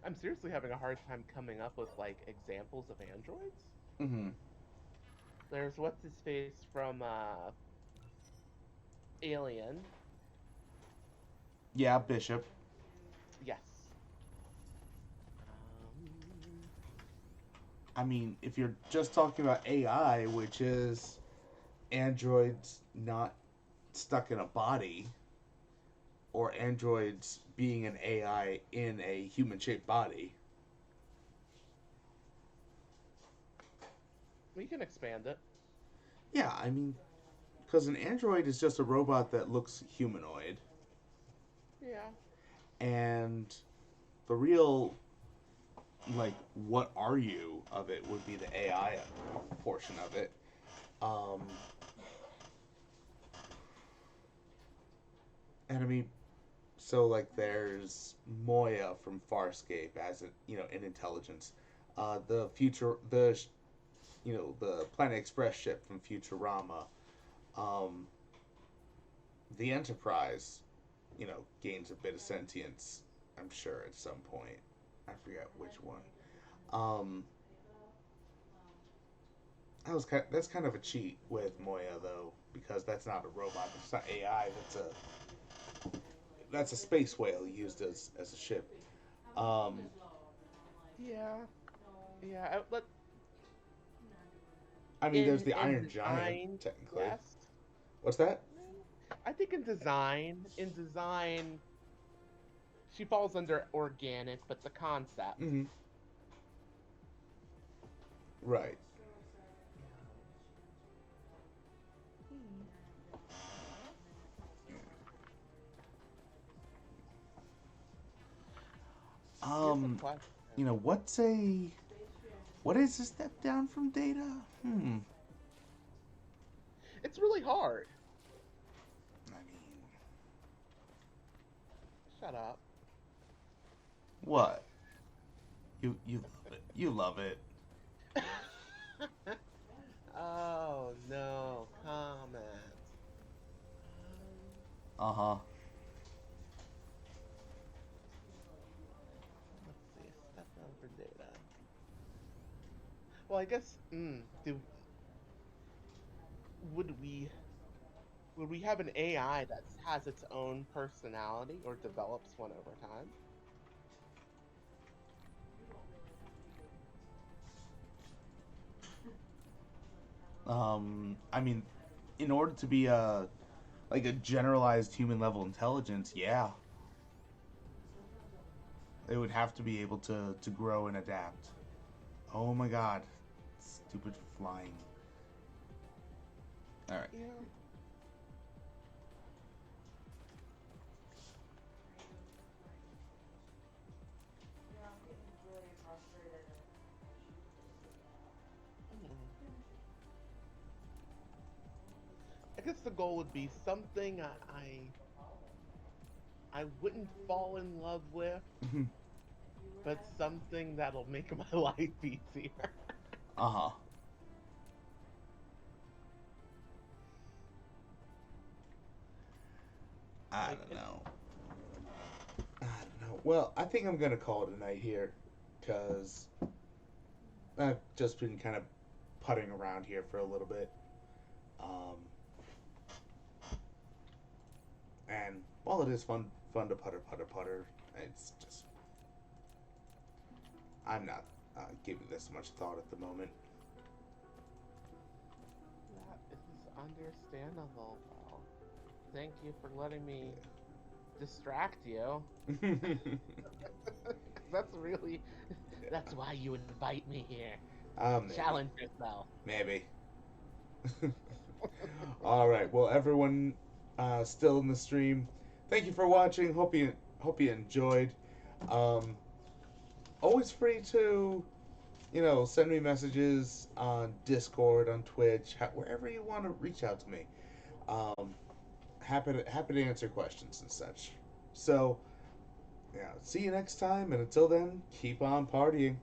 I'm seriously having a hard time coming up with like examples of androids. Mm-hmm. There's what's his face from Alien. Yeah, Bishop. Yes. Um, I mean, if you're just talking about AI, which is androids not stuck in a body, or androids being an AI in a human shaped body. we can expand it. Yeah, I mean, because an android is just a robot that looks humanoid, Yeah. and the real, like, what are you of it would be the AI portion of it. Um, and I mean, so like there's Moya from Farscape as an intelligence. The future, the Planet Express ship from Futurama. Um, the Enterprise, gains a bit of sentience. I'm sure at some point. I forget which one. Um, that's kind of a cheat with Moya though, because that's not a robot. It's not AI. That's a space whale used as a ship. Um, Yeah. Yeah. Let I mean, there's the in Iron Giant design, technically. yes. What's that? I think in design, she falls under organic, but the concept. Mm-hmm. Right. Hmm. Here's a Um, question. what is a step down from Data? Hmm. It's really hard. I mean, Shut up. what? You love it. Oh no, comment. Uh huh. Let's see. Step down for data. Well, I guess. Do would we would we have an AI that has its own personality or develops one over time? I mean, in order to be a generalized human level intelligence, yeah, it would have to be able to grow and adapt. Oh my God, stupid flying. All right. Yeah. I guess the goal would be something I wouldn't fall in love with, but something that'll make my life easier. Uh-huh. I Like, don't know. I don't know. Well, I think I'm gonna call it a night here, cause I've just been kind of putting around here for a little bit. Um, and while it is fun to putter, it's just I'm not giving this much thought at the moment. that is understandable. Well, thank you for letting me distract you. Yeah. 'Cause that's really that's why you invite me here. Maybe. Challenge yourself. Maybe. All right. Well, everyone still in the stream, thank you for watching. Hope you enjoyed. Um, always free to send me messages on Discord, on Twitch, wherever you want to reach out to me. Um, happy to answer questions and such. So, yeah, see you next time, and until then, keep on partying.